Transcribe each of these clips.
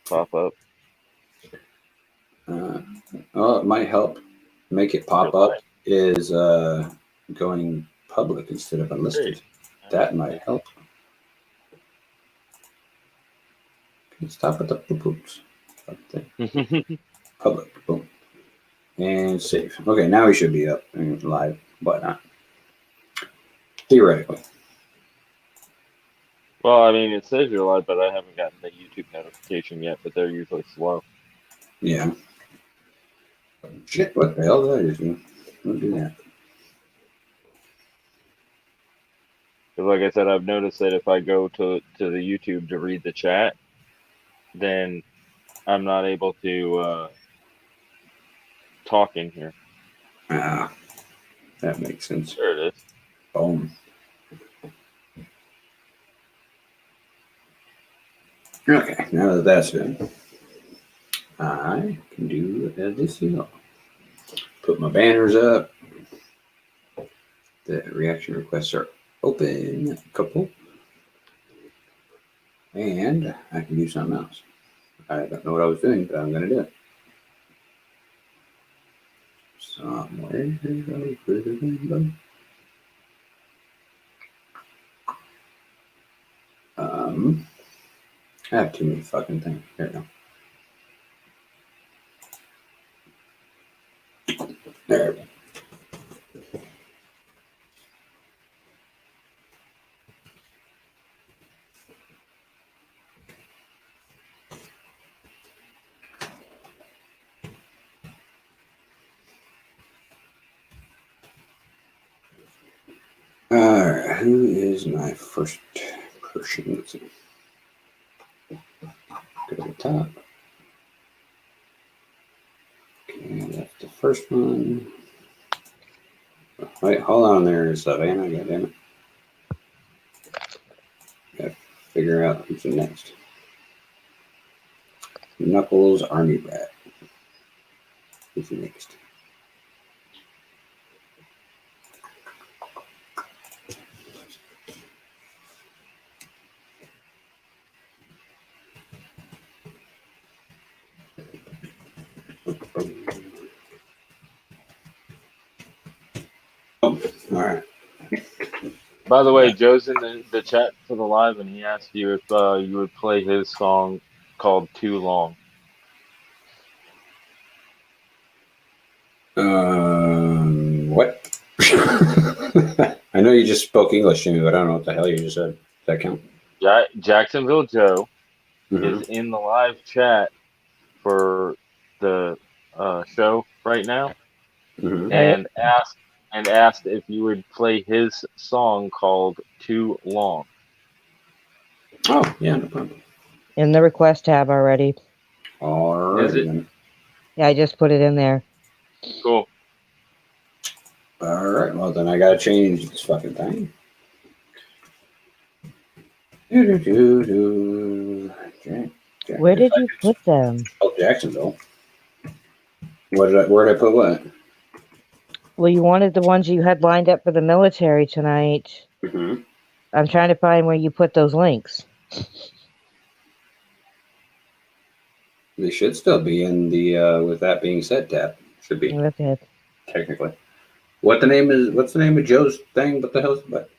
pop up. Well, it might help make it pop up is going public instead of unlisted. That might help. Stop at the poops. Public. Boom. And save. Okay, now we should be up and live. Why not? Theoretically. Well, I mean, it says you're live, but I haven't gotten the YouTube notification yet, but they're usually slow. Yeah. Shit, what the hell did I just do? Don't do that. Because like I said, I've noticed that if I go to the YouTube to read the chat, then I'm not able to talk in here. Ah, that makes sense. There it is. Boom. Okay, now that that's done, I can do this here. Put my banners up. The reaction requests are open, a couple. And I can do something else. I don't know what I was doing, but I'm going to do it. Somewhere. I have too many fucking things. There we go. There we go. Alright, who is my first person? Let's see. Go to the top. Okay, that's the first one. Wait, hold on there, Savanna. Goddammit. Gotta figure out who's the next. Knuckles, Army Brat. Who's the next? Oh, all right. By the way, Joe's in the chat for the live, and he asked you if you would play his song called "Too Long." What? I know you just spoke English to me, but I don't know what the hell you just said. Does that count? Jacksonville Joe is in the live chat for the show right now, and asked if you would play his song called "Too Long." Oh, yeah, no problem. In the request tab already. All right. Yeah, I just put it in there. Cool. All right. Well, then I got to change this fucking thing. Where did you put them? Oh, Jacksonville. Where did I put what? Well, you wanted the ones you had lined up for the military tonight. I'm trying to find where you put those links. They should still be in the with that being said tab. Should be. Okay. Technically. What's the name of Joe's thing? What the hell is it?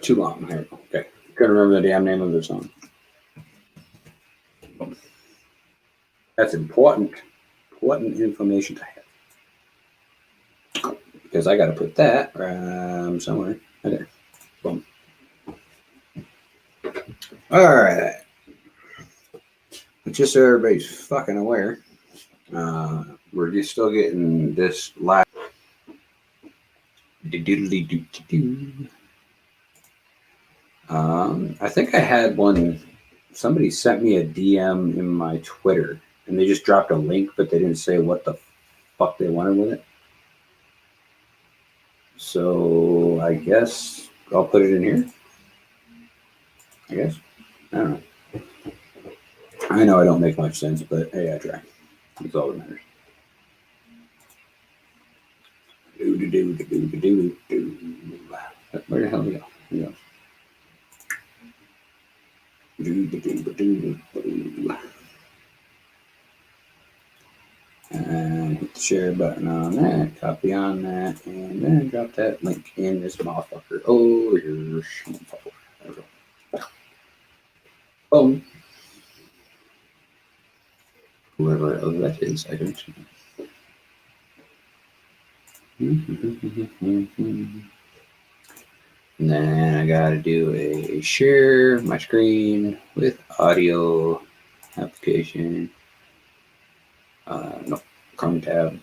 Too long. Here we go. Okay. Couldn't remember the damn name of the song. That's important information to have. Because I got to put that somewhere. Right there. Boom. All right. Just so everybody's fucking aware, we're just still getting this live. I think I had one. Somebody sent me a DM in my Twitter, and they just dropped a link, but they didn't say what the fuck they wanted with it. So I guess I'll put it in here. I guess. I don't know. I know I don't make much sense, but hey, I try. That's all that matters. Where the hell did we go? Here we go. And hit the share button on that, copy on that, and then drop that link in this motherfucker. Oh, your motherfucker. There we go. Boom. Whoever that is, I don't know. And then I gotta do a share my screen with audio application. No, Chrome tab.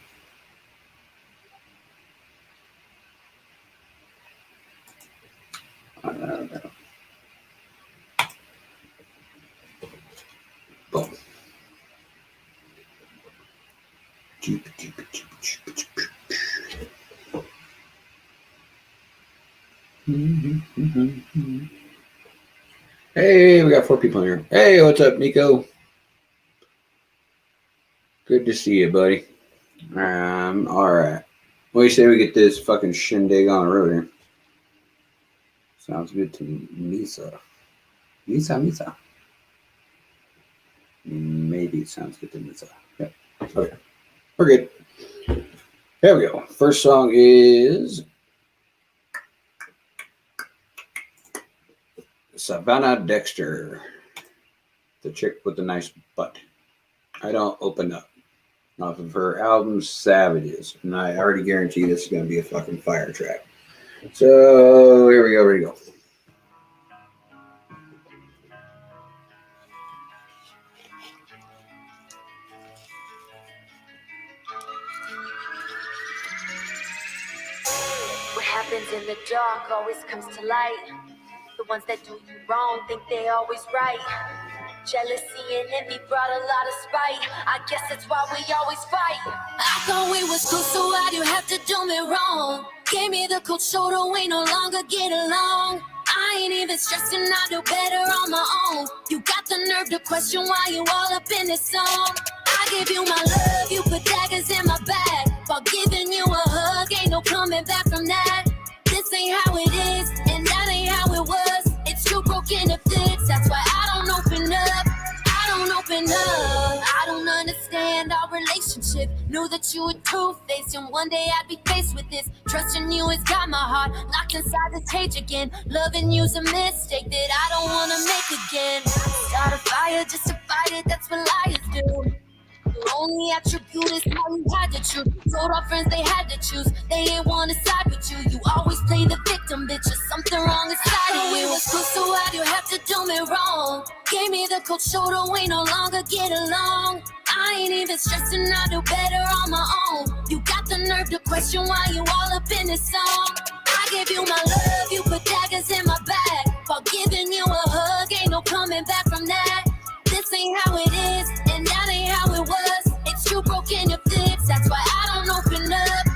Boom. Hey, we got 4 people here. Hey, what's up, Nico? Good to see you, buddy. All right. What do you say we get this fucking shindig on the road here? Sounds good to me. Misa. Maybe it sounds good to Misa. Yep. Okay. We're good. Here we go. First song is Savanna Dexter, the chick with the nice butt. I don't open up. Off of her album Savages, and I already guarantee this is going to be a fucking fire track. So here we go. Ready to go. What happens in the dark always comes to light. The ones that do you wrong think they always right. Jealousy and envy brought a lot of spite. I guess that's why we always fight. I thought we was cool, so why'd you have to do me wrong? Gave me the cold shoulder, we no longer get along. I ain't even stressing, I do better on my own. You got the nerve to question why you all up in this song. I give you my love, you put daggers in my back. While giving you a hug, ain't no coming back from that. This ain't how it is, and that ain't how it was. It's too broken to fix, that's why I don't open up. I don't understand our relationship. Knew that you would two-face, and one day I'd be faced with this. Trusting you has got my heart locked inside this cage again. Loving you's a mistake that I don't want to make again. Start a fire just to fight it, that's what liars do. Your only attribute is how you had to choose. Told our friends they had to choose. They ain't wanna side with you. You always play the victim, bitch. There's something wrong inside of you. We was close, so why'd you have to do me wrong? Gave me the cold shoulder, we no longer get along. I ain't even stressing, I do better on my own. You got the nerve to question why you all up in this song. I give you my love, you put daggers in my back. While giving you a hug, ain't no coming back from that. This ain't how it is, and that ain't how it was. It's too broken to fix, that's why I don't open up.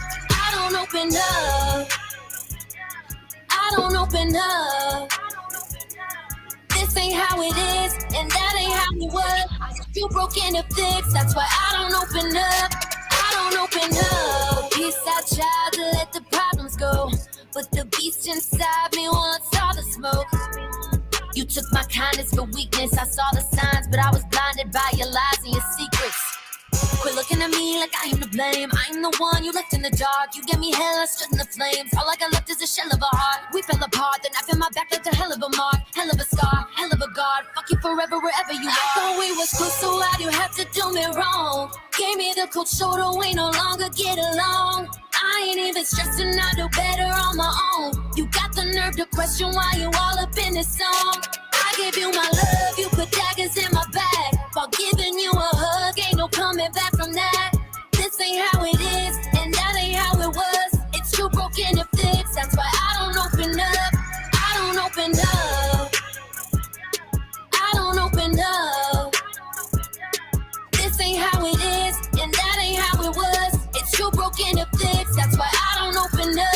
This ain't how it is, and that ain't how it was. It's too broken to fix, that's why I don't open up. Peace out, child, to let the problems go. But the beast inside me wants all the smoke. You took my kindness for weakness. I saw the signs, but I was blinded by your lies and your secrets. Quit looking at me like I am to blame. I'm the one you left in the dark. You gave me hell, I stood in the flames. All I got left is a shell of a heart. We fell apart, the knife in my back left a hell of a mark. Hell of a scar, hell of a guard. Fuck you forever wherever you are. I thought we was close, so why'd you have to do me wrong? Gave me the cold shoulder, we no longer get along. I ain't even stressing, I do better on my own. You got the nerve to question why you all up in this song. I give you my love, you put daggers in my back. While giving you a hug, ain't no coming back from that. This ain't how it is, and that ain't how it was. It's too broken to fix, that's why I don't open up. This ain't how it is, and that ain't how it was. It's too broken to fix, that's why I don't open up.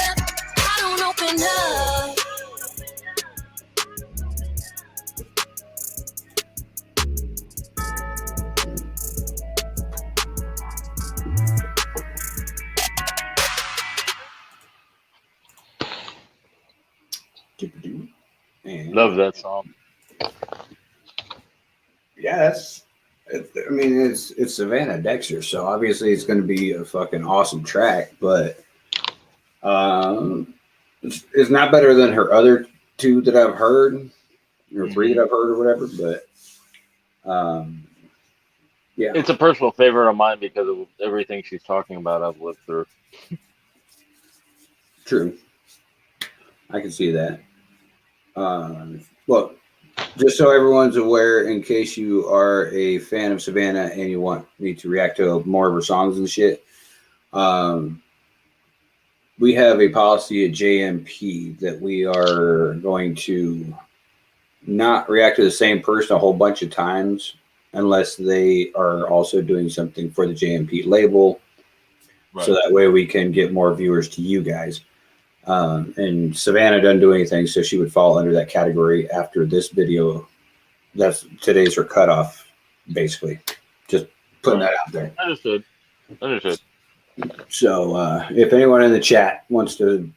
Love that song. Yes. I mean, it's Savanna Dexter, so obviously it's going to be a fucking awesome track, but it's not better than her other two that I've heard, or three that I've heard, or whatever. But yeah, it's a personal favorite of mine because of everything she's talking about. I've lived through. True. I can see that. Well, just so everyone's aware, in case you are a fan of Savanna and you want me to react to more of her songs and shit, we have a policy at JMP that we are going to not react to the same person a whole bunch of times unless they are also doing something for the JMP label. Right. So that way we can get more viewers to you guys. And Savanna doesn't do anything, so she would fall under that category after this video. Today's her cutoff, basically. Just putting that out there. Understood. So if anyone in the chat wants to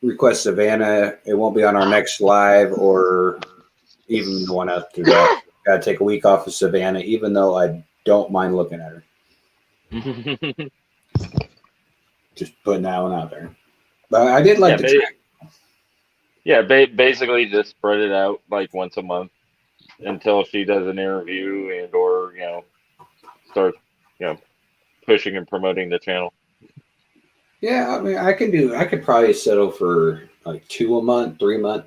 request Savanna, it won't be on our next live or even the one after that. Gotta take a week off of Savanna, even though I don't mind looking at her. Just putting that one out there. But I did like the track. Yeah, basically just spread it out like once a month until she does an interview and or start pushing and promoting the channel. Yeah, I mean, I could probably settle for like 2 a month, 3 a month,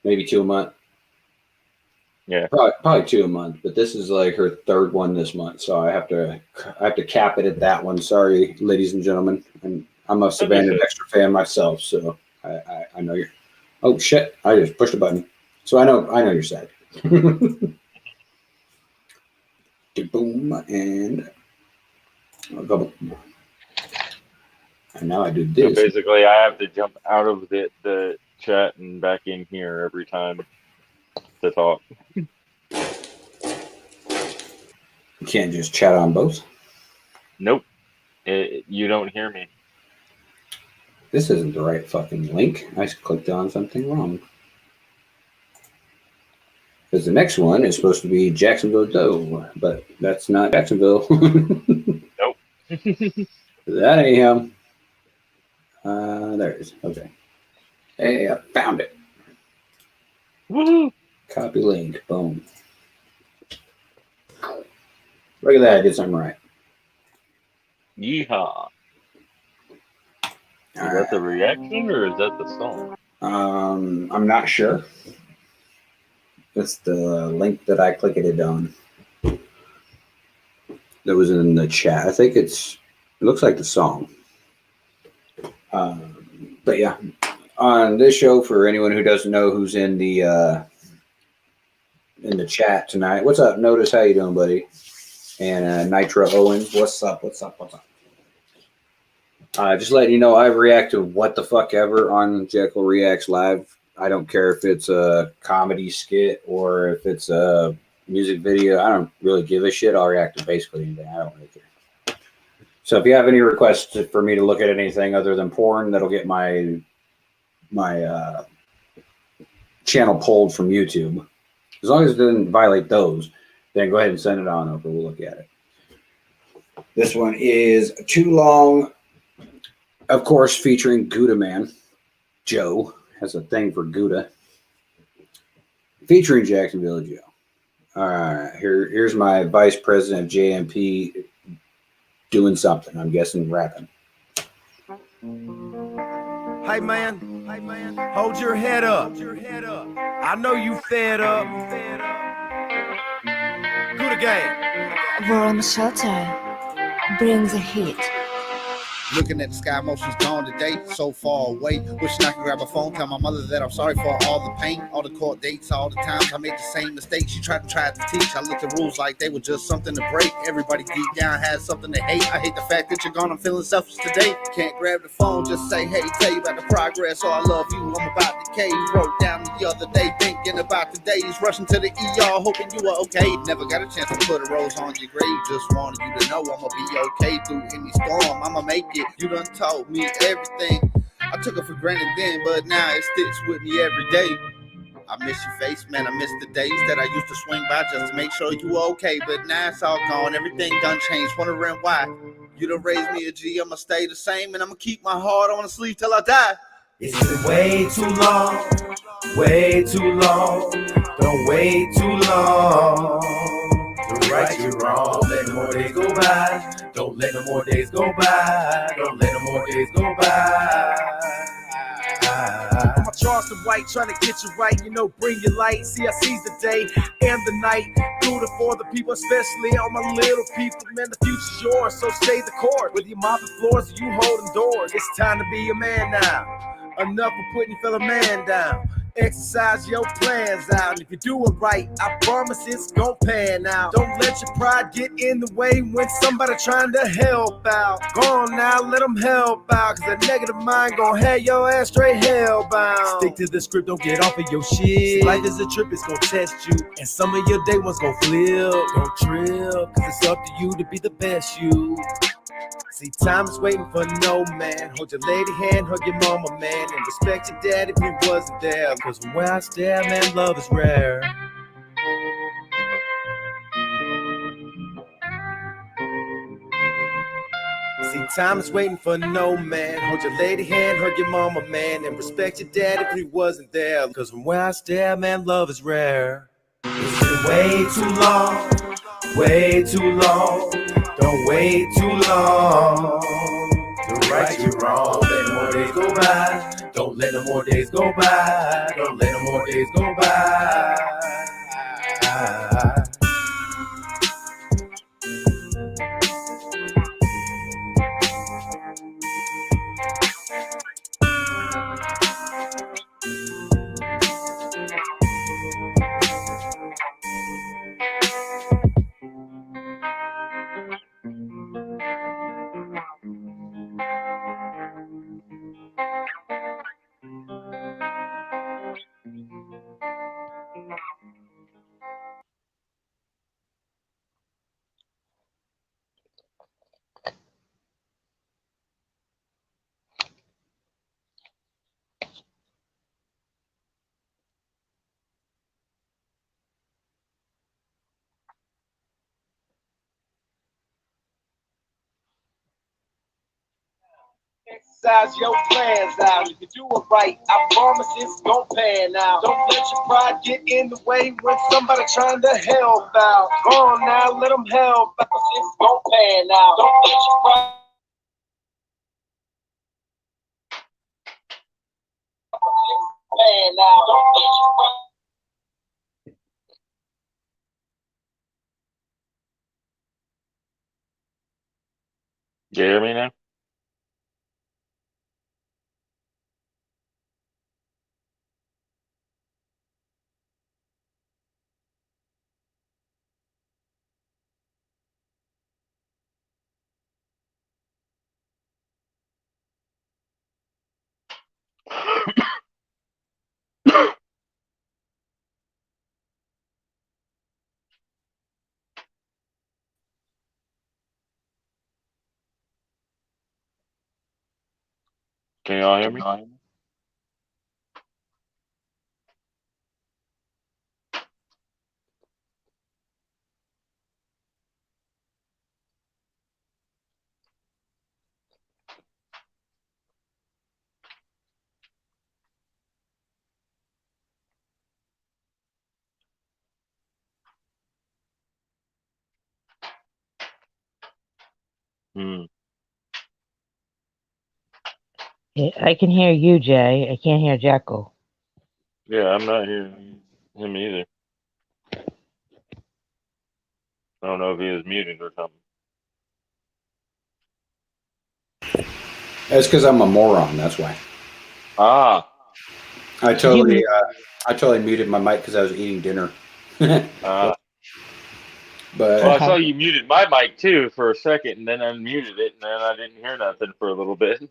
maybe 2 a month. Yeah, probably 2 a month. But this is like her third one this month, so I have to cap it at that one. Sorry, ladies and gentlemen. I'm a Savanna Dexter fan myself, so I know you're. Oh shit! I just pushed a button, so I know you're sad. Boom and now I do this. So basically, I have to jump out of the chat and back in here every time to talk. You can't just chat on both. Nope, you don't hear me. This isn't the right fucking link. I clicked on something wrong. Because the next one is supposed to be Jacksonville Joe, but that's not Jacksonville. Nope. That ain't him. There it is. Okay. Hey, I found it. Woohoo! Copy link. Boom. Look at that. I did something right. Yeehaw. Is that the reaction or is that the song? I'm not sure. That's the link that I clicked it on. That was in the chat. I think it looks like the song. But yeah, on this show, for anyone who doesn't know who's in the chat tonight, what's up? Notice, how you doing, buddy? And Nitro Owens, what's up? Just letting you know, I react to what the fuck ever on Jekyl Reactz Live. I don't care if it's a comedy skit or if it's a music video. I don't really give a shit. I'll react to basically anything. I don't really care. So if you have any requests for me to look at anything other than porn, that'll get my channel pulled from YouTube. As long as it doesn't violate those, then go ahead and send it on over. We'll look at it. This one is Too Long. Of course, featuring Gouda Man. Joe has a thing for Gouda. Featuring Jacksonville Joe. All right, here's my vice president of JMP doing something. I'm guessing rapping. Hey man, hold your head up. I know you fed up. Gouda gang. Warm shelter brings a heat. Looking at the sky, emotions gone today, so far away. Wishing I could grab a phone, tell my mother that I'm sorry for all the pain, all the court dates, all the times I made the same mistakes. She tried to teach. I looked at rules like they were just something to break. Everybody deep down has something to hate. I hate the fact that you're gone. I'm feeling selfish today. Can't grab the phone, just say hey, tell you about the progress. Oh, I love you. I'm about to cave. Wrote down the other day, thinking about the days, rushing to the ER, hoping you were okay. Never got a chance to put a rose on your grave. Just wanted you to know I'ma be okay through any storm. I'ma make it. You done told me everything. I took it for granted then, but now it sticks with me every day. I miss your face, man. I miss the days that I used to swing by just to make sure you were okay. But now it's all gone. Everything done changed. Wondering why. You done raised me a G. I'ma stay the same, and I'ma keep my heart on the sleeve till I die. It's been way too long, way too long. Don't wait too long to right you wrong. Don't let no more days go by. Don't let no more days go by. Don't let no more days go by. I'm a Charleston White trying to get you right, you know, bring your light. See, I seize the day and the night. Do it for the people, especially all my little people. Man, the future's yours, so stay the course. Whether you mopping floors or you holding doors, it's time to be a man now. Enough of putting your fellow man down. Exercise your plans out. And if you do it right, I promise it's gon' pan out. Don't let your pride get in the way when somebody trying to help out. Go on now, let them help out. Cause that negative mind gon' have your ass straight hellbound. Stick to the script, don't get off of your shit. See, life is a trip, it's gon' test you. And some of your day ones gon' flip. Don't trip, cause it's up to you to be the best you. See, time is waiting for no man. Hold your lady hand, hug your mama, man. And respect your dad if he wasn't there. Cause from where I stand, man, love is rare. See, time is waiting for no man. Hold your lady hand, hug your mama, man. And respect your dad if he wasn't there. Cause from where I stand, man, love is rare. It's been way too long, way too long. Don't wait too long to right you wrong. Don't let no more days go by. Don't let no more days go by. Don't let no more days go by. Exercise your plans out. If you do it right, I promise it's gon' pan out. Don't let your pride get in the way when somebody trying to help out. Go on now, let them help out. It's gon' pan out. Don't let your pride pan out. Don't let your pride. Do you hear me now? Can y'all hear me? Hmm. Yeah, I can hear you, Jay. I can't hear Jekyl. Yeah, I'm not hearing him either. I don't know if he was muted or something. That's because I'm a moron. That's why. Ah. I totally muted my mic because I was eating dinner. But well, I saw you muted my mic too for a second, and then unmuted it, and then I didn't hear nothing for a little bit.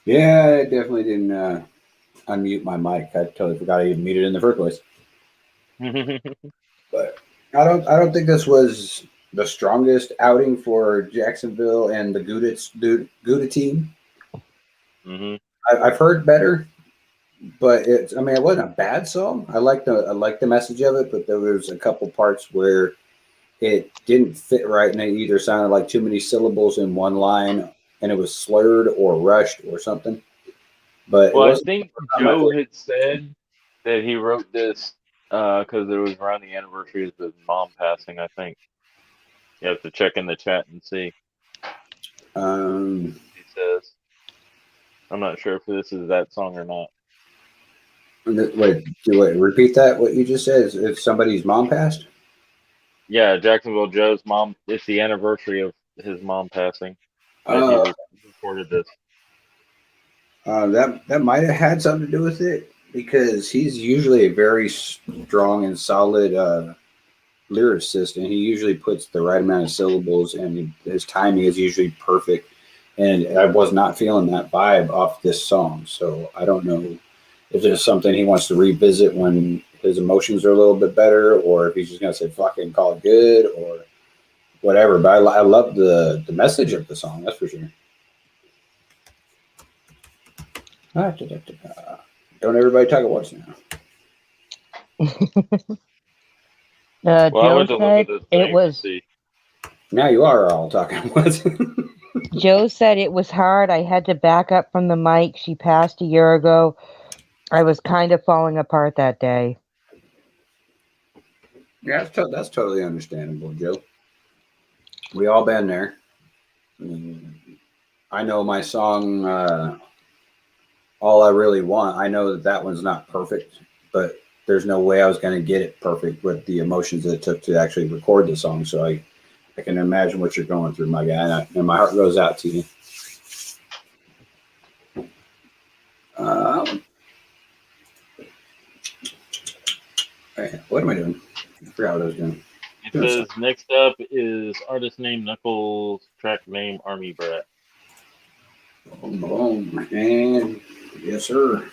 Yeah, I definitely didn't unmute my mic. I totally forgot I even muted it in the first place. But I don't think this was the strongest outing for Jacksonville and the Gouda team. Mm-hmm. I've heard better, But it wasn't a bad song. I liked the message of it, but there was a couple parts where it didn't fit right, and it either sounded like too many syllables in one line, and it was slurred or rushed or something. But well, I think Joe had said that he wrote this because it was around the anniversary of his mom passing. I think you have to check in the chat and see. He says, "I'm not sure if this is that song or not." Wait, repeat that. What you just said is if somebody's mom passed. Yeah, Jacksonville Joe's mom. It's the anniversary of his mom passing. He recorded this. That might have had something to do with it because he's usually a very strong and solid lyricist, and he usually puts the right amount of syllables, and his timing is usually perfect. And I was not feeling that vibe off this song, so I don't know if it's something he wants to revisit when his emotions are a little bit better, or if he's just going to say fucking call it good or whatever. But I love the message of the song, that's for sure. Don't everybody talk at once now. Joe said it was. Now you are all talking at once. Joe said it was hard. I had to back up from the mic. She passed a year ago. I was kind of falling apart that day. Yeah, that's totally understandable, Joe. We all been there. I know my song, All I Really Want. I know that one's not perfect, but there's no way I was going to get it perfect with the emotions that it took to actually record the song. So I can imagine what you're going through, my guy, and my heart goes out to you. What am I doing? I forgot what I was doing. It says next up is artist name Knuckles, track name Army Brat. Oh, man. Yes, sir.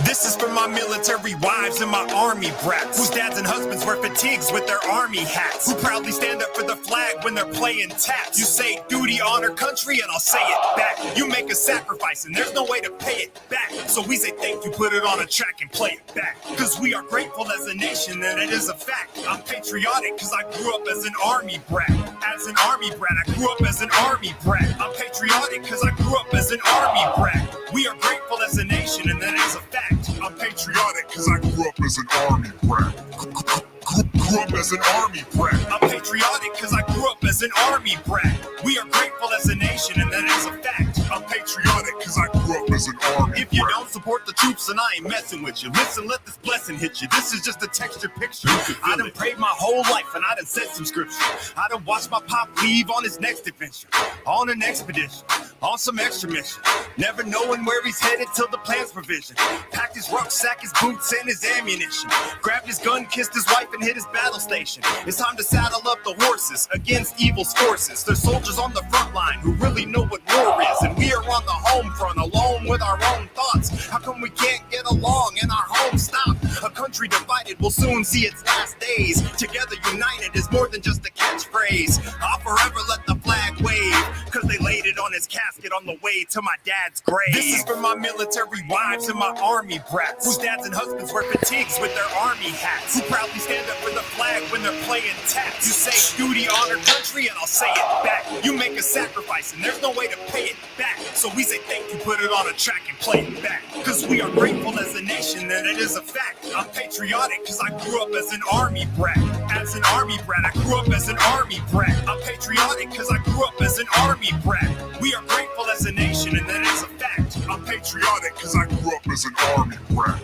This is for my military wives and my army brats, whose dads and husbands wear fatigues with their army hats, who proudly stand up for the flag when they're playing taps. You say duty, honor, country, and I'll say it back. You make a sacrifice and there's no way to pay it back. So we say thank you, put it on a track and play it back. Cause we are grateful as a nation and it is a fact. I'm patriotic cause I grew up as an army brat. As an army brat, I grew up as an army brat. I'm patriotic cause I grew up as an army brat. We are grateful as a nation and that is a fact. I'm patriotic cause I grew up as an army brat. Grew up as an army brat. I'm patriotic cause I grew up as an army brat. We are grateful as a nation and that is a fact. I'm patriotic cause I grew up as an army brat. If you don't support the troops then I ain't messing with you. Listen, let this blessing hit you. This is just a texture picture. I done prayed my whole life and I done said some scripture. I done watched my pop leave on his next adventure. On an expedition. On some extra mission. Never knowing where he's headed till the plan's provision. Packed his rucksack, his boots, and his ammunition. Grabbed his gun, kissed his wife, and hit his battle station. It's time to saddle up the horses against evil's forces. There's soldiers on the front line who really know what war is. And we are on the home front alone with our own thoughts. How come we can't get along and our home stop? A country divided will soon see its last days. Together united is more than just a catchphrase. I'll forever let the flag wave. Cause they laid it on his casket on the way to my dad's grave. This is for my military wives and my army brats, whose dads and husbands wear fatigues with their army hats, who proudly stand up for the flag when they're playing taps. You say duty, honor, country, and I'll say it back. You make a sacrifice and there's no way to pay it back. So we say thank you, put it on a track and play it back. Cause we are grateful as a nation and it is a fact. I'm patriotic cause I grew up as an army brat. As an army brat, I grew up as an army brat. I'm patriotic cause I grew up as an army brat. We are grateful as a nation and that is a fact. I'm patriotic cause I grew up as an army brat.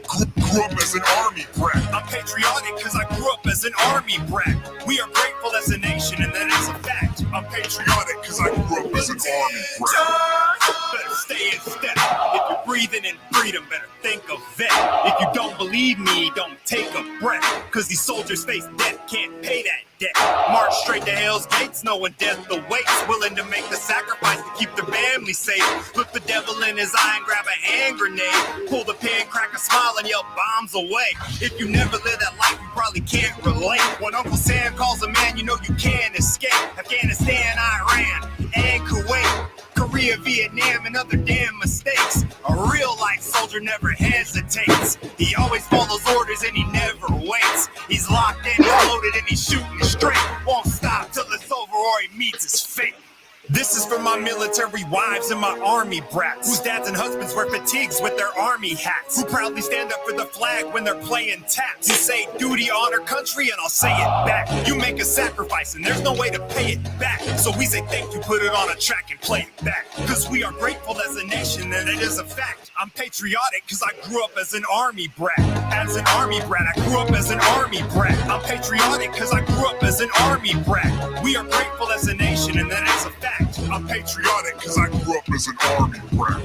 Grew up as an army brat. I'm patriotic cause I grew up as an army brat. We are grateful as a nation and that is a fact. I'm patriotic cause I grew up as an army brat. Better stay in step. If you're breathing in freedom, better think of that. If you don't believe me, don't take a breath. Cause these soldiers face death, can't pay that debt. March straight to hell's gates, knowing death awaits. Willing to make the sacrifice to keep their family safe. Look the devil in his eye and grab a hand grenade. Pull the pin, crack a smile and yell bombs away. If you never live that life, you probably can't relate. When Uncle Sam calls a man, you know you can't escape. Afghanistan, Iran, and Kuwait, Korea, Vietnam, and other damn mistakes. A real life soldier never hesitates. He always follows orders and he never waits. He's locked in, he's loaded, and he's shooting straight. Won't stop till it's over or he meets his fate. This is for my military wives and my army brats, whose dads and husbands wear fatigues with their army hats, who proudly stand up for the flag when they're playing taps. You say duty, honor, country, and I'll say it back. You make a sacrifice and there's no way to pay it back. So we say thank you, put it on a track and play it back. Cause we are grateful as a nation and it is a fact. I'm patriotic cause I grew up as an army brat. As an army brat, I grew up as an army brat. I'm patriotic cause I grew up as an army brat. We are grateful as a nation and that is a fact. I'm patriotic cause I grew up as an army brat.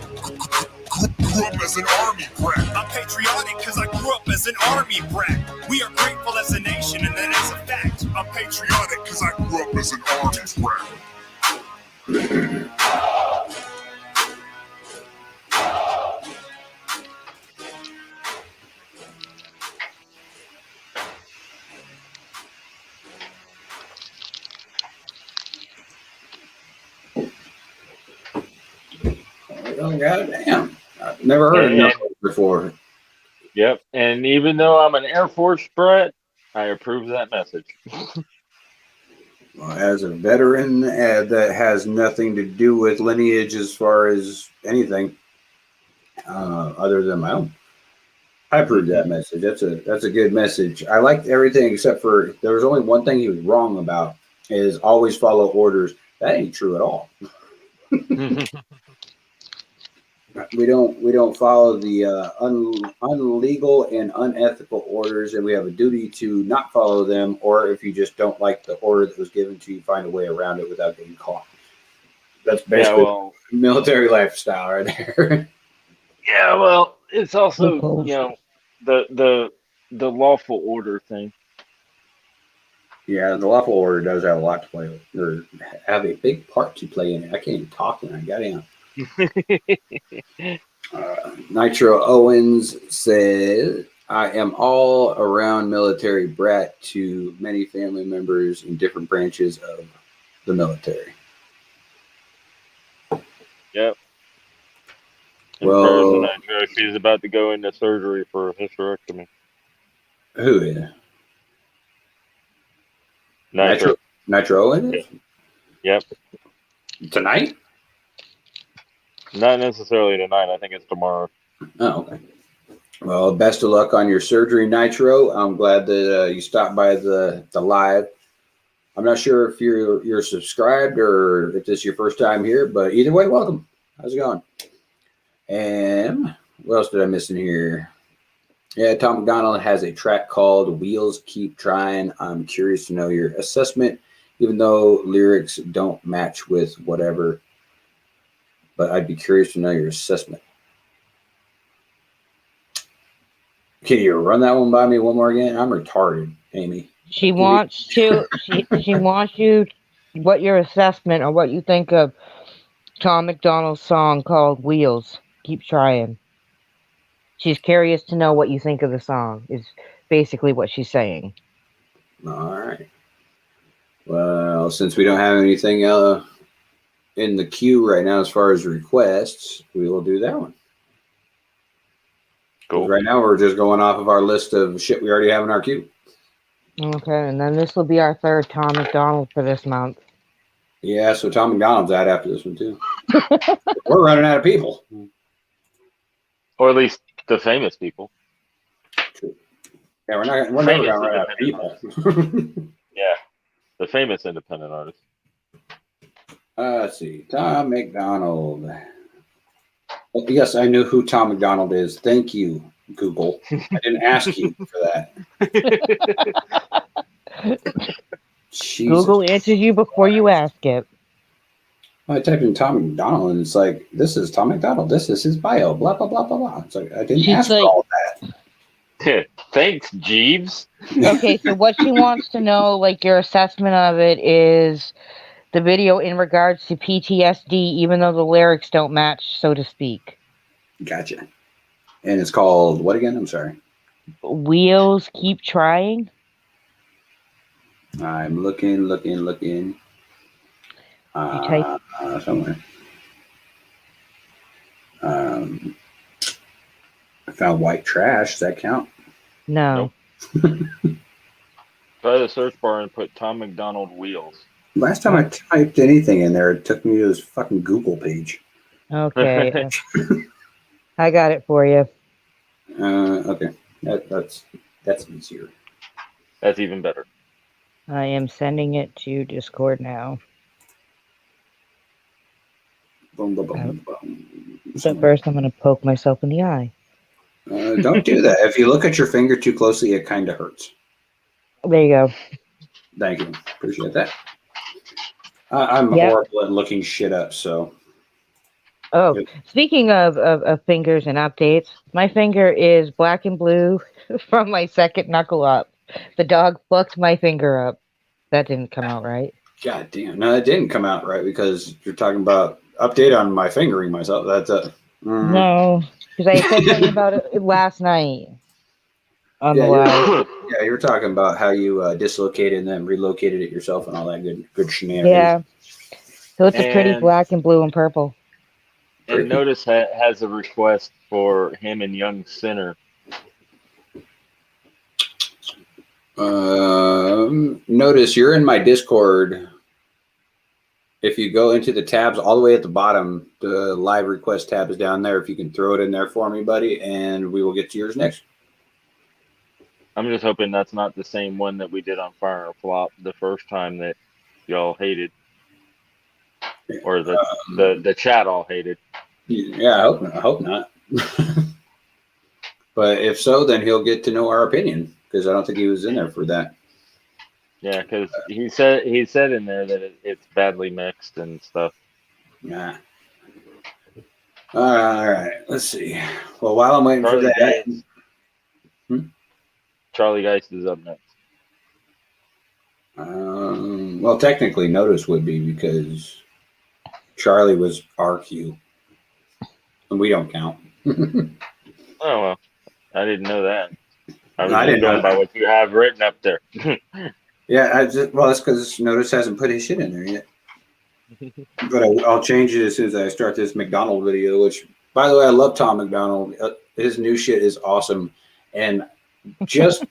Grew up as an army brat. I'm patriotic cause I grew up as an army brat. We are grateful as a nation and that is a fact. I'm patriotic cause I grew up as an army brat. Oh, goddamn. I've never heard of that before. Yep. And even though I'm an Air Force brat, I approve that message. Well, as a veteran, that has nothing to do with lineage as far as anything other than my own. I approve that message. That's a good message. I liked everything except for there was only one thing he was wrong about, is always follow orders. That ain't true at all. We don't follow the unlegal and unethical orders, and we have a duty to not follow them. Or if you just don't like the order that was given to you, find a way around it without getting caught. That's basically military lifestyle right there. Yeah, well, it's also the lawful order thing. Yeah, the lawful order does have a lot to play with, or have a big part to play in it. I can't even talk when I got in. Nitro Owens says, I am all around military brat to many family members in different branches of the military. Yep. Well, Nitro, she's about to go into surgery for a hysterectomy. Who is? Nitro Owens? Yep. Tonight? Not necessarily tonight. I think it's tomorrow. Oh, okay. Well, best of luck on your surgery, Nitro. I'm glad that you stopped by the live. I'm not sure if you're subscribed or if this is your first time here, but either way, welcome. How's it going? And what else did I miss in here? Yeah, Tom MacDonald has a track called Wheels Keep Trying. I'm curious to know your assessment, even though lyrics don't match with whatever. But I'd be curious to know your assessment. Can you run that one by me one more again? I'm retarded, Amy. She wants to. She wants you. What your assessment or what you think of Tom MacDonald's song called "Wheels Keep Trying"? She's curious to know what you think of the song. Is basically what she's saying. All right. Well, since we don't have anything in the queue right now as far as requests, we will do that one. Cool. Right now, we're just going off of our list of shit we already have in our queue. Okay, and then this will be our third Tom MacDonald for this month. Yeah, so Tom MacDonald's out after this one, too. We're running out of people. Or at least the famous people. True. Yeah, we're never going to run out of people. Yeah, the famous independent artists. Let's see. Tom MacDonald. Well, yes, I knew who Tom MacDonald is. Thank you, Google. I didn't ask you for that. Google answers you before you ask it. I typed in Tom MacDonald, and it's like, this is Tom MacDonald. This is his bio. Blah, blah, blah, blah, blah. It's like, I didn't ask for all that. Thanks, Jeeves. Okay, so what she wants to know, like your assessment of it, is the video in regards to PTSD, even though the lyrics don't match, so to speak. Gotcha. And it's called what again? I'm sorry. Wheels Keep Trying. I'm looking. Somewhere. I found White Trash. Does that count? No. Nope. Try the search bar and put Tom MacDonald Wheels. Last time I typed anything in there, it took me to this fucking Google page. Okay. I got it for you. Okay. That's easier. That's even better. I am sending it to Discord now. Boom, boom, boom, boom. So first, I'm going to poke myself in the eye. Don't do that. If you look at your finger too closely, it kind of hurts. There you go. Thank you. Appreciate that. I'm horrible at looking shit up, so. Oh, speaking of fingers and updates, my finger is black and blue from my second knuckle up. The dog fucked my finger up. That didn't come out right. God damn. No, it didn't come out right because you're talking about update on my fingering myself. That's a. No, because I said something about it last night. On the live. Yeah, you were talking about how you dislocated and then relocated it yourself and all that good shenanigans. Yeah. So it's a pretty black and blue and purple. And Notice has a request for him and Young Sinner. Notice you're in my Discord. If you go into the tabs all the way at the bottom, the live request tab is down there. If you can throw it in there for me, buddy, and we will get to yours next. I'm just hoping that's not the same one that we did on Fire or Flop the first time that y'all hated. Or the chat all hated. Yeah, I hope not. But if so, then he'll get to know our opinion because I don't think he was in there for that. Yeah, because he said in there that it's badly mixed and stuff. Yeah. All right. Let's see. Well, while I'm waiting for that. Charlie Geist is up next. Well, technically, Notice would be because Charlie was RQ, and we don't count. Oh well, I didn't know that. I didn't know by what you have written up there. Yeah, that's because Notice hasn't put his shit in there yet. But I'll change it as soon as I start this MacDonald video. Which, by the way, I love Tom MacDonald. His new shit is awesome, and just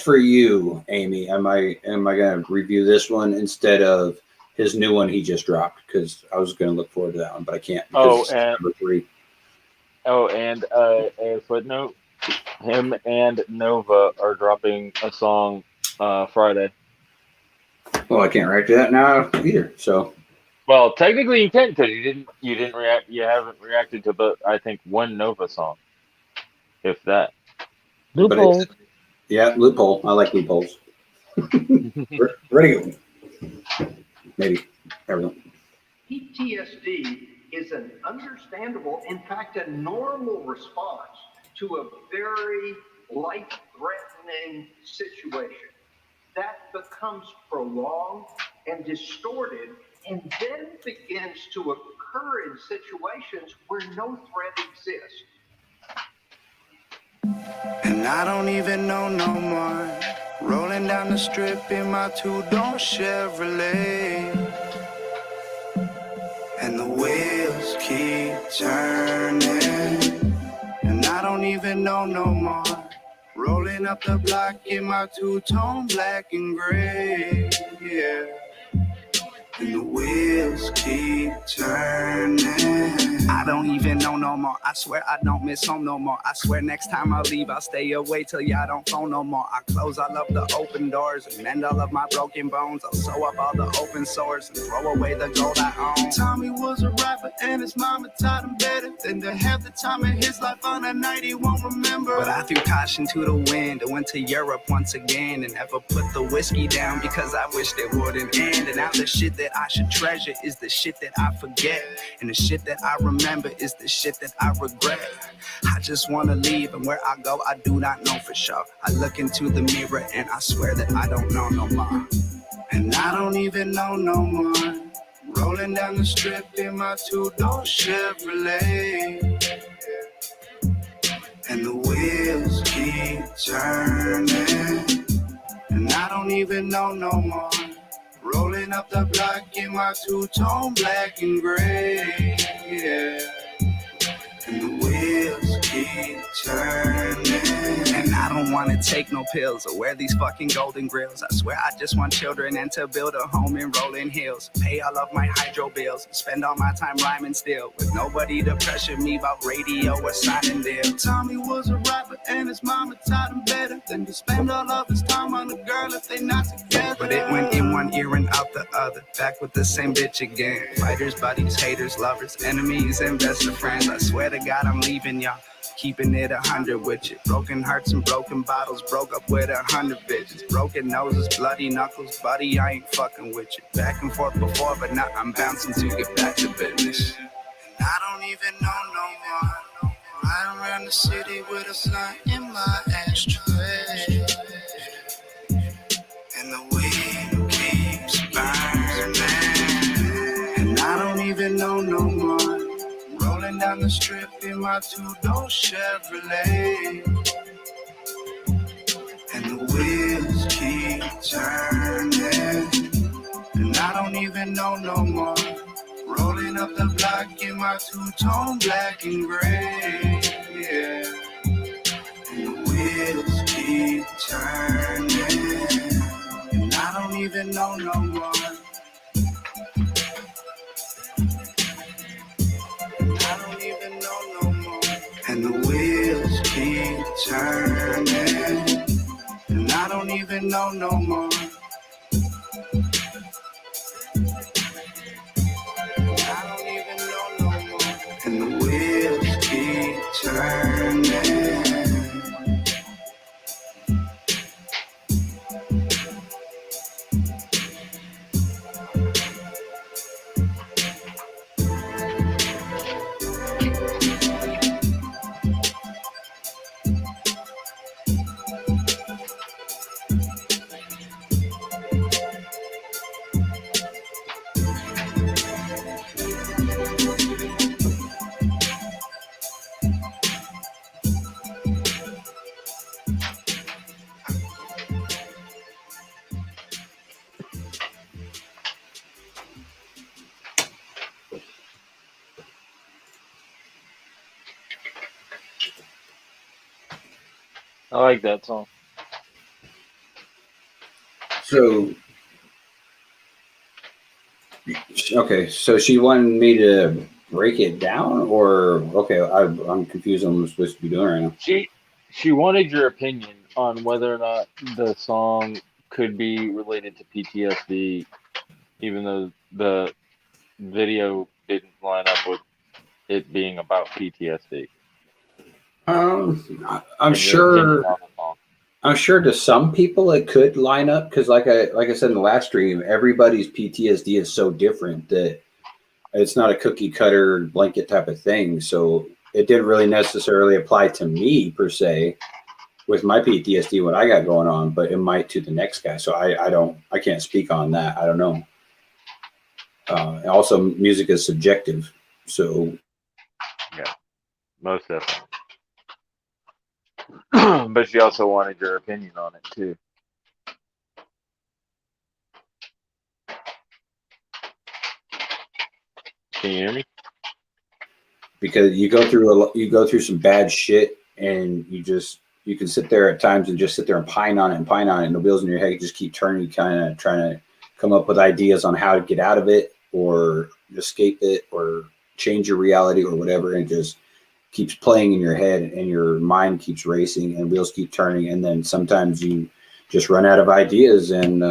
for you, Amy, am I gonna review this one instead of his new one he just dropped? Because I was gonna look forward to that one, but I can't. Because it's number 3. Oh, and a footnote: him and Nova are dropping a song Friday. Well, I can't react to that now either. So. Well, technically you can because you didn't react. You haven't reacted to, but I think one Nova song, if that. Loophole. Yeah, loophole. I like loopholes. Ready to go. Maybe. Everyone. P.T.S.D. is an understandable, in fact, a normal response to a very life-threatening situation that becomes prolonged and distorted and then begins to occur in situations where no threat exists. And I don't even know no more. Rolling down the strip in my two-door Chevrolet. And the wheels keep turning. And I don't even know no more. Rolling up the block in my two-tone black and gray. Yeah. And the wheels keep turning. I don't even know no more. I swear I don't miss home no more. I swear next time I leave, I'll stay away till y'all don't phone no more. I close all of the open doors and mend all of my broken bones. I'll sew up all the open sores and throw away the gold I own. Tommy was a rapper and his mama taught him better than to have the time in his life on a night he won't remember. But I threw caution to the wind and went to Europe once again and never put the whiskey down because I wished it wouldn't end. And now the shit that I should treasure is the shit that I forget, and the shit that I remember is the shit that I regret. I just wanna leave, and where I go I do not know for sure. I look into the mirror and I swear that I don't know no more. And I don't even know no more. Rolling down the strip in my two-door Chevrolet. and the wheels keep turning, and I don't even know no more. Rolling up the block in my two-tone black and gray, yeah. And the wheels keep turning, and I don't wanna take no pills or wear these fucking golden grills. I swear I just want children and to build a home in rolling hills. Pay all of my hydro bills, spend all my time rhyming still, with nobody to pressure me about radio or signing deal. Tommy was a rapper and his mama taught him better than to spend all of his time on a girl if they not together. But it went in one ear and out the other, back with the same bitch again. Fighters, buddies, haters, lovers, enemies, and best of friends. I swear to God I'm leaving y'all, keeping it 100 with you. Broken hearts and broken bottles, broke up with 100 bitches. Broken noses, bloody knuckles, buddy, I ain't fucking with you. Back and forth before, but now I'm bouncing to get back to business. And I don't even know no more. Riding around the city with a blunt in my ashtray, and the weed keeps burning, and I don't even know no more. Rolling down the strip in my two-door Chevrolet, and the wheels keep turning, and I don't even know no more. Rolling up the block in my two-tone black and gray, yeah. And the wheels keep turning, and I don't even know no more. I don't even know no more. And the wheels keep turning, and I don't even know no more. I don't even know no more. And the wheels keep turning. I like that song. So, okay, so she wanted me to break it down, or okay, I'm confused on what I'm supposed to be doing right now. She wanted your opinion on whether or not the song could be related to PTSD, even though the video didn't line up with it being about PTSD. I'm sure to some people it could line up, because like I said in the last stream, everybody's PTSD is so different that it's not a cookie cutter blanket type of thing. So it didn't really necessarily apply to me per se with my PTSD, what I got going on, but it might to the next guy. So I can't speak on that. I don't know. Also, music is subjective. So yeah, most definitely. But she also wanted your opinion on it too. Can you hear me? Because you go through some bad shit, and you can sit there at times and just sit there and pine on it, and the wheels in your head just keep turning, kind of trying to come up with ideas on how to get out of it or escape it or change your reality or whatever, and just keeps playing in your head, and your mind keeps racing and wheels keep turning, and then sometimes you just run out of ideas, and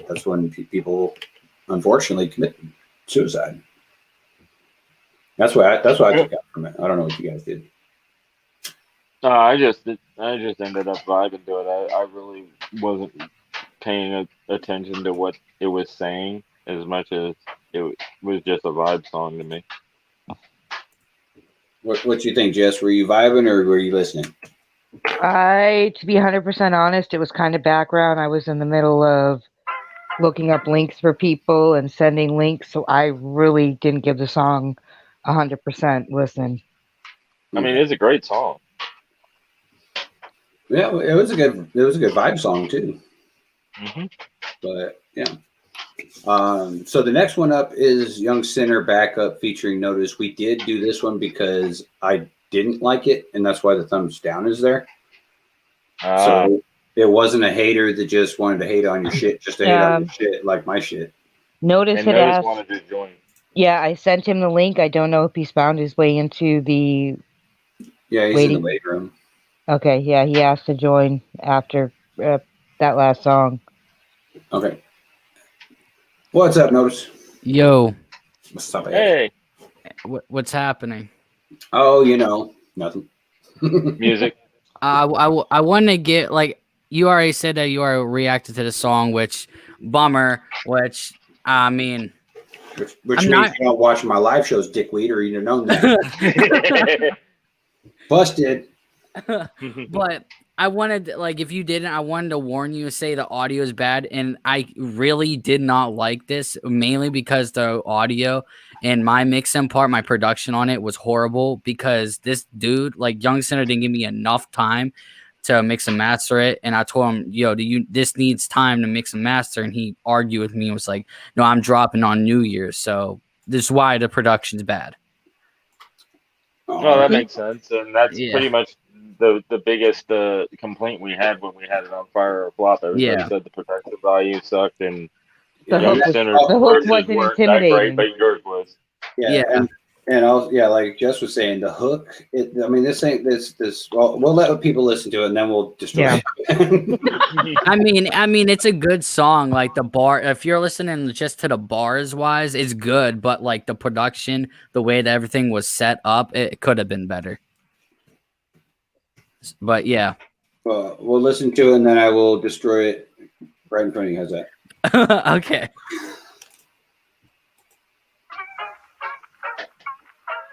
that's when people unfortunately commit suicide. That's what I took out from it. I don't know what you guys did. I just ended up vibing to it. I really wasn't paying attention to what it was saying as much as it was just a vibe song to me. What you think, Jess? Were you vibing or were you listening? To be 100% honest, it was kind of background. I was in the middle of looking up links for people and sending links, so I really didn't give the song 100% listen. I mean, it's a great song. Yeah, it was a good vibe song too. Mm-hmm. But yeah. So the next one up is Young Sinner Backup featuring Notice. We did do this one because I didn't like it, and that's why the thumbs down is there. So it wasn't a hater that just wanted to hate on your shit, just to hate on your shit like my shit. Notice and it Notice asked, wanted to join. Yeah, I sent him the link. I don't know if he's found his way into the. Yeah, he's in the wait room. Okay, yeah, he asked to join after that last song. Okay. What's up, Notice? Yo. What's up, hey? What's happening? Oh, you know, nothing. Music. I want to get, like, you already said that you are reacted to the song, which bummer. Which I mean, which means you don't watch my live shows, dickweed, or you'd have known that. Busted. But I wanted, like, if you didn't, I wanted to warn you, say the audio is bad, and I really did not like this, mainly because the audio and my mixing part, my production on it was horrible, because this dude, like, Young Sinner, didn't give me enough time to mix and master it, and I told him, yo, this needs time to mix and master, and he argued with me and was like, no, I'm dropping on New Year's, so this is why the production's bad. Oh, that makes sense, and that's pretty much the biggest complaint we had when we had it on Fire or Flop. Everybody said the production value sucked, and Young Sinner's verses weren't that great, but yours was. And also, like Jess was saying, the hook. I mean, this ain't this. Well, we'll let people listen to it, and then we'll destroy it. I mean, it's a good song. Like, the bar, if you're listening just to the bars wise, it's good. But like the production, the way that everything was set up, it could have been better. But yeah, we'll listen to it, and then I will destroy it right in front of you. How's that? Okay.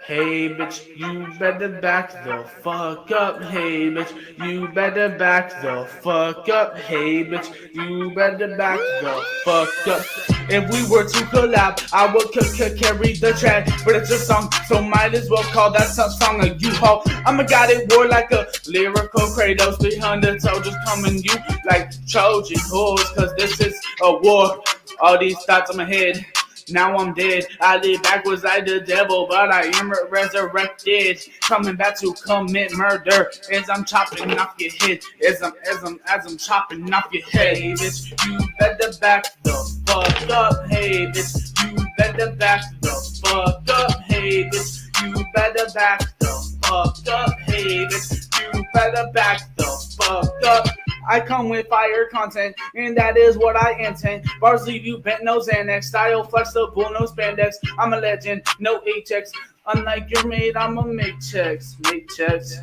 Hey, bitch, you better back the fuck up. Hey, bitch, you better back the fuck up. Hey, bitch, you better back the fuck up. If we were to collab, I would carry the track, but it's a song, so might as well call that song a U-Haul. I'm a god at war like a lyrical Kratos, 300 soldiers coming you like Trojan horse, cause this is a war. All these thoughts in my head. Now I'm dead. I live backwards like the devil, but I am resurrected. Coming back to commit murder as I'm chopping off your head. As I'm chopping off your head. Hey, bitch, you better back the fuck up. Hey, bitch, you better back the fuck up. Hey, bitch, you better back the fuck up. Hey, bitch, you better back the fuck up. I come with fire content, and that is what I intend. Bars leave you bent, no Xanax. Style flexible, no spandex. I'm a legend, no HX. Unlike your mate, I'ma make checks. Make checks.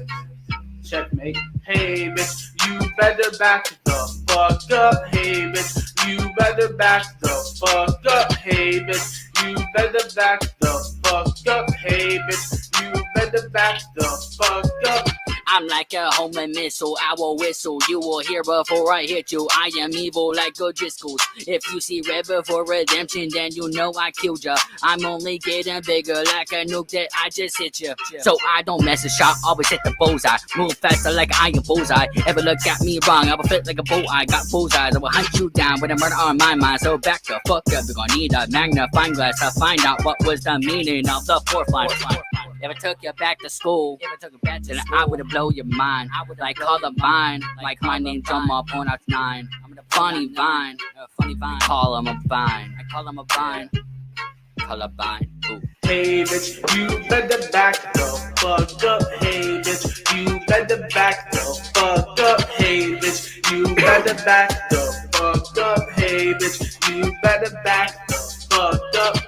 Checkmate. Hey, bitch, you better back the fuck up. Hey, bitch, you better back the fuck up. Hey, bitch, you better back the fuck up. Hey, bitch, you better back the fuck up. I'm like a homing missile, I will whistle. You will hear before I hit you. I am evil like a Driscoll. If you see red before redemption, then you know I killed ya. I'm only getting bigger like a nuke that I just hit ya. So I don't mess a shot, always hit the bullseye. Move faster like I am bullseye. Ever look at me wrong, I will fit like a bull. I got bullseyes, I will hunt you down with a murder on my mind. So back the fuck up, you're gonna need a magnifying glass to find out what was the meaning of the fourth line. If I took you back to school, then I would have blown your mind. I would like call the vine, like my name John Mall, point out 9. I'm a funny vine, call him a vine. I call him a vine, call a vine. Ooh. Hey, bitch, you better back the fuck up. Hey, bitch, you better back the fuck up. Hey, bitch, you better back the fuck up. Hey, bitch, you better back the fuck up.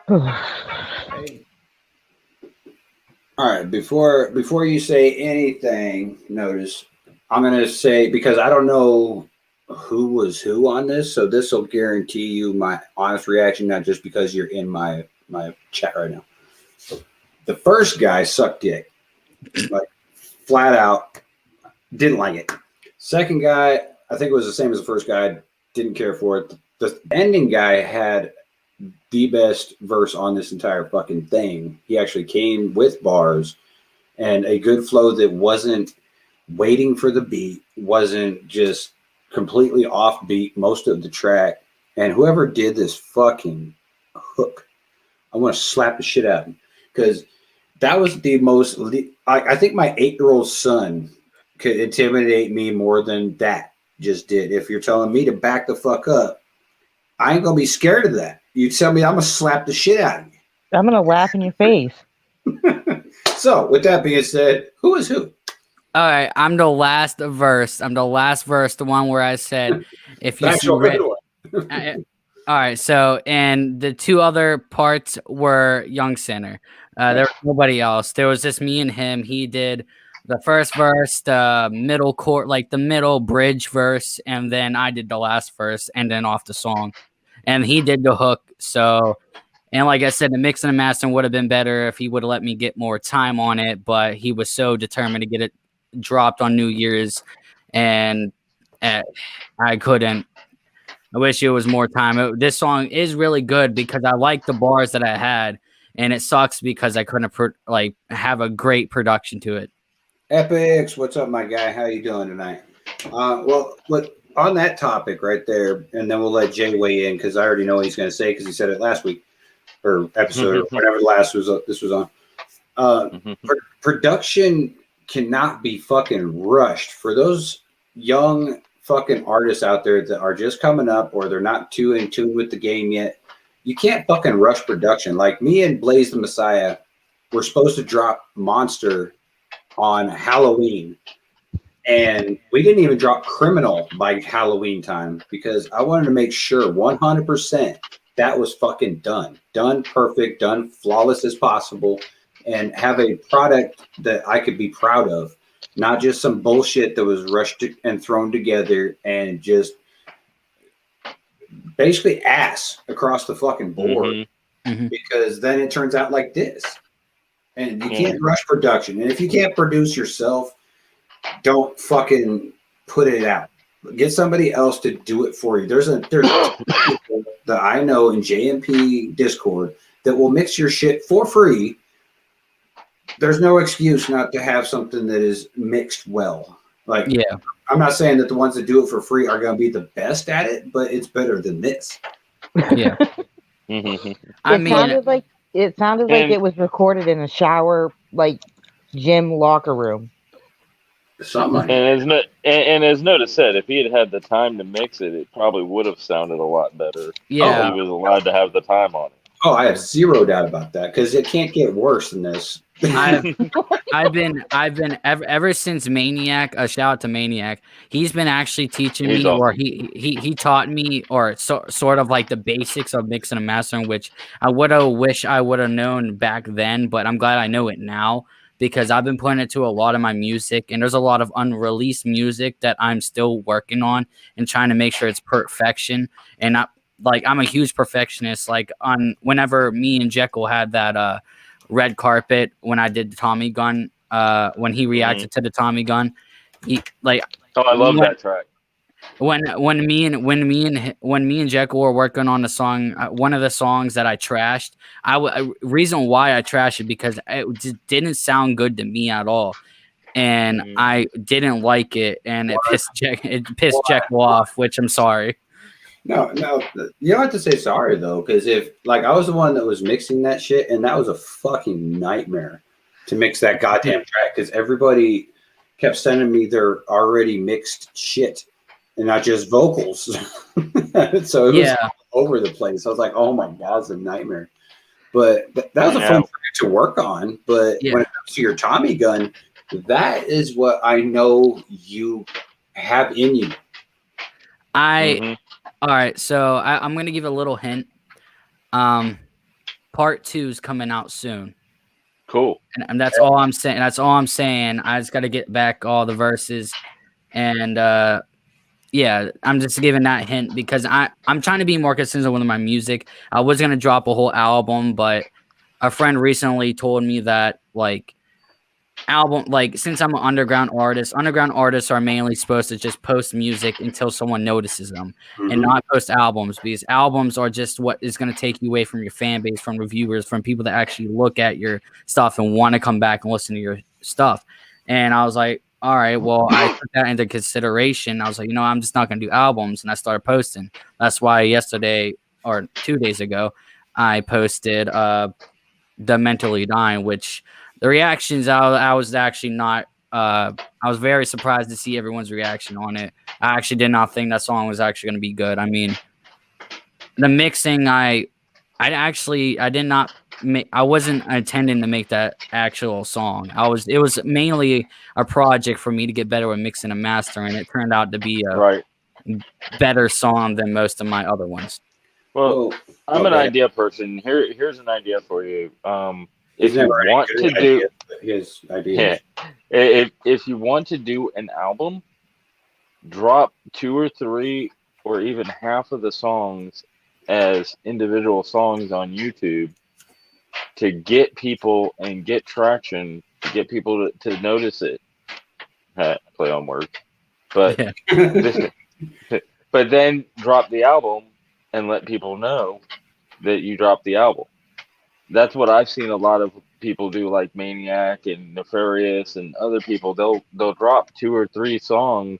Hey. All right, before you say anything, Notice, I'm gonna say, because I don't know who was who on this, so this will guarantee you my honest reaction, not just because you're in my chat right now. The first guy sucked dick, like flat out, didn't like it. Second guy, I think it was the same as the first guy, didn't care for it. The ending guy had the best verse on this entire fucking thing. He actually came with bars and a good flow that wasn't waiting for the beat, wasn't just completely offbeat most of the track. And whoever did this fucking hook, I want to slap the shit out of him, because that was the most. I think my 8-year-old son could intimidate me more than that just did. If you're telling me to back the fuck up, I ain't gonna be scared of that. You tell me, I'm gonna slap the shit out of you. I'm gonna laugh in your face. So, with that being said, who is who? All right, I'm the last verse. The one where I said, if you see red. All right, so, and the two other parts were Young Sinner. There was nobody else. There was just me and him. He did the first verse, the middle chord, like the middle bridge verse, and then I did the last verse, and then off the song. And he did the hook. So, and like I said, the mix and the mastering would have been better if he would have let me get more time on it, but he was so determined to get it dropped on New Year's, and I couldn't. I wish it was more time. This song is really good because I like the bars that I had, and it sucks because I couldn't have a great production to it. Epix, what's up, my guy? How you doing tonight? Well, look, on that topic right there, and then we'll let Jay weigh in because I already know what he's going to say because he said it last week or episode or whatever the last this was on. Production cannot be fucking rushed for those young fucking artists out there that are just coming up or they're not too in tune with the game yet. You can't fucking rush production. Like me and Blase the Messiah were supposed to drop Monster on Halloween, and we didn't even drop Criminal by Halloween time because I wanted to make sure 100% that was fucking done perfect, done flawless as possible, and have a product that I could be proud of. Not just some bullshit that was rushed and thrown together and just basically ass across the fucking board, because then it turns out like this. And you can't rush production. And if you can't produce yourself, don't fucking put it out. Get somebody else to do it for you. There's people that I know in JMP Discord that will mix your shit for free. There's no excuse not to have something that is mixed well. Like, yeah, I'm not saying that the ones that do it for free are going to be the best at it, but it's better than this. Yeah. It sounded like it was recorded in a shower, like gym locker room. Something like and as Noda said, if he had had the time to mix it, it probably would have sounded a lot better. Yeah, if he was allowed to have the time on it. Oh, I have zero doubt about that because it can't get worse than this. I've been ever since Maniac. A shout out to Maniac. He's been actually teaching me, or he taught me, or sort of like the basics of mixing and mastering, which I wish I would have known back then. But I'm glad I know it now because I've been putting it to a lot of my music, and there's a lot of unreleased music that I'm still working on and trying to make sure it's perfection. And I'm a huge perfectionist. Like whenever me and Jekyl had that red carpet when I did the Tommy gun, when he reacted to the Tommy gun, I love that track. When me and Jekyl were working on the song, one of the songs that I trashed, reason why I trashed it because it just didn't sound good to me at all, and I didn't like it, and it pissed Jekyl off, which I'm sorry. No, you don't have to say sorry though, because if I was the one that was mixing that shit, and that was a fucking nightmare to mix that goddamn track, because everybody kept sending me their already mixed shit and not just vocals. So it was all over the place. I was like, oh my god, it's a nightmare. But that was a fun project to work on. But when it comes to your Tommy gun, that is what I know you have in you. All right, so I'm going to give a little hint. Part 2 is coming out soon. Cool. And that's all I'm saying. That's all I'm saying. I just got to get back all the verses. And, I'm just giving that hint because I'm trying to be more consistent with my music. I was going to drop a whole album, but a friend recently told me that, album, like, since I'm an underground artists are mainly supposed to just post music until someone notices them and not post albums, because albums are just what is going to take you away from your fan base, from reviewers, from people that actually look at your stuff and want to come back and listen to your stuff. And I was like, all right, well, I took that into consideration. I was like, I'm just not going to do albums. And I started posting. That's why yesterday or 2 days ago, I posted The Mentally Dying, which the reactions, I was actually not, I was very surprised to see everyone's reaction on it. I actually did not think that song was actually going to be good. I mean, the mixing, I did not make, I wasn't intending to make that actual song. It was mainly a project for me to get better with mixing and mastering. It turned out to be a better song than most of my other ones. Well, I'm an idea person. Here's an idea for you. If you want to do his ideas. If you want to do an album, drop 2 or 3 or even half of the songs as individual songs on YouTube to get people and get traction, to get people to notice it. Play on words. But but then drop the album and let people know that you dropped the album. That's what I've seen a lot of people do, like Maniac and Nefarious and other people. They'll drop 2 or 3 songs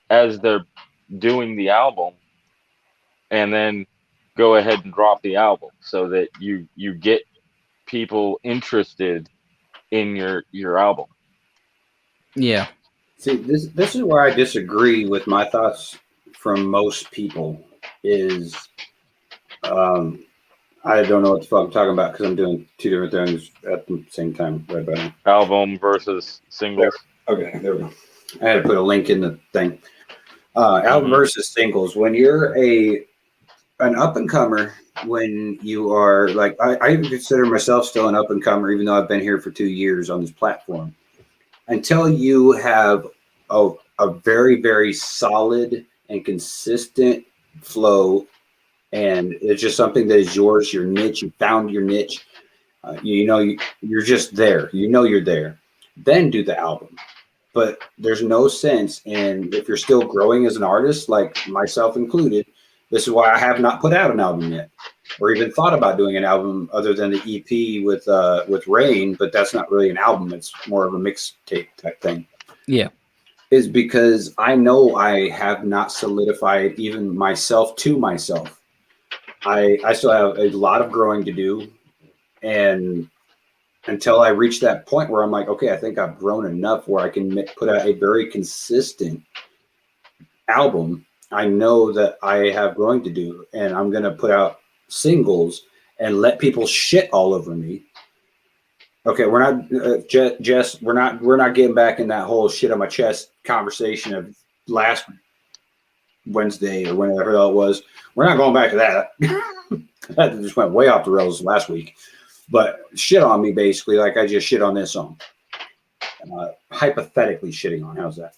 as they're doing the album, and then go ahead and drop the album so that you get people interested in your album. Yeah. See, this is where I disagree with my thoughts from most people. Is I don't know what the fuck I'm talking about because I'm doing 2 different things at the same time right by now. Album versus singles. Okay, there we go. I had to put a link in the thing. Album versus singles. When you're an up and comer, when you are like, I even consider myself still an up and comer, even though I've been here for 2 years on this platform. Until you have a very, very solid and consistent flow, and it's just something that is yours, your niche. You found your niche. You're just there. You're there. Then do the album. But there's no sense in, if you're still growing as an artist, like myself included. This is why I have not put out an album yet, or even thought about doing an album other than the EP with Rain. But that's not really an album; it's more of a mixtape type thing. Yeah, is because I know I have not solidified even myself to myself. I still have a lot of growing to do, and until I reach that point where I'm like, okay, I think I've grown enough where I can put out a very consistent album. I know that I have growing to do, and I'm going to put out singles and let people shit all over me. Okay, we're not, Jess, we're not getting back in that whole shit on my chest conversation of last Wednesday or whenever the hell it was. We're not going back to that. That just went way off the rails last week. But shit on me, basically, like I just shit on this song. Hypothetically shitting on. How's that?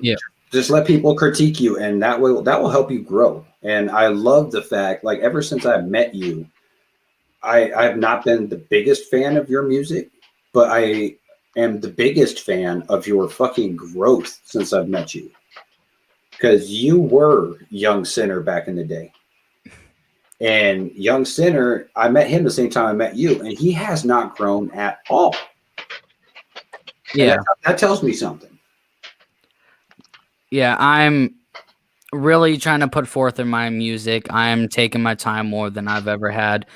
Yeah. Just let people critique you, and that will help you grow. And I love the fact, like, ever since I met you, I have not been the biggest fan of your music, but I am the biggest fan of your fucking growth since I've met you. Because you were Young Sinner back in the day. And Young Sinner, I met him the same time I met you, and he has not grown at all. Yeah. That tells me something. Yeah, I'm really trying to put forth in my music. I'm taking my time more than I've ever had.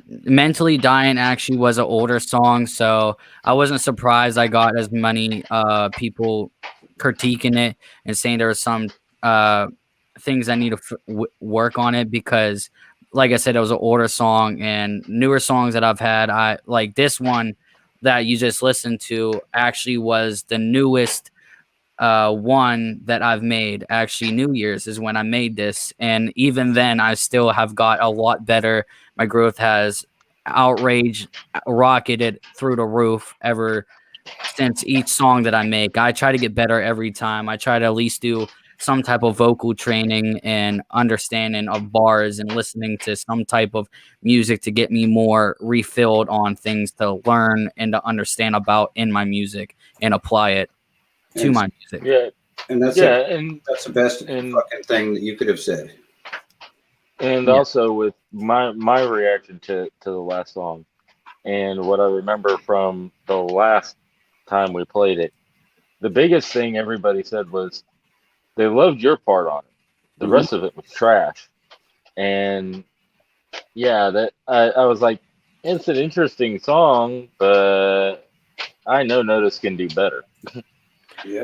Mentally Dying actually was an older song, so I wasn't surprised I got as many people critiquing it and saying there were some things I need to work on it, because, like I said, it was an older song, and newer songs that I've had, I like this one that you just listened to actually was the newest one that I've made. Actually, New Year's is when I made this, and even then I still have got a lot better. My growth has rocketed through the roof ever since each song that I make. I try to get better every time. I try to at least do some type of vocal training and understanding of bars and listening to some type of music to get me more refilled on things to learn and to understand about in my music and apply it to my music. Yeah. And that's that's the best fucking thing that you could have said. And also with my reaction to the last song and what I remember from the last time we played it, the biggest thing everybody said was they loved your part on it. The rest of it was trash. And yeah, that I was like, it's an interesting song, but I know Notice can do better.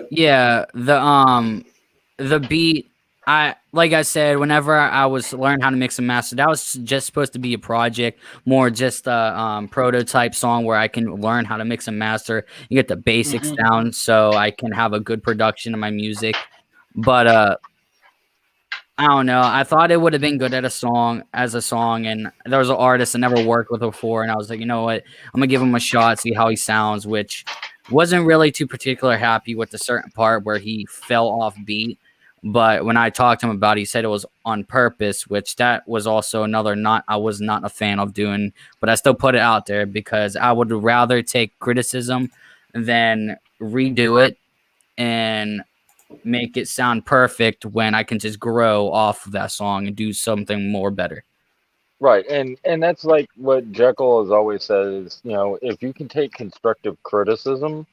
Yeah, the beat, like I said, whenever I was learning how to mix and master, that was just supposed to be a project, more just a prototype song where I can learn how to mix and master and get the basics down so I can have a good production of my music. But I don't know. I thought it would have been good as a song, and there was an artist I never worked with before, and I was like, you know what? I'm gonna give him a shot, see how he sounds, which wasn't really too particular happy with the certain part where he fell off beat. But when I talked to him about it, he said it was on purpose, which that was also another I was not a fan of doing, but I still put it out there because I would rather take criticism than redo it and make it sound perfect when I can just grow off of that song and do something more better. Right, and that's like what Jekyl has always said is, if you can take constructive criticism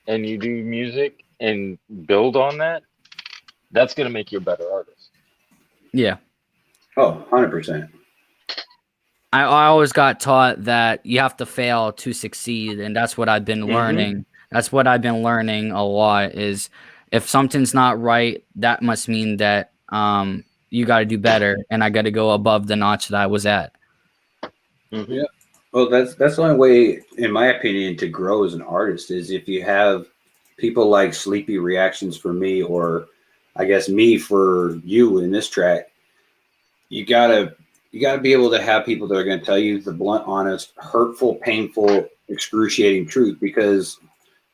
and you do music and build on that, that's going to make you a better artist. Yeah. Oh, 100%. I always got taught that you have to fail to succeed, and that's what I've been learning. That's what I've been learning a lot is if something's not right, that must mean that you got to do better, and I got to go above the notch that I was at. Yeah. Well, that's the only way, in my opinion, to grow as an artist is if you have people like Sleepy Reactions for me, or I guess me for you in this track. You gotta be able to have people that are going to tell you the blunt, honest, hurtful, painful, excruciating truth. Because,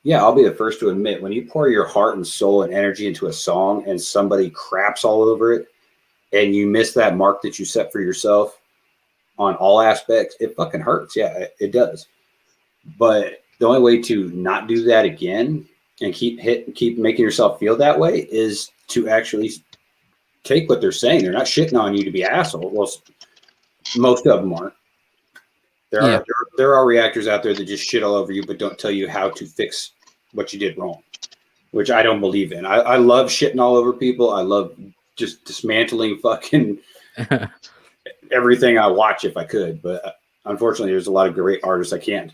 yeah, I'll be the first to admit when you pour your heart and soul and energy into a song and somebody craps all over it, and you miss that mark that you set for yourself on all aspects, it fucking hurts. Yeah, it does. But the only way to not do that again and keep making yourself feel that way is to actually take what they're saying. They're not shitting on you to be asshole. Well, most of them aren't. There are reactors out there that just shit all over you, but don't tell you how to fix what you did wrong, which I don't believe in. I love shitting all over people. I love just dismantling fucking everything I watch if I could. But unfortunately, there's a lot of great artists I can't.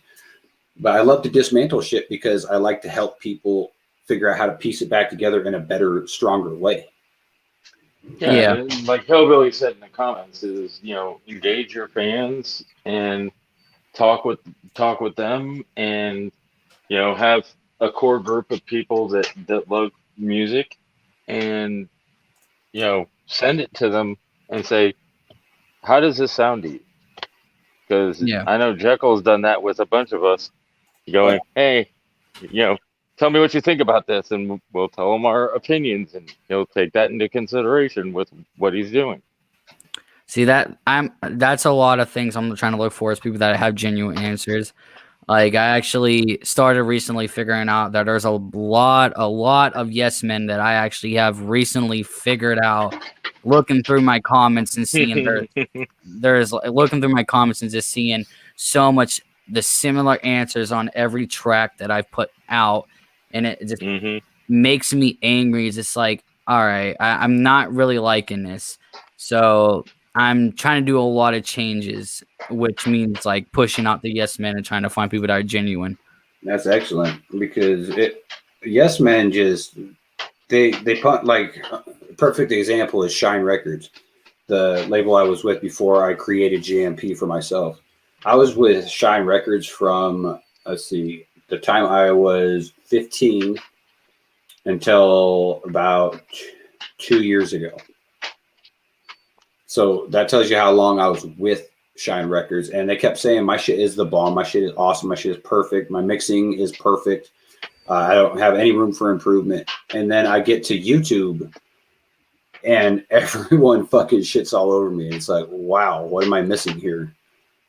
But I love to dismantle shit because I like to help people figure out how to piece it back together in a better, stronger way. Yeah. Like Hillbilly said in the comments is, engage your fans and talk with them and, have a core group of people that love music and, send it to them and say, how does this sound to you? Because I know Jekyll's done that with a bunch of us going, hey, tell me what you think about this, and we'll tell him our opinions, and he'll take that into consideration with what he's doing. See, that's a lot of things I'm trying to look for is people that have genuine answers. Like I actually started recently figuring out that there's a lot of yes men that I actually have recently figured out looking through my comments and seeing there's looking through my comments and just seeing so much the similar answers on every track that I put out. And it just makes me angry. It's just like, all right, I'm not really liking this. So I'm trying to do a lot of changes, which means like pushing out the yes men and trying to find people that are genuine. That's excellent because yes men just they put like perfect example is Shine Records, the label I was with before I created GMP for myself. I was with Shine Records from the time I was 15 until about 2 years ago. So that tells you how long I was with Shine Records. And they kept saying my shit is the bomb. My shit is awesome. My shit is perfect. My mixing is perfect. I don't have any room for improvement. And then I get to YouTube and everyone fucking shits all over me. It's like, wow, what am I missing here?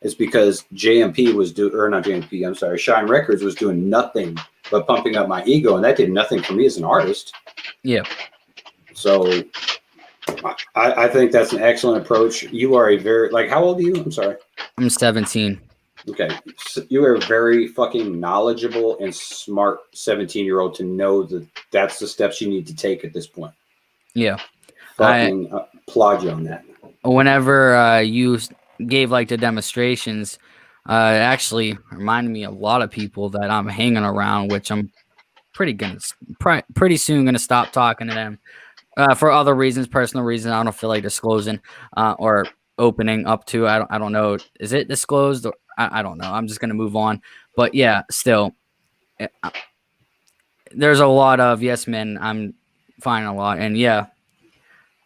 It's because JMP was not JMP, I'm sorry, Shine Records was doing nothing but pumping up my ego, and that did nothing for me as an artist. Yeah. So I think that's an excellent approach. You are a very, like, how old are you? I'm sorry. I'm 17. Okay. So you are very fucking knowledgeable and smart 17-year-old to know that that's the steps you need to take at this point. Yeah. Fucking applaud you on that. Whenever you gave like the demonstrations, it actually reminded me of a lot of people that I'm hanging around, which I'm pretty soon gonna stop talking to them for other reasons, personal reasons. I don't feel like disclosing or opening up to. I don't know. Is it disclosed? Or, I don't know. I'm just gonna move on. But yeah, still, there's a lot of yes men. I'm finding a lot, and yeah.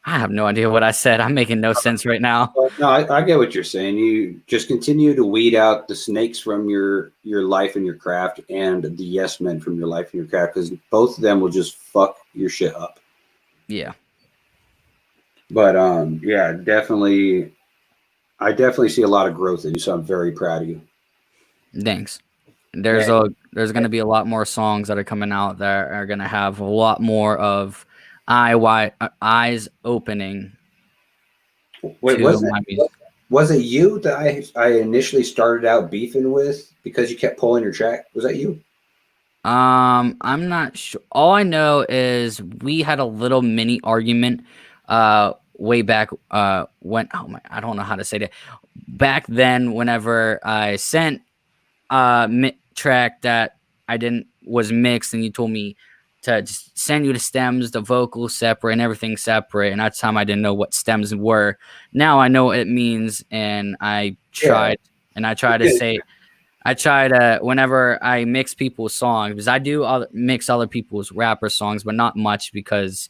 I have no idea what I said. I'm making no sense right now. Well, no, I get what you're saying. You just continue to weed out the snakes from your life and your craft, and the yes men from your life and your craft, because both of them will just fuck your shit up. Yeah. But yeah, definitely. I definitely see a lot of growth in you, so I'm very proud of you. Thanks. There's going to be a lot more songs that are coming out that are going to have a lot more of eyes opening. Wait, was it you that I initially started out beefing with because you kept pulling your track? Was that you? I'm not sure. All I know is we had a little mini argument way back when I don't know how to say that. Back then, whenever I sent track that was mixed, and you told me to just send you the stems, the vocals separate, and everything separate. And at the time, I didn't know what stems were. Now I know what it means, and I tried, and I try to say, I try to, whenever I mix people's songs, because I do mix other people's rapper songs, but not much because,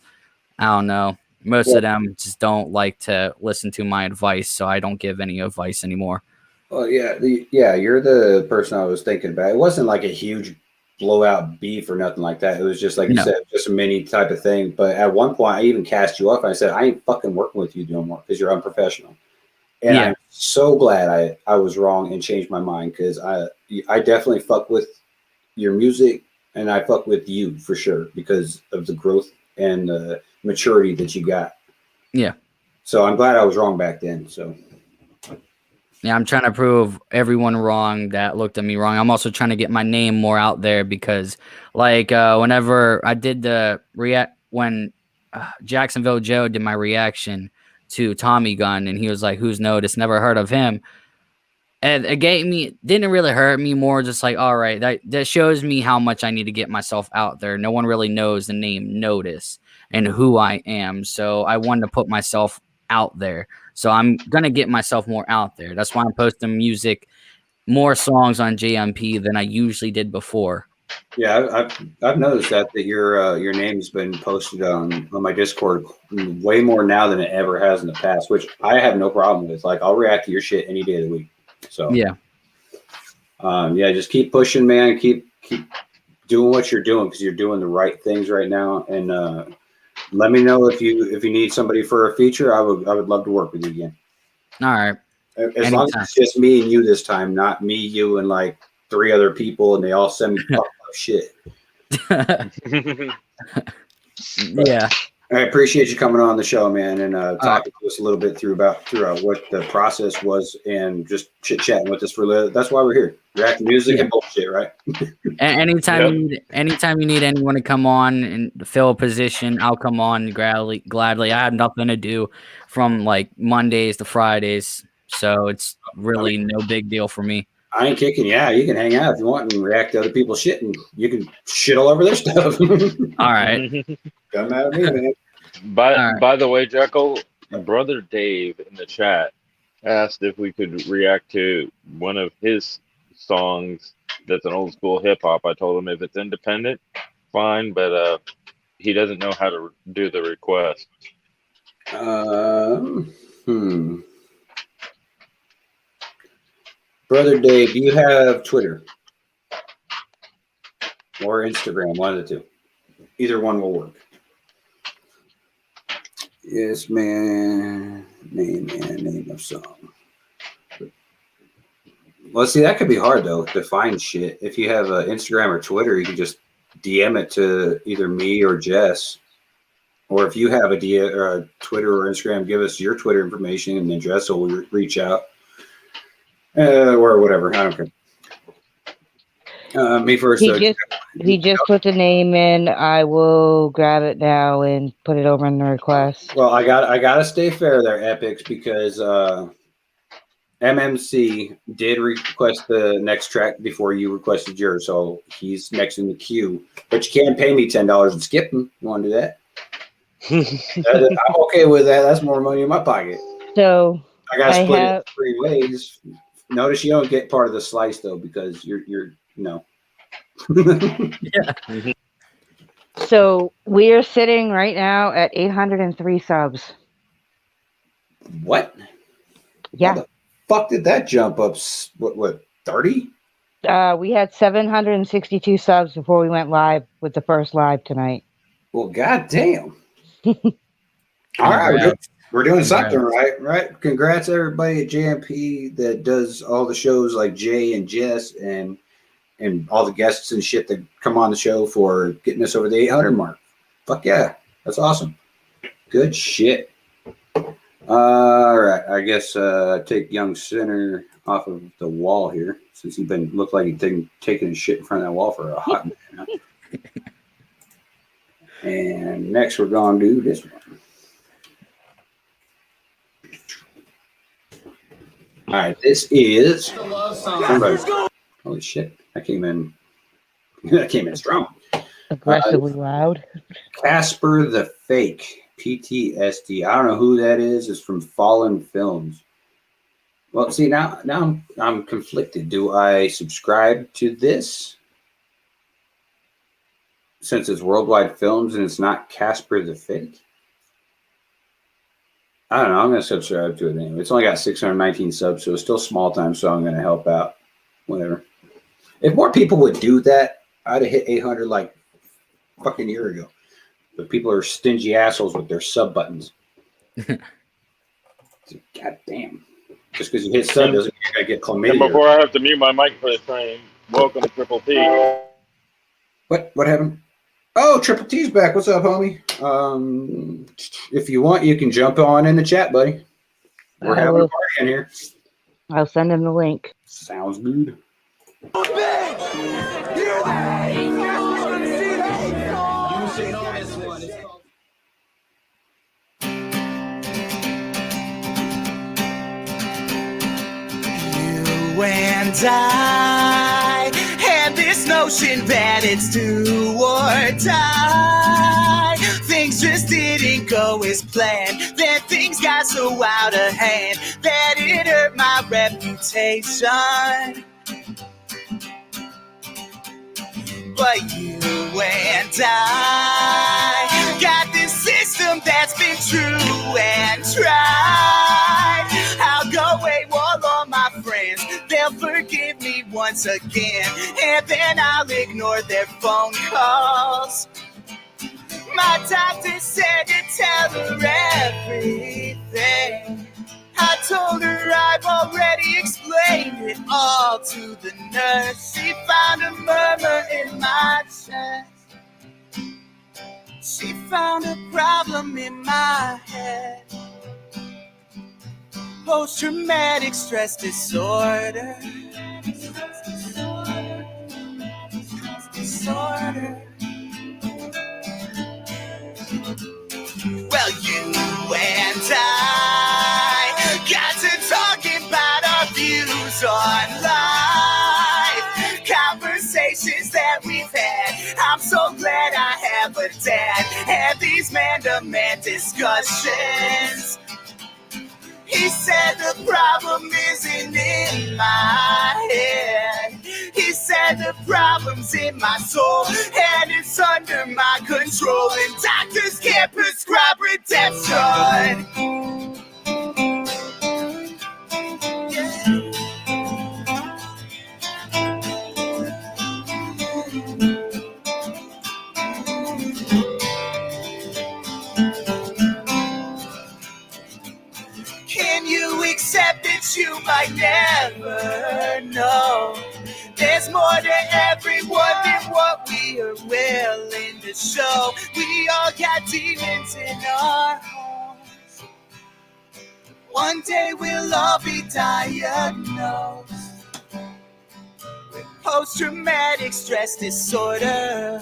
I don't know, most of them just don't like to listen to my advice, so I don't give any advice anymore. Oh, yeah. You're the person I was thinking about. It wasn't like a huge blowout beef or nothing like that. It was just like you said, just a mini type of thing. But at one point, I even cast you off. I said, I ain't fucking working with you no more because you're unprofessional. And I'm so glad I was wrong and changed my mind, because I definitely fuck with your music, and I fuck with you for sure because of the growth and the maturity that you got. Yeah. So I'm glad I was wrong back then. So. Yeah, I'm trying to prove everyone wrong that looked at me wrong. I'm also trying to get my name more out there because, like, whenever I did when Jacksonville Joe did my reaction to Tommy Gun, and he was like, "Who's noticed? Never heard of him." And it didn't really hurt me, more just like, all right, that shows me how much I need to get myself out there. No one really knows the name Notice and who I am, so I wanted to put myself out there. So I'm going to get myself more out there. That's why I'm posting more songs on JMP than I usually did before. Yeah, I've noticed that your name's been posted on my Discord way more now than it ever has in the past, which I have no problem with. Like, I'll react to your shit any day of the week. So yeah, just keep pushing, man. Keep doing what you're doing, because you're doing the right things right now. And let me know if you need somebody for a feature. I would love to work with you again. All right. As long as it's just me and you this time, not me, you, and like 3 other people, and they all send me fucked up shit. Yeah. I appreciate you coming on the show, man, and talking to us a little bit throughout what the process was, and just chit-chatting with us for a little. That's why we're here. React music and bullshit, right? Anytime you need anyone to come on and fill a position, I'll come on gladly. I have nothing to do from like Mondays to Fridays, so it's really no big deal for me. I ain't kicking you out. You can hang out if you want and react to other people's shit, and you can shit all over their stuff. All right. Doesn't matter to me, man. By the way, Jekyl, brother Dave in the chat asked if we could react to one of his songs that's an old school hip hop. I told him if it's independent, fine, but he doesn't know how to do the request. Brother Dave, do you have Twitter or Instagram? One of the two. Either one will work. Yes, man. Name of song. Well, see, that could be hard though to find shit. If you have Instagram or Twitter, you can just DM it to either me or Jess. Or if you have a Twitter or Instagram, give us your Twitter information and then Jess will reach out. Or whatever. I don't care. Me first. He just put the name in. I will grab it now and put it over in the request. Well, I gotta stay fair there, Epix, because MMC did request the next track before you requested yours, so he's next in the queue. But you can pay me $10 and skip him. You want to do that? I'm okay with that. That's more money in my pocket. So I gotta split it 3 ways. Notice you don't get part of the slice though, because you're no. Yeah. So we are sitting right now at 803 subs. What? Yeah. How the fuck did that jump up? What 30? We had 762 subs before we went live with the first live tonight. Well, goddamn. All right, we're doing something right? Congrats everybody at JMP that does all the shows like Jay and Jess and all the guests and shit that come on the show for getting us over the 800 mark. Fuck yeah, that's awesome. Good shit. All right, I guess take Young Sinner off of the wall here since he looked like he'd taken his shit in front of that wall for a hot minute. Huh? And next we're going to do this one. All right, this is holy shit. I came in strong. Aggressively loud. Kasper the Fake, P.T.S.D. I don't know who that is. It's from Fallen Films. Well, see, now I'm conflicted. Do I subscribe to this? Since it's Worldwide Films and it's not Kasper the Fake? I don't know. I'm going to subscribe to it anyway. It's only got 619 subs, so it's still small time, so I'm going to help out. Whatever. If more people would do that, I'd have hit 800 like fucking year ago. But people are stingy assholes with their sub buttons. God damn. Just because you hit sub doesn't mean you're going to get chlamydia. And before I have to mute my mic for this train, welcome to Triple T. What happened? Oh, Triple T's back. What's up, homie? If you want, you can jump on in the chat, buddy. We're having a party in here. I'll send him the link. Sounds good. You and I had this notion that it's do or die. Things just didn't go as planned. Then things got so out of hand that it hurt my reputation. But you and I got this system that's been true and tried. I'll go AWOL on my friends. They'll forgive me once again, and then I'll ignore their phone calls. My doctor said to tell her everything. I told her I've already explained it all to the nurse. She found a murmur in my chest. She found a problem in my head. Post-traumatic stress disorder. Well, you and I got to talking about our views on life, conversations that we've had. I'm so glad I have a dad. Had these man-to-man discussions. He said the problem isn't in my head. He said the problem's in my soul, and it's under my control, and doctors can't prescribe redemption. willing to show. We all got demons in our hearts. One day we'll all be diagnosed with post-traumatic stress disorder.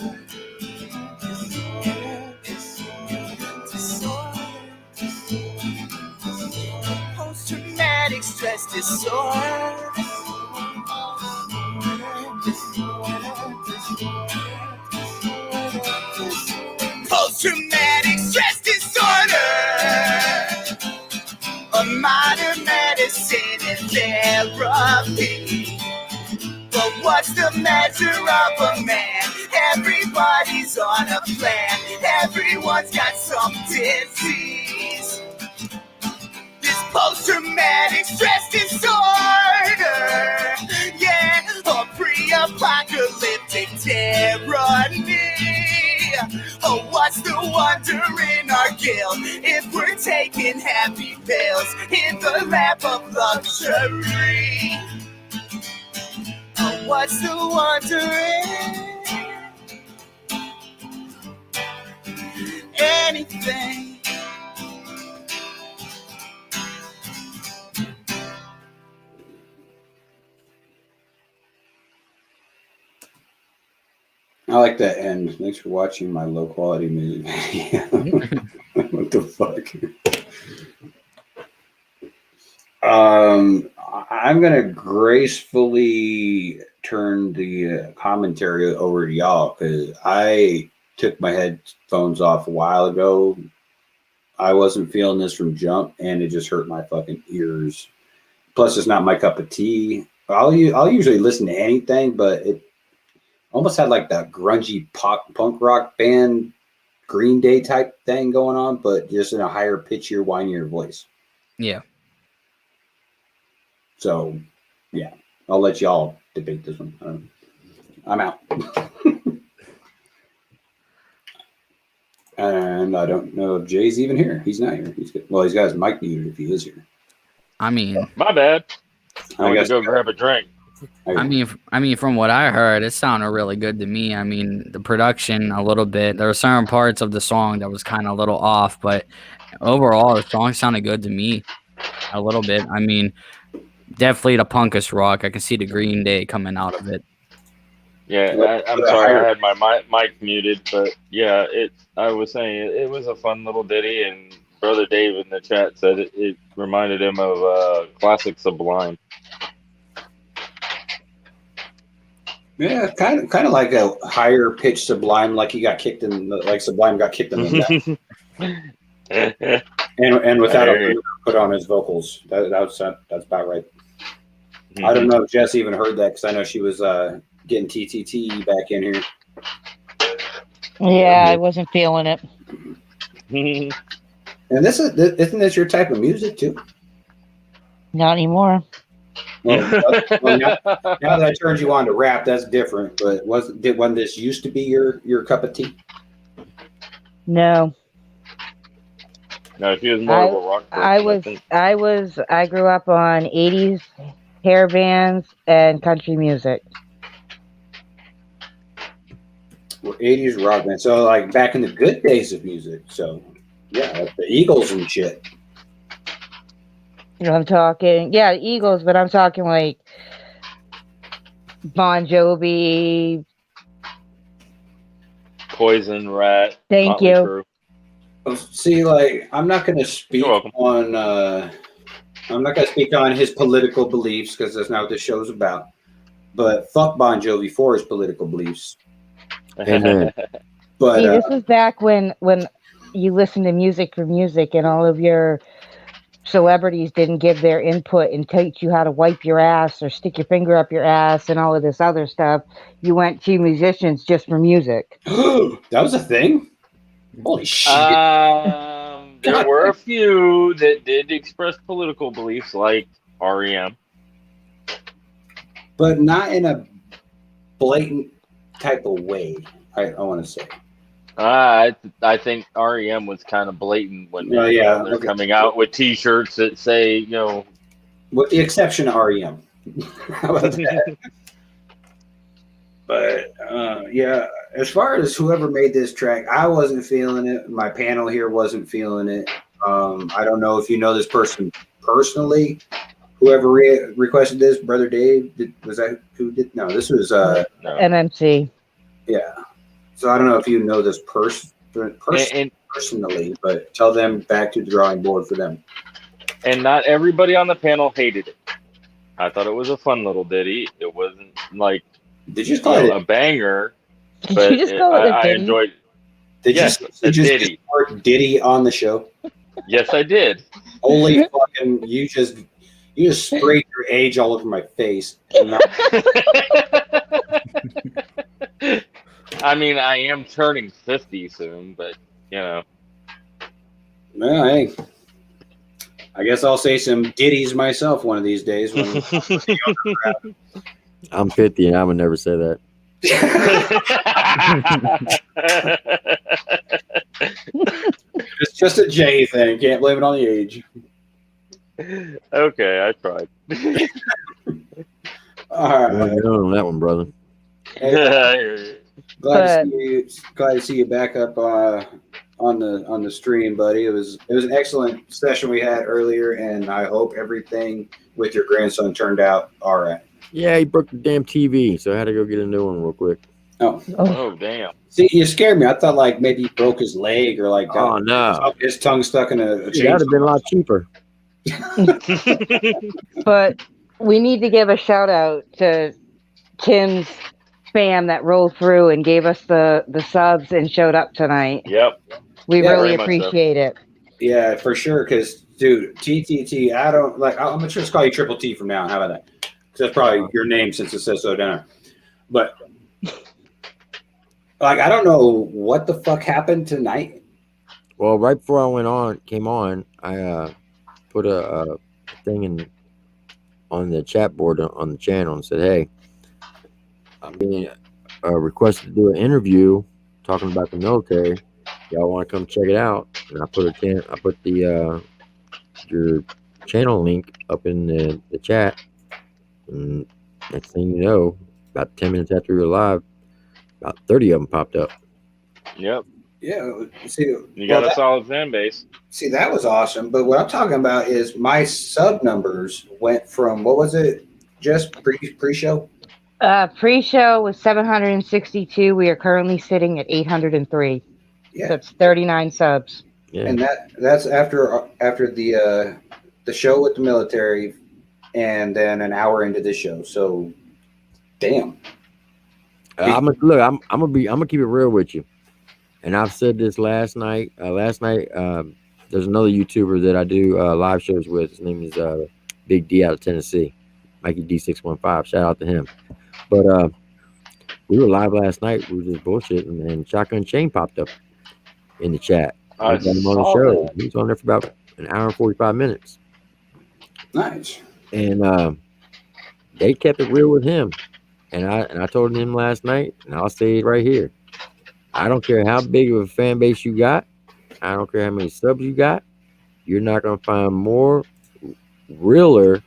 Post-traumatic stress disorder. Post-traumatic stress disorder. A modern medicine and therapy. But what's the measure of a man? Everybody's on a plan. Everyone's got some disease. This post-traumatic stress disorder. Yeah, a pre-apocalyptic tyranny. Oh, what's the wonder in our guilt if we're taking happy pills in the lap of luxury? Oh, what's the wonder in anything? I like that end. Thanks for watching my low quality music video. What the fuck? I'm gonna gracefully turn the commentary over to y'all because I took my headphones off a while ago. I wasn't feeling this from jump, and it just hurt my fucking ears. Plus, it's not my cup of tea. I'll usually listen to anything, but it almost had like that grungy punk rock band Green Day type thing going on, but just in a higher pitchier, whinier voice. Yeah. So, yeah, I'll let y'all debate this one. I'm out. And I don't know if Jay's even here. He's not here. He's got his mic muted if he is here. I mean, my bad. I got to go grab a drink. I mean, from what I heard, it sounded really good to me. I mean, the production a little bit. There were certain parts of the song that was kind of a little off, but overall, the song sounded good to me a little bit. I mean, definitely the punkish rock. I can see the Green Day coming out of it. Yeah, I'm sorry I had my mic muted, but yeah, I was saying it was a fun little ditty, and Brother Dave in the chat said it reminded him of classic Sublime. Yeah, kind of like a higher pitched Sublime, like he got kicked in, like Sublime got kicked in the neck, and without a put on his vocals. That's about right. Mm-hmm. I don't know if Jess even heard that because I know she was getting TTT back in here. Yeah, I wasn't feeling it. And isn't this your type of music too? Not anymore. Well, now that I turned you on to rap, that's different. But when this used to be your cup of tea? No. No, she was more of a rock person, I grew up on 80s hair bands and country music. Well, 80s rock band. So like back in the good days of music. So yeah, like the Eagles and shit. You know, I'm talking, yeah, Eagles, but I'm talking like Bon Jovi. Poison, Rat. Thank you. See, like, I'm not going to speak on his political beliefs because that's not what this show's about. But fuck Bon Jovi for his political beliefs. But see, this was back when you listened to music for music, and all of your celebrities didn't give their input and teach you how to wipe your ass or stick your finger up your ass and all of this other stuff. You went to musicians just for music. That was a thing? Holy shit. There were a few that did express political beliefs, like REM. But not in a blatant type of way, I want to say. I think REM was kind of blatant when they're coming out with T-shirts that say, you know, with the exception of REM. How about that? But yeah, as far as whoever made this track, I wasn't feeling it. My panel here wasn't feeling it. I don't know if you know this person personally. Whoever requested this, Brother Dave, was that who did? No, this was MMC. Yeah. So I don't know if you know this person personally, but tell them back to the drawing board for them. And not everybody on the panel hated it. I thought it was a fun little ditty. It wasn't like did you just call it a banger? Did but you just call it a I ditty? enjoyed. Did yes, you a just ditty. Diddy on the show? Yes, I did. Holy fucking! You just sprayed your age all over my face. I mean, I am turning 50 soon, but you know. Well, hey, I guess I'll say some ditties myself one of these days. When I'm 50 and I would never say that. It's just a J thing. Can't blame it on the age. Okay, I tried. All right. Well, you're on that one, brother. Hey, glad to see you back up on the stream, buddy. It was an excellent session we had earlier, and I hope everything with your grandson turned out all right. Yeah, he broke the damn TV, so I had to go get a new one real quick. Oh damn! See, you scared me. I thought like maybe he broke his leg or like his tongue stuck in a That would have been a lot cheaper. But we need to give a shout out to Tim's fam that rolled through and gave us the subs and showed up tonight. Yep. We Yeah, really very much appreciate it. Yeah, for sure. Because, dude, TTT, I don't like. I'm gonna just call you Triple T from now on. How about that? Because that's probably your name since it says so down there. But like, I don't know what the fuck happened tonight. Well, right before I came on, I put a thing on the chat board on the channel and said, "Hey, I'm being requested to do an interview talking about the military. Y'all want to come check it out?" And I put the your channel link up in the chat. And next thing you know, about 10 minutes after we were live, about 30 of them popped up. Yep. Yeah. See, you got a solid fan base. See, that was awesome. But what I'm talking about is my sub numbers went from, what was it, just pre-show? Pre-show was 762. We are currently sitting at 803. Yeah. So it's 39 subs. Yeah. And that's after the show with the military, and then an hour into this show. So, damn. I'm gonna keep it real with you. And I've said this last night. There's another YouTuber that I do live shows with. His name is Big D out of Tennessee, Mikey D615. Shout out to him. But we were live last night. We were just bullshitting, and Shotgun Chain popped up in the chat. I got him on the show. He was on there for about an hour and 45 minutes. Nice. And they kept it real with him. And I told him last night, and I'll say it right here. I don't care how big of a fan base you got. I don't care how many subs you got. You're not going to find more realer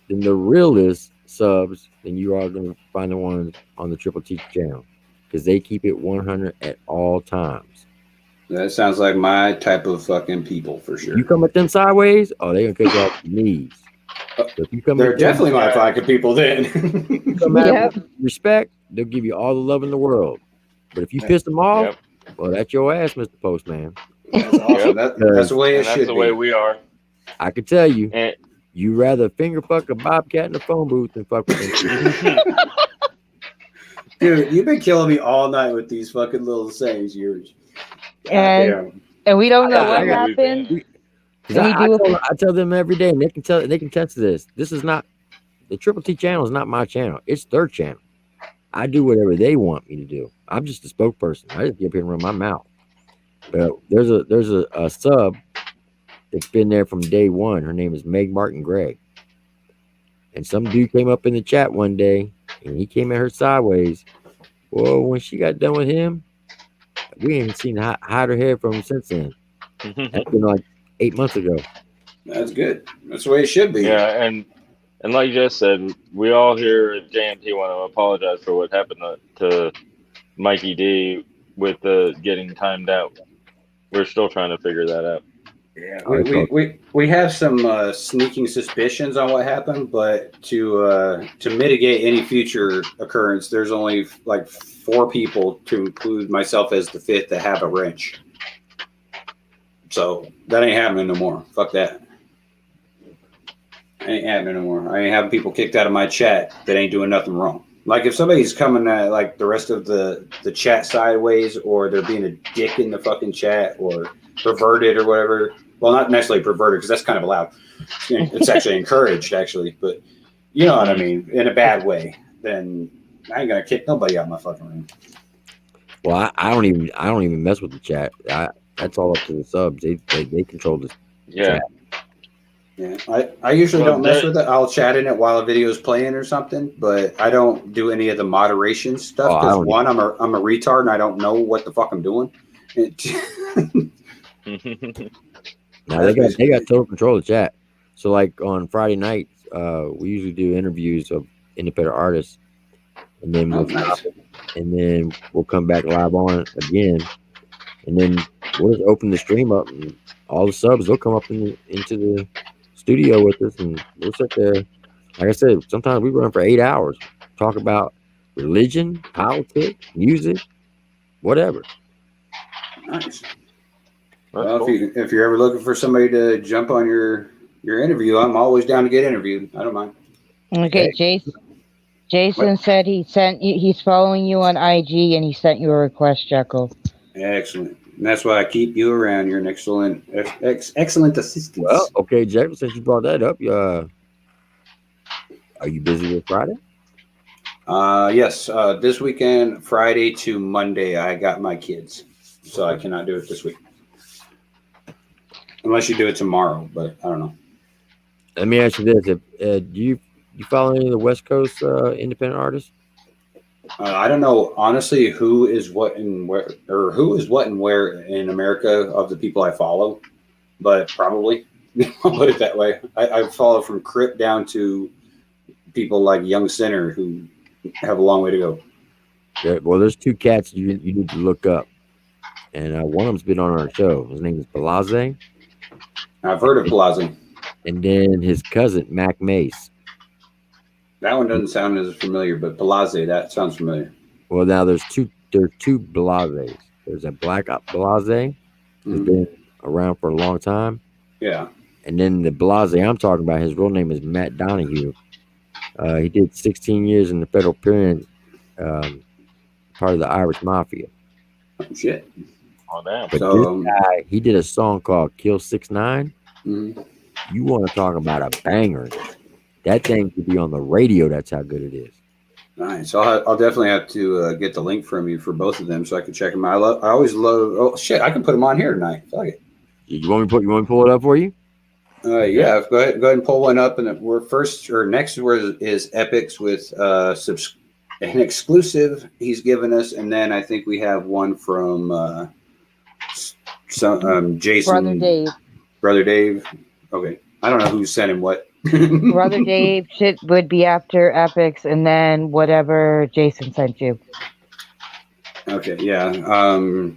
than the realest subs than you are going to find the ones on the Triple T channel, because they keep it 100 at all times. That sounds like my type of fucking people for sure. You come at them sideways, oh, they're going to cut you off your knees. So if you come They're definitely my fucking people then. come at with respect, they'll give you all the love in the world. But if you piss them off, well, that's your ass, Mr. Postman. That's awesome. That's the way it should be. That's the way we are. I can tell you, you rather finger fuck a bobcat in the phone booth than fuck with them. Dude, you've been killing me all night with these fucking little sayings yours. And we don't know what happened. I tell them every day, and they can test this. This is not the Triple T channel. Is not my channel. It's their channel. I do whatever they want me to do. I'm just a spokesperson. I just get up here and run my mouth. But there's a sub that's been there from day one. Her name is Meg Martin Gray. And some dude came up in the chat one day, and he came at her sideways. Well, when she got done with him, we ain't seen her hide her head from him since then. That's been like 8 months ago. That's good. That's the way it should be. Yeah, and like you just said, we all here at JMT want to apologize for what happened to Mikey D with the getting timed out. We're still trying to figure that out. Yeah, we have some sneaking suspicions on what happened, but to mitigate any future occurrence, there's only like 4 people, to include myself as the 5th, that have a wrench. So that ain't happening no more. Fuck that. Ain't happening no more. I ain't having people kicked out of my chat that ain't doing nothing wrong. Like if somebody's coming at like the rest of the chat sideways, or they're being a dick in the fucking chat, or perverted or whatever. Well, not necessarily perverted, because that's kind of allowed. It's actually encouraged, actually. But you know what I mean, in a bad way. Then I ain't gonna kick nobody out of my fucking room. Well, I don't even mess with the chat. That's all up to the subs. They control this. Yeah. Chat. Yeah, I usually don't mess with it. I'll chat in it while a video is playing or something, but I don't do any of the moderation stuff because one, I'm a retard and I don't know what the fuck I'm doing. Now they got total control of the chat. So like on Friday nights, we usually do interviews of independent artists, and then we'll come back live on it again, and then we'll just open the stream up, and all the subs will come up into the studio with us, and we'll sit there. Like I said, sometimes we run for 8 hours, talk about religion, politics, music, whatever. Nice. Well, if you're ever looking for somebody to jump on your interview, I'm always down to get interviewed. I don't mind. Okay, Jason said he's following you on IG and he sent you a request, Jekyl. Excellent. And that's why I keep you around. You're an excellent assistant. Well, okay, Jekyl, since you brought that up, are you busy with Friday? Yes. This weekend, Friday to Monday, I got my kids, so I cannot do it this week. Unless you do it tomorrow, but I don't know. Let me ask you this: do you follow any of the West Coast independent artists? I don't know honestly who is what and where, or who is what and where in America of the people I follow, but probably I'll put it that way. I follow from Crip down to people like Young Sinner who have a long way to go. Yeah, well, there's 2 cats you need to look up, and one of them's been on our show. His name is Blase. I've heard of Blase. And then his cousin, Mac Mace. That one doesn't sound as familiar, but Blase, that sounds familiar. Well, now there's two Blases. There's a Black Blase who's been around for a long time. Yeah. And then the Blase I'm talking about, his real name is Matt Donahue. He did 16 years in the federal prison, part of the Irish Mafia. Oh, shit. Oh, damn. But this guy, he did a song called Kill 6ix9ine. You want to talk about a banger. That thing could be on the radio. That's how good it is. Nice. I'll definitely have to get the link from you for both of them so I can check them out. I always love. Oh shit! I can put them on here tonight. Fuck it. You want me to pull it up for you? Yeah. Go ahead and pull one up. And we're next is Epix with an exclusive he's given us, and then I think we have one from Jason. Brother Dave. Okay. I don't know who sent him what. Brother Dave shit would be after Epix, and then whatever Jason sent you. Okay, yeah.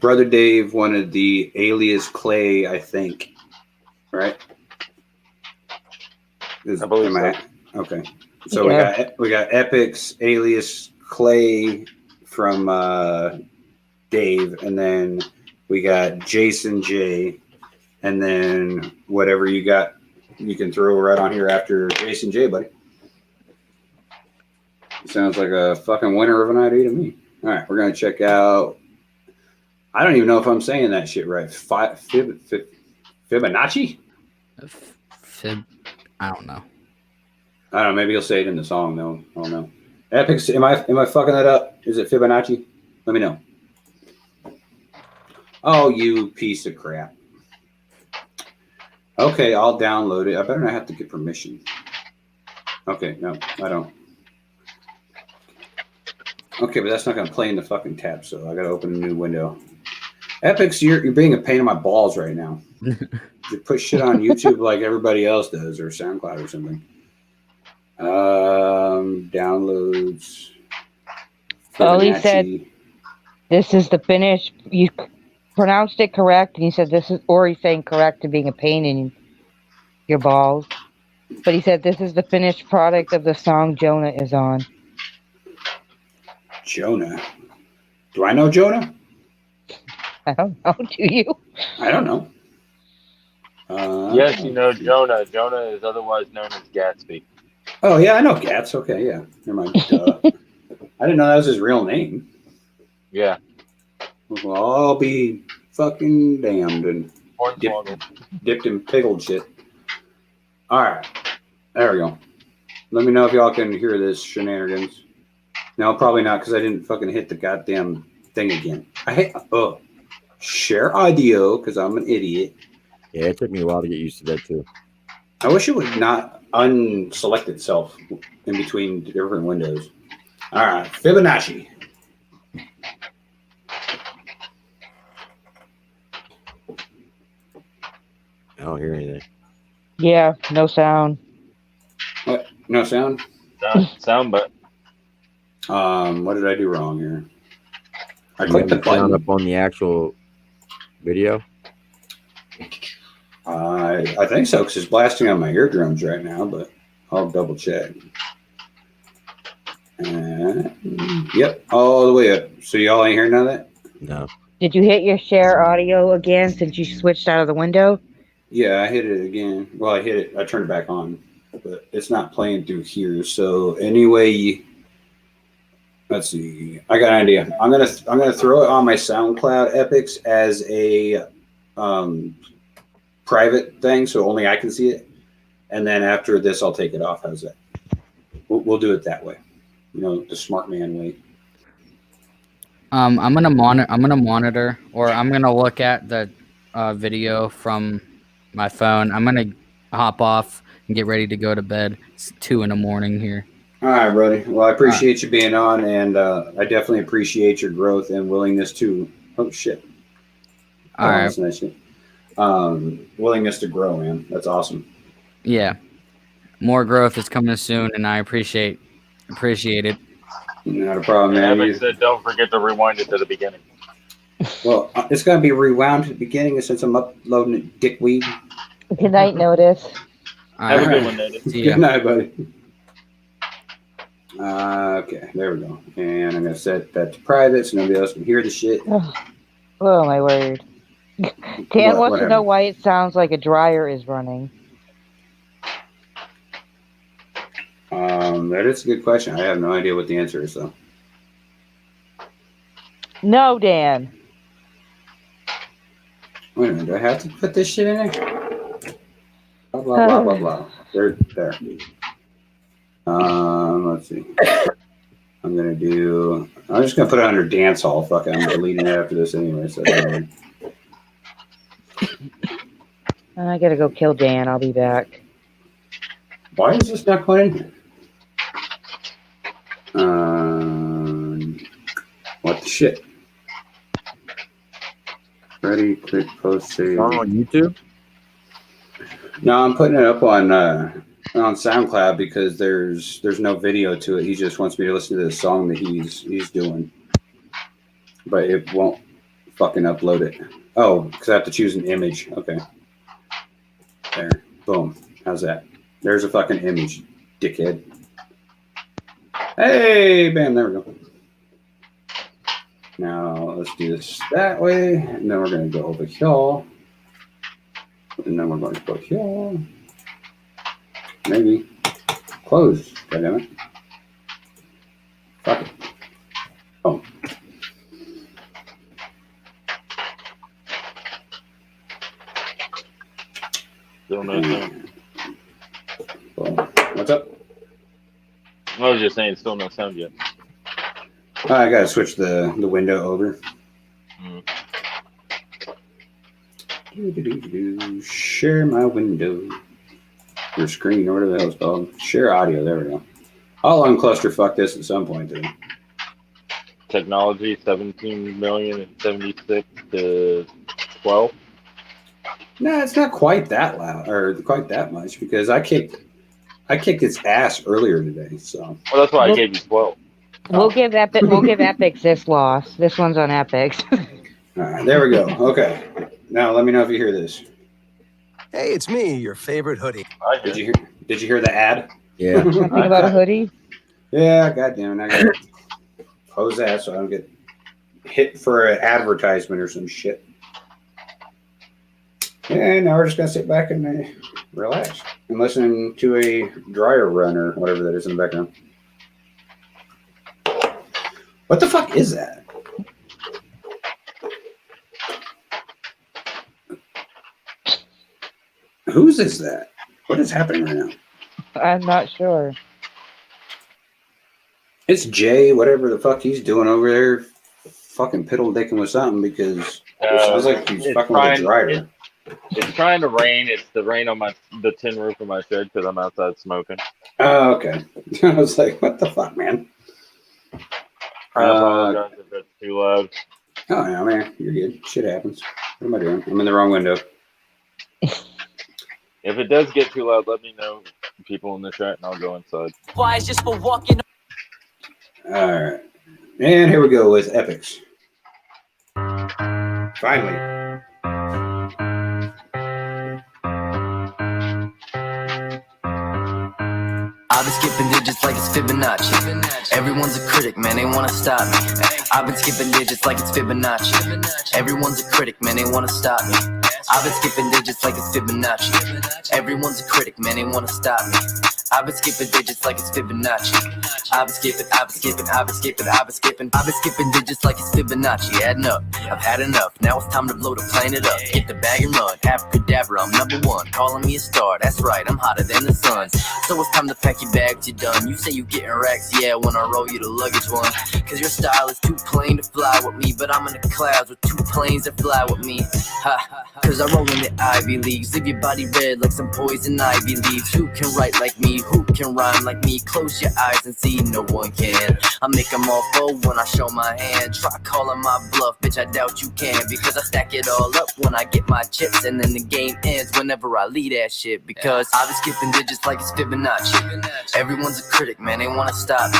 Brother Dave wanted the Alais Clay, I think. Right? I believe so. Okay. So we got Epix, Alais Clay from Dave, and then we got Jason J, and then whatever you got, you can throw right on here after Jason J, buddy. Sounds like a fucking winner of an idea to me. All right, we're going to check out. I don't even know if I'm saying that shit right. Fibbonacci? I don't know. I don't know. Maybe he'll say it in the song, though. I don't know. Epix, am I fucking that up? Is it Fibbonacci? Let me know. Oh, you piece of crap. Okay, I'll download it. I better not have to get permission. Okay, no, I don't. Okay, but that's not going to play in the fucking tab, so I got to open a new window. Epix, you're being a pain in my balls right now. You put shit on YouTube like everybody else does, or SoundCloud or something. Downloads. Oh, he said This is the finish. You pronounced it correct, and he said this is, or he's saying correct to being a pain in your balls. But he said this is the finished product of the song Jonah is on. Jonah. Do I know Jonah? I don't know. Do you? I don't know. Yes, you know Jonah. Jonah is otherwise known as Gatsby. Oh, yeah, I know Gats. Okay, yeah. Never mind. I didn't know that was his real name. Yeah. Well, I'll be fucking damned and dipped in pickled shit. All right. There we go. Let me know if y'all can hear this shenanigans. No, probably not, because I didn't fucking hit the goddamn thing again. I hate share audio because I'm an idiot. Yeah, it took me a while to get used to that too. I wish it would not unselect itself in between different windows. All right, Fibbonacci. I don't hear anything. Yeah, no sound. What? No sound? Sound, but what did I do wrong here? I You clicked the have the sound button. up on the actual video. I think so, because it's blasting on my eardrums right now, but I'll double check. Yep, all the way up. So y'all ain't hearing none of that? No. Did you hit your share audio again since you switched out of the window? Yeah, I hit it again. Well, I hit it. I turned it back on, but it's not playing through here. So anyway, let's see. I got an idea. I'm gonna throw it on my SoundCloud Epix as a private thing, so only I can see it. And then after this, I'll take it off. How's that? We'll do it that way. You know, the smart man way. I'm gonna monitor, or I'm gonna look at the video from my phone. I'm gonna hop off and get ready to go to bed. It's 2 a.m. here. All right, Brody. Well, I appreciate you being on, and I definitely appreciate your growth and willingness to. Oh shit! All right. That's nice. Willingness to grow, man. That's awesome. Yeah, more growth is coming soon, and I appreciate it. Not a problem, man. Epix said, don't forget to rewind it to the beginning. Well, it's going to be rewound to the beginning since I'm uploading it dickweed. Good night, Notice. Have a good one, Notice. Good night, buddy. Okay, there we go. And I'm going to set that to private so nobody else can hear the shit. Oh, my word. Dan wants to know why it sounds like a dryer is running. That is a good question. I have no idea what the answer is, though. No, Dan. Wait a minute. Do I have to put this shit in there? Blah, blah, blah, blah, blah. There. Let's see. I'm just going to put it under dance hall. Fuck it. I'm deleting it after this anyway. So I gotta go kill Dan. I'll be back. why is this not going in here? What the shit? Ready, click, post, save. On YouTube? No, I'm putting it up on SoundCloud because there's no video to it. He just wants me to listen to the song that he's doing, but it won't fucking upload it. Oh, because I have to choose an image. Okay, there, boom. How's that? There's a fucking image, dickhead. Hey, bam, there we go. Now let's do this that way, and then we're going to go over here, and then we're going to go here. Maybe close. Goddammit. Fuck it. Oh. Still no sound. What's up? I was just saying, still no sound yet. I gotta switch the window over. Share my window. Your screen, or whatever the hell it's called. Share audio. There we go. I'll unclusterfuck this at some point, dude. Technology 17 million and 76 to 12. No, it's not quite that loud or quite that much because I kicked its ass earlier today. So Well, that's why I gave you 12. We'll give Epix this loss. This one's on Epix. All right, there we go. Okay. Now let me know if you hear this. Hey, it's me, your favorite hoodie. Did you hear the ad? Yeah. Something about a hoodie? Yeah, goddamn it. I gotta close that so I don't get hit for an advertisement or some shit. And now we're just gonna sit back and relax and listen to a dryer run or whatever that is in the background. What the fuck is that? Whose is that? What is happening right now? I'm not sure. It's Jay, whatever the fuck he's doing over there, fucking piddle dicking with something because it sounds like he's fucking with a dryer. It's trying to rain. It's the rain on the tin roof of my shed because I'm outside smoking. Oh, okay. I was like, what the fuck, man? I apologize if it's too loud. Oh, no, man. You're good. Shit happens. What am I doing? I'm in the wrong window. If it does get too loud, let me know, people in the chat, and I'll go inside. Why is just for walking? All right. And here we go with Epix. Finally. I've been skipping digits like it's Fibbonacci. Everyone's a critic, man, they wanna stop me. I've been skipping digits like it's Fibbonacci. Everyone's a critic, man, they wanna stop me. I've been skipping digits like it's Fibbonacci. Everyone's a critic, man, they wanna stop me. I've been skipping digits like it's Fibbonacci. I've been skipping digits like it's Fibbonacci. Adding up, I've had enough. Now it's time to blow the planet up. Get the bag and run. Abracadabra, I'm number one. Calling me a star, that's right, I'm hotter than the sun. So it's time to pack your bags, you're done. You say you getting racks, yeah, when I roll you the luggage one. Cause your style is too plain to fly with me. But I'm in the clouds with 2 planes that fly with me. Ha, cause I roll in the Ivy Leagues. Leave your body red like some poison ivy leaves. Who can write like me? Who can rhyme like me? Close your eyes and see no one can. I make them all fold when I show my hand. Try calling my bluff, bitch, I doubt you can. Because I stack it all up when I get my chips. And then the game ends whenever I lead that shit. Because I've been skipping digits like it's Fibbonacci. Everyone's a critic, man, they wanna stop me.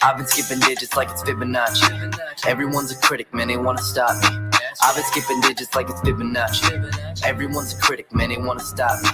I've been skipping digits like it's Fibbonacci. Everyone's a critic, man, they wanna stop me. I've been skipping digits like it's Fibbonacci. Everyone's a critic, man, they wanna stop me.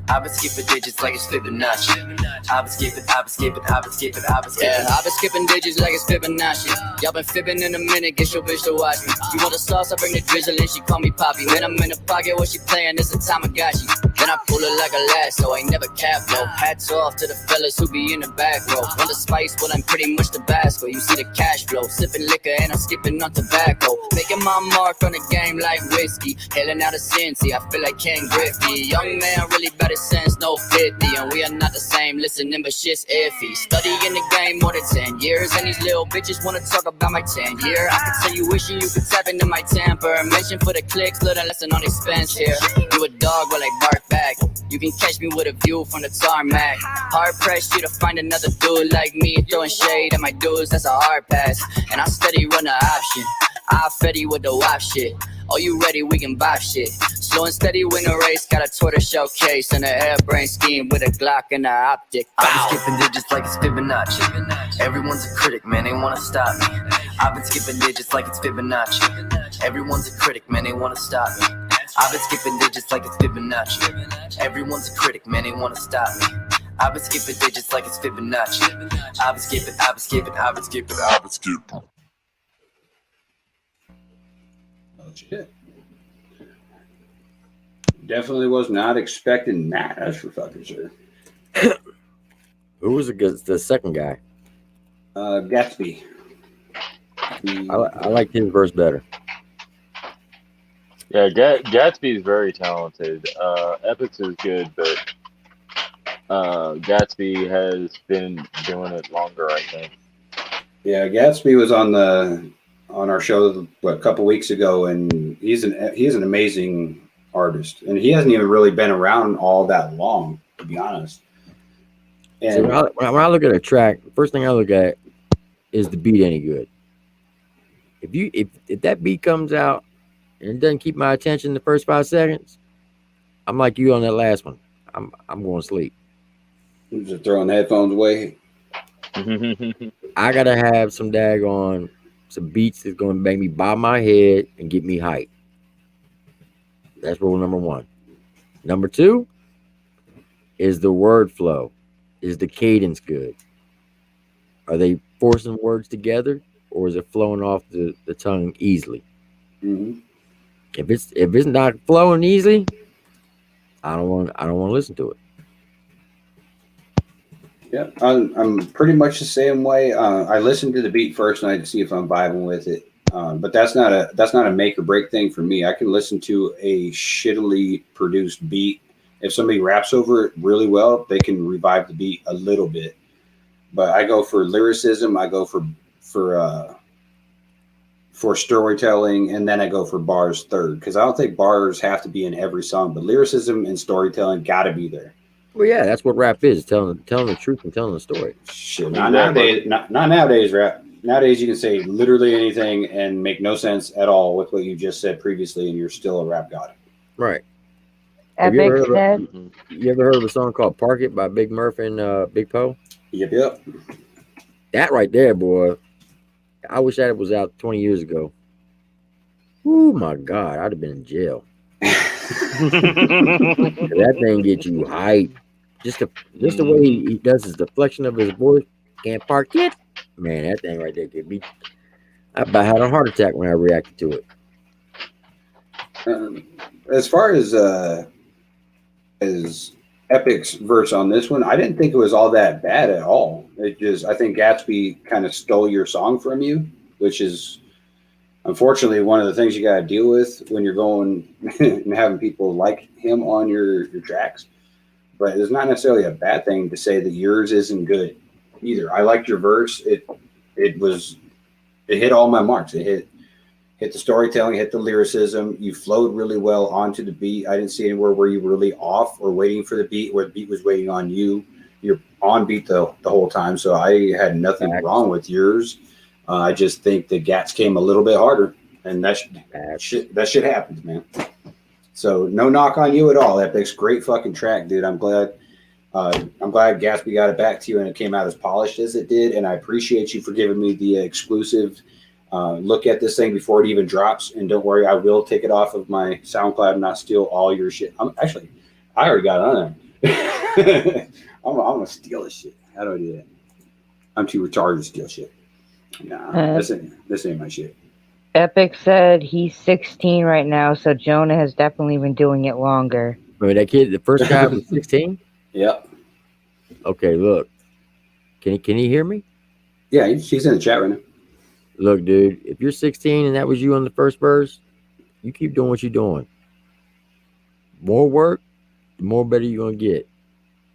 I've been skipping digits like it's Fibbonacci. I've been skipping. Yeah, I've been skipping digits like it's Fibbonacci. Y'all been fibbing in a minute, get your bitch to watch me. You want the sauce, I bring the drizzle and she call me Poppy. When I'm in the pocket, what she playing, this a Tamagotchi. Then I pull it like a lasso, ain't never cap though. Hats off to the fellas who be in the back row. Want the spice, well I'm pretty much Tabasco. You see the cash flow, sipping liquor and I'm skipping on tobacco. Making my mark on the game like whiskey. Hailing out of Cincy, I feel like Ken Griffey. Young man really better sense, no 50. And we are not the same, listening but shit's iffy. Studying the game more than 10 years. And these little bitches wanna talk about my 10-year. I can tell you wishing you could tap into my temper. Mention for the clicks, little lesson on expense here. You a dog, well I bark back. You can catch me with a view from the tarmac. Hard pressed you to find another dude like me. Throwing shade at my dudes, that's a hard pass. And I steady run the option. I fetty with the WAP shit. Are you ready? We can bop shit. Slow and steady win a race. Got a tortoiseshell case and an airbrain scheme with a Glock and an optic. I've been skipping digits like it's Fibbonacci. Everyone's a critic, man, they wanna stop me. I've been skipping digits like it's Fibbonacci. Everyone's a critic, man, they wanna stop me. I've been skipping digits like it's Fibbonacci. Everyone's a critic, man, they wanna stop me. I've been skipping digits like it's Fibbonacci. I've been skipping. Oh, shit. Definitely was not expecting that. That's for fucking sure. Who was the second guy? Gatsby. I liked his verse better. Yeah, Gatsby is very talented. Epix is good, but Gatsby has been doing it longer, I think. Yeah, Gatsby was on our show a couple weeks ago, and he's an amazing artist, and he hasn't even really been around all that long, to be honest. And so when I look at a track, the first thing I look at is the beat any good. If that beat comes out and it doesn't keep my attention the first 5 seconds, I'm like you on that last one. I'm going to sleep. I'm just throwing the headphones away. I gotta have some beats that's gonna make me bob my head and get me hyped. That's rule number one. Number two is the word flow. Is the cadence good? Are they forcing words together, or is it flowing off the tongue easily? Mm-hmm. If it's not flowing easily, I don't want to listen to it. Yeah, I'm pretty much the same way. I listen to the beat first and I see if I'm vibing with it. But that's not a make or break thing for me. I can listen to a shittily produced beat. If somebody raps over it really well, they can revive the beat a little bit. But I go for lyricism. I go for storytelling, and then I go for bars third, because I don't think bars have to be in every song, but lyricism and storytelling got to be there. Well, yeah, that's what rap is: telling the truth and telling the story. Shit, not nowadays. Not nowadays. Rap. Nowadays, you can say literally anything and make no sense at all with what you just said previously, and you're still a rap god. Right. Epix said. You ever heard of a song called "Park It" by Big Murph and Big Poe? Yep. That right there, boy. I wish that was out 20 years ago. Oh my God, I'd have been in jail. That thing gets you hyped. Just the way he does his deflection of his voice. Can't park it. Man, that thing right there could be. I about had a heart attack when I reacted to it. As far as Epic's verse on this one, I didn't think it was all that bad at all. I think Gatsby kind of stole your song from you, which is unfortunately one of the things you got to deal with when you're going and having people like him on your tracks. But it's not necessarily a bad thing to say that yours isn't good either. I liked your verse. It hit all my marks. It hit the storytelling, hit the lyricism. You flowed really well onto the beat. I didn't see anywhere where you were really off or waiting for the beat, where the beat was waiting on you. You're on beat the whole time. So I had nothing wrong with yours. I just think the Gats came a little bit harder, and that shit happens, man. So no knock on you at all, Epix. Great fucking track, dude. I'm glad Gatsby got it back to you and it came out as polished as it did. And I appreciate you for giving me the exclusive look at this thing before it even drops. And don't worry, I will take it off of my SoundCloud and not steal all your shit. I already got it on there. I'm gonna steal this shit. How do I do that? I'm too retarded to steal shit. Nah, this ain't my shit. Epix said he's 16 right now, so Jonah has definitely been doing it longer. Remember that kid, the first guy was 16? Yep. Okay, look. Can he hear me? Yeah, she's in the chat right now. Look, dude, if you're 16 and that was you on the first verse, you keep doing what you're doing. More work, the more better you're going to get.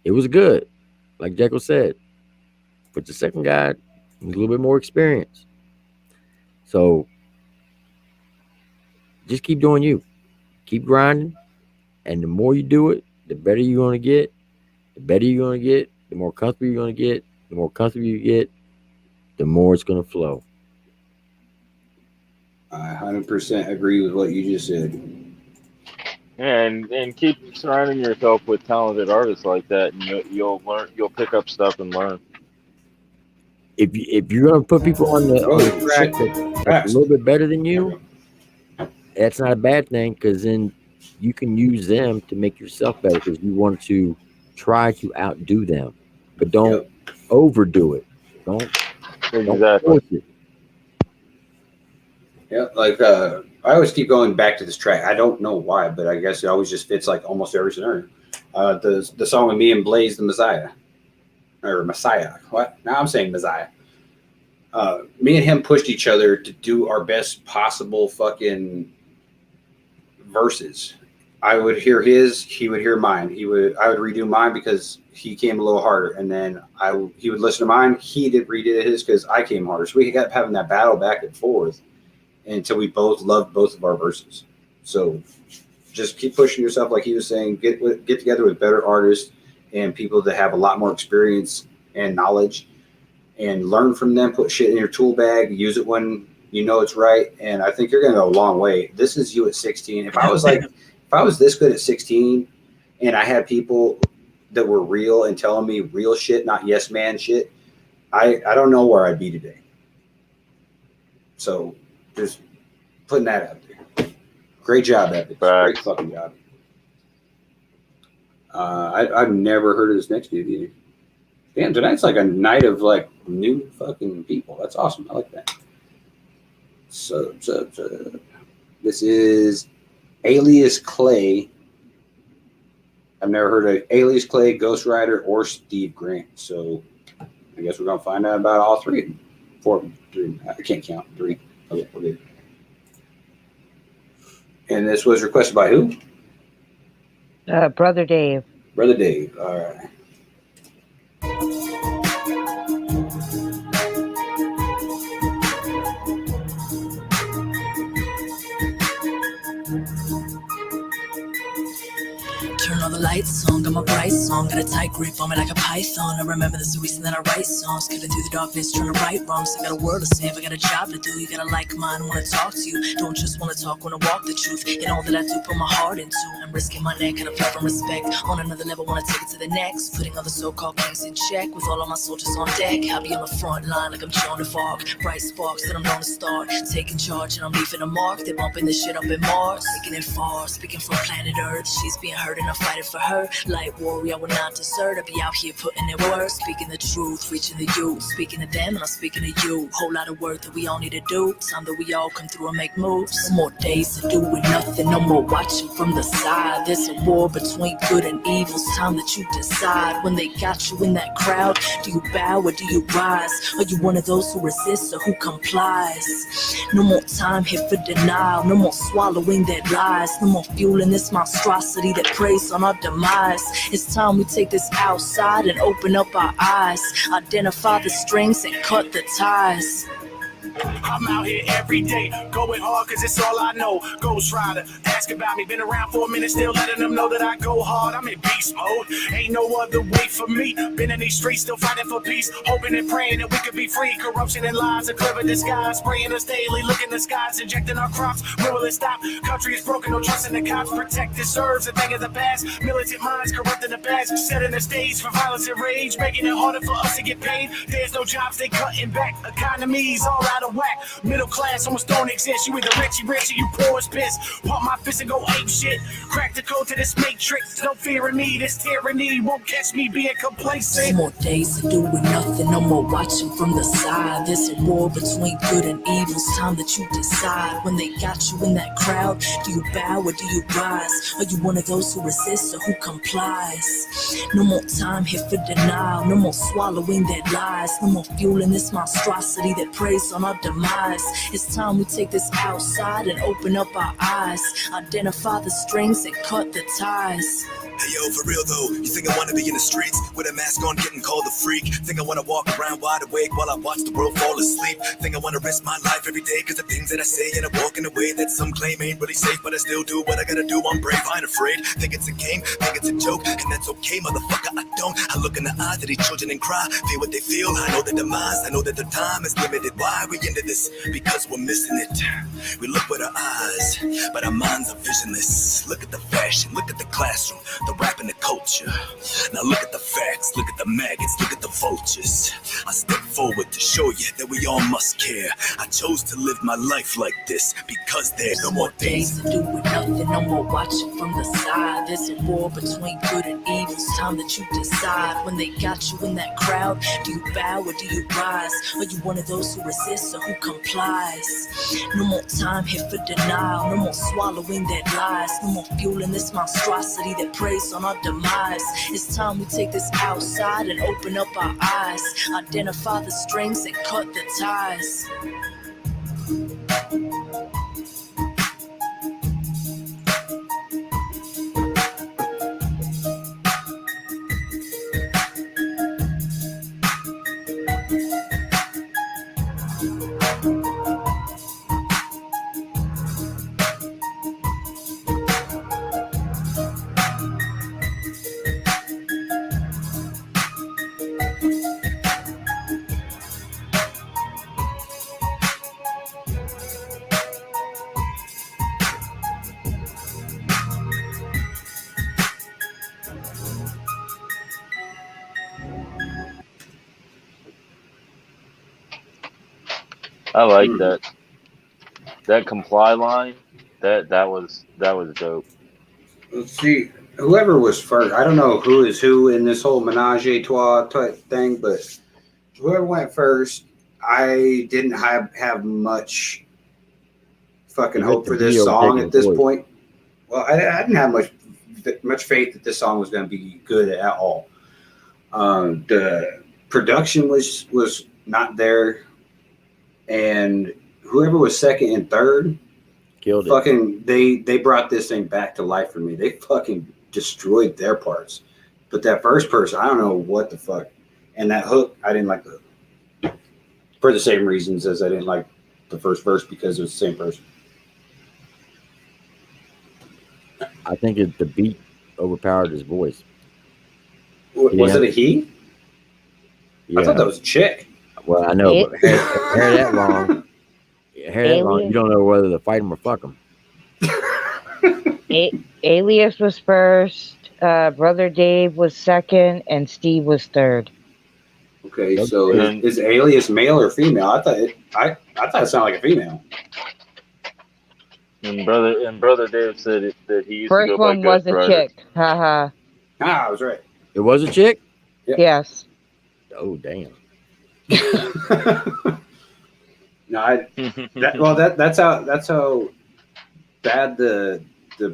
It was good, like Jekyl said. But the second guy was a little bit more experience. So just keep doing you. Keep grinding. And the more you do it, the better you're going to get. The better you're going to get. The more comfortable you're going to get. The more comfortable you get, the more it's going to flow. I 100% agree with what you just said. And keep surrounding yourself with talented artists like that, and you'll learn. You'll pick up stuff and learn. If you're gonna put people on the track that's a little bit better than you, that's not a bad thing, because then you can use them to make yourself better, because you want to try to outdo them, but don't overdo it. Don't force it. Yeah, like I always keep going back to this track. I don't know why, but I guess it always just fits like almost every scenario. The song with me and Blase, the Messiah. What? Now I'm saying Messiah. Me and him pushed each other to do our best possible fucking verses. I would hear his, he would hear mine. I would redo mine because he came a little harder, and then he would listen to mine. He did redo his because I came harder. So we kept having that battle back and forth until we both loved both of our verses. So just keep pushing yourself, like he was saying. Get together with better artists and people that have a lot more experience and knowledge, and learn from them. Put shit in your tool bag. Use it when you know it's right. And I think you're going to go a long way. This is you at 16. If I was this good at 16 and I had people that were real and telling me real shit, not yes man shit, I don't know where I'd be today. So just putting that out there. Great job, Epix. Great fucking job. I've never heard of this next dude either. Damn, tonight's like a night of like new fucking people. That's awesome. I like that. So this is Alais Clay. I've never heard of Alais Clay, Ghost Rider, or Steve Grant. So I guess we're gonna find out about all three of them. 4 of them. 3. I can't count. 3. Okay, we're good. And this was requested by who? Brother Dave. Brother Dave. All right. Turn all the lights on, got my bright song, got a tight grip on me like a python. I remember this is the reason that I write songs, cutting through the darkness, trying to right wrongs. I got a world to save, I got a job to do. You gotta like mine, wanna talk to you. Don't just wanna talk, wanna walk the truth. In all that I do, put my heart into. I'm risking my neck and I'm from respect. On another level, wanna take it to the next. Putting all the so-called kings in check, with all of my soldiers on deck. I'll be on the front line like I'm Joan of Arc. Bright sparks that I'm known to start. Taking charge and I'm leaving a mark. They're bumping this shit up in Mars. Taking it far, speaking from planet Earth. She's being hurt and I'm fighting for her. Light warrior, I will not desert. I'll be out here putting in work, speaking the truth, reaching the youth, speaking to them and I'm speaking to you. Whole lot of work that we all need to do. Time that we all come through and make moves. No more days to do with nothing, no more watching from the side. There's a war between good and evil. It's time that you decide. When they got you in that crowd, do you bow or do you rise? Are you one of those who resists or who complies? No more time here for denial, no more swallowing that lies, no more fueling this monstrosity that preys on our demise. It's time we take this outside and open up our eyes, identify the strings and cut the ties. I'm out here every day, going hard cause it's all I know. Ghost Rider, ask about me, been around for a minute, still letting them know that I go hard. I'm in beast mode, ain't no other way for me. Been in these streets, still fighting for peace, hoping and praying that we could be free. Corruption and lies, a clever disguise, spraying us daily, looking the skies, injecting our crops. When will it stop? Country is broken, no trust in the cops. Protect this serves a thing of the past. Militant minds corrupting the past, setting the stage for violence and rage, making it harder for us to get paid. There's no jobs, they cutting back, economy's all out of whack. Middle class almost don't exist. You either rich or you poor as piss. Pump my fist and go ape shit. Crack the code to this matrix. No fear in me, this tyranny won't catch me being complacent. No more days to do with nothing, no more watching from the side. There's a war between good and evil. It's time that you decide. When they got you in that crowd, do you bow or do you rise? Are you one of those who resists or who complies? No more time here for denial, no more swallowing that lies, no more fueling this monstrosity that preys on our demise. It's time we take this outside and open up our eyes, identify the strings and cut the ties. Hey yo, for real though, you think I wanna be in the streets with a mask on getting called a freak? Think I wanna walk around wide awake while I watch the world fall asleep? Think I wanna risk my life every day cause the things that I say and I walk in a way that some claim ain't really safe, but I still do what I gotta do. I'm brave, I ain't afraid. Think it's a game, think it's a joke, and that's okay, motherfucker, I don't. I look in the eyes of these children and cry, feel what they feel. I know the demise, I know that the time is limited. Why we into this? Because we're missing it. We look with our eyes, but our minds are visionless. Look at the fashion, look at the classroom, the rap and the culture. Now look at the facts, look at the maggots, look at the vultures. I step forward to show you that we all must care. I chose to live my life like this because there's no more days to do with nothing, no more watching from the side. There's a war between good and evil. It's time that you decide. When they got you in that crowd, do you bow or do you rise? Are you one of those who resists or who complies? No more time here for denial, no more swallowing that lies, no more fueling this monstrosity that preys on our demise. It's time we take this outside and open up our eyes, identify the strings and cut the ties. I like that. That comply line. That was dope. Let's see. Whoever was first, I don't know who is who in this whole menage a trois type thing, but whoever went first, I didn't have much fucking hope for this song at this point. Well, I didn't have much faith that this song was going to be good at all. The production was not there, and whoever was second and third, killed it. Fucking, they brought this thing back to life for me. They fucking destroyed their parts. But that first person, I don't know what the fuck. And that hook, I didn't like the hook. For the same reasons as I didn't like the first verse, because it was the same person. I think the beat overpowered his voice. Was it a he? Yeah. I thought that was a chick. Well, I know, but hear that wrong. Hear that wrong. You don't know whether to fight him or fuck him. Alias was first, Brother Dave was second, and Steve was third. Okay, so is Alias male or female? I thought it sounded like a female. And brother Dave said that he used First to go one by was Ghost a Rider. chick. Haha. I was right. It was a chick? Yep. Yes. Oh, damn. No, that's how bad the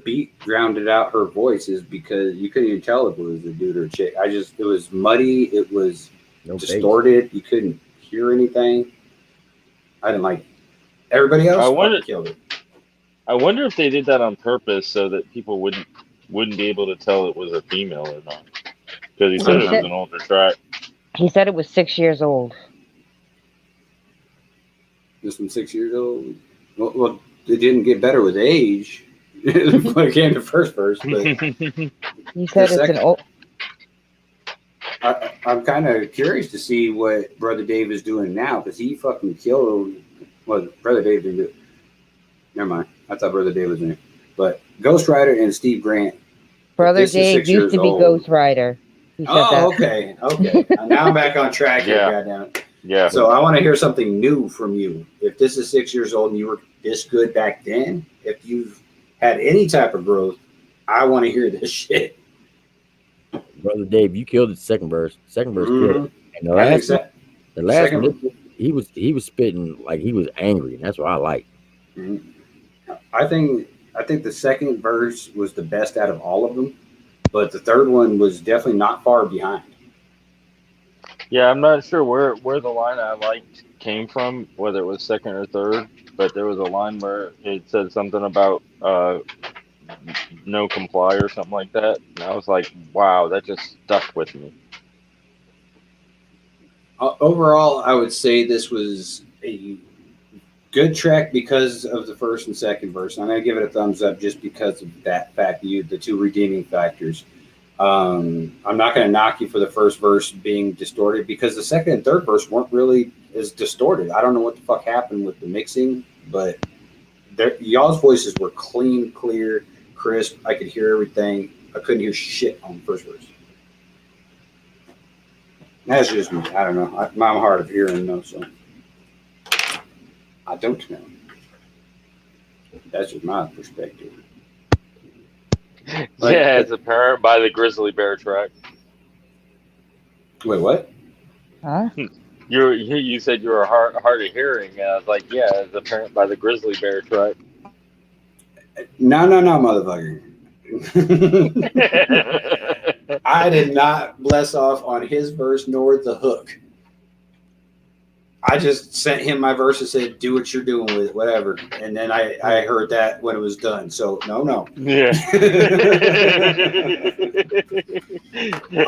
beat drowned out her voice, is because you couldn't even tell if it was a dude or a chick. It was muddy, it was distorted, you couldn't hear anything. I didn't like it. Everybody else killed it. I wonder if they did that on purpose so that people wouldn't be able to tell it was a female or not. Because he said it was an older track. He said it was 6 years old. This one's 6 years old. Well, it didn't get better with age. When it came to first verse, but he said it's an old. I'm kind of curious to see what Brother Dave is doing now, because he fucking killed. Well, Brother Dave didn't do it. Never mind. I thought Brother Dave was in it. But Ghost Rider and Steve Grant. Brother Dave used to be Ghost Rider. Okay. Now I'm back on track here, goddammit. Yeah. So I want to hear something new from you. If this is 6 years old and you were this good back then, if you've had any type of growth, I want to hear this shit. Brother Dave, you killed the second verse. Second verse killed it. And the last one, he was spitting like he was angry, and that's what I like. Mm-hmm. I think the second verse was the best out of all of them, but the third one was definitely not far behind. Yeah, I'm not sure where the line I liked came from, whether it was second or third, but there was a line where it said something about no comply or something like that, and I was like, wow, that just stuck with me. Overall, I would say this was a good track because of the first and second verse. I'm going to give it a thumbs up just because of that fact, the two redeeming factors. I'm not going to knock you for the first verse being distorted, because the second and third verse weren't really as distorted. I don't know what the fuck happened with the mixing, but y'all's voices were clean, clear, crisp. I could hear everything. I couldn't hear shit on the first verse. That's just me. I don't know. I'm hard of hearing, though, so I don't know. That's just my perspective. Yeah, it's apparent by the Grizzly Bear track. Wait, what? Huh? You said you were hard of hearing, and I was like, yeah, it's apparent by the Grizzly Bear track. No, motherfucker. I did not bless off on his verse nor the hook. I just sent him my verse and said, do what you're doing with it, whatever. And then I heard that when it was done. So, no. Yeah.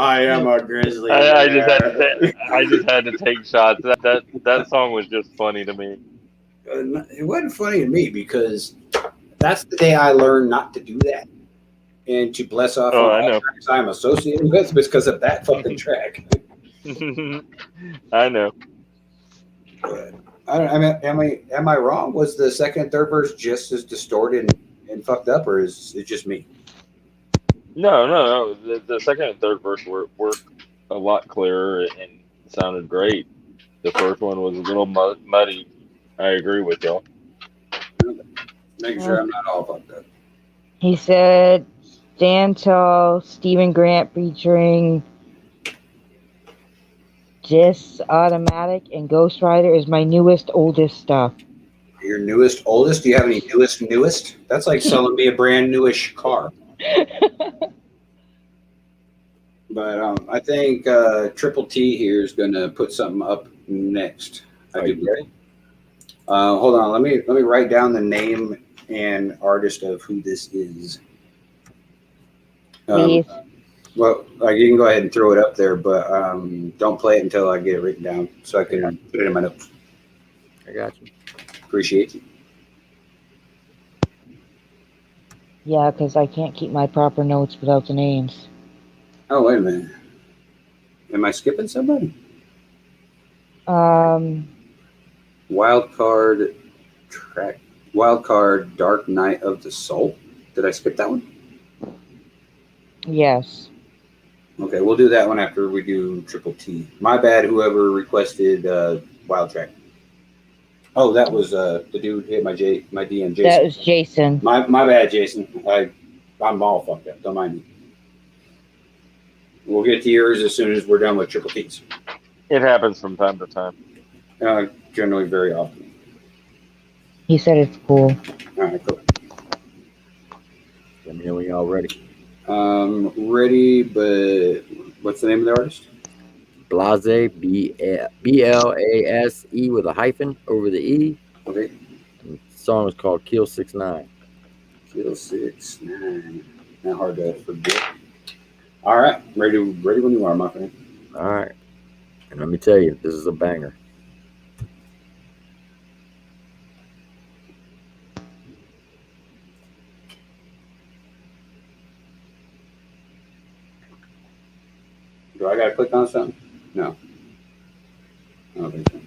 I am a grizzly. I just had to take shots. That song was just funny to me. It wasn't funny to me because that's the day I learned not to do that. And to bless off on all tracks I'm associated with because of that fucking track. I know. Am I wrong? Was the second and third verse just as distorted and fucked up, or is it just me? No. The second and third verse were a lot clearer and sounded great. The first one was a little muddy, I agree with y'all. Make sure I'm not all fucked up. He said, Dantel, Stephen Grant featuring Just Automatic and Ghost Rider is my newest, oldest stuff. Your newest, oldest? Do you have any newest? That's like selling me a brand newish car. But I think Triple T here is going to put something up next. Hold on, let me write down the name and artist of who this is. Well, you can go ahead and throw it up there, but don't play it until I get it written down so I can put it in my notes. I got you. Appreciate you. Yeah, because I can't keep my proper notes without the names. Oh, wait a minute. Am I skipping somebody? Wildcard Dark Night of the Soul. Did I skip that one? Yes. Okay, we'll do that one after we do Triple T. My bad, whoever requested Wild Track. Oh, that was the dude hit my DM, Jason. That was Jason. My bad, Jason. I'm all fucked up. Don't mind me. We'll get to yours as soon as we're done with Triple T's. It happens from time to time. Generally, very often. He said it's cool. All right, cool. Let me know when y'all ready. Ready, but what's the name of the artist? Blase, B-L-A-S-E with a hyphen over the E. Okay. The song is called Kill 6ix9ine. Kill 6ix9ine. Not hard to forget. All right, ready when you are, my friend. All right. And let me tell you, this is a banger. Do I got to click on something? No. I don't think so.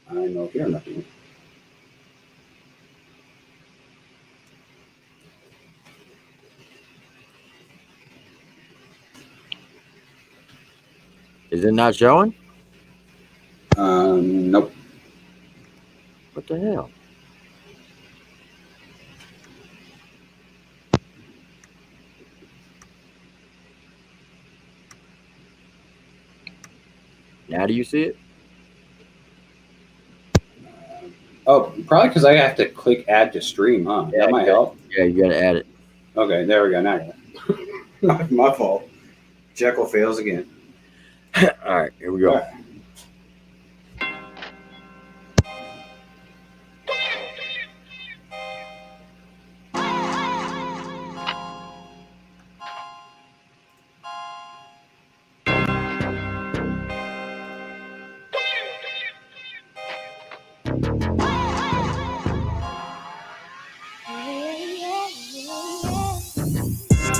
I know here nothing. Is it not showing? Nope. What the hell? Now do you see it? Oh, probably because I have to click add to stream, huh? Yeah, that might help. Yeah, you got to add it. Okay, there we go. Now I got it. My fault. Jekyl fails again. All right, here we go. Right.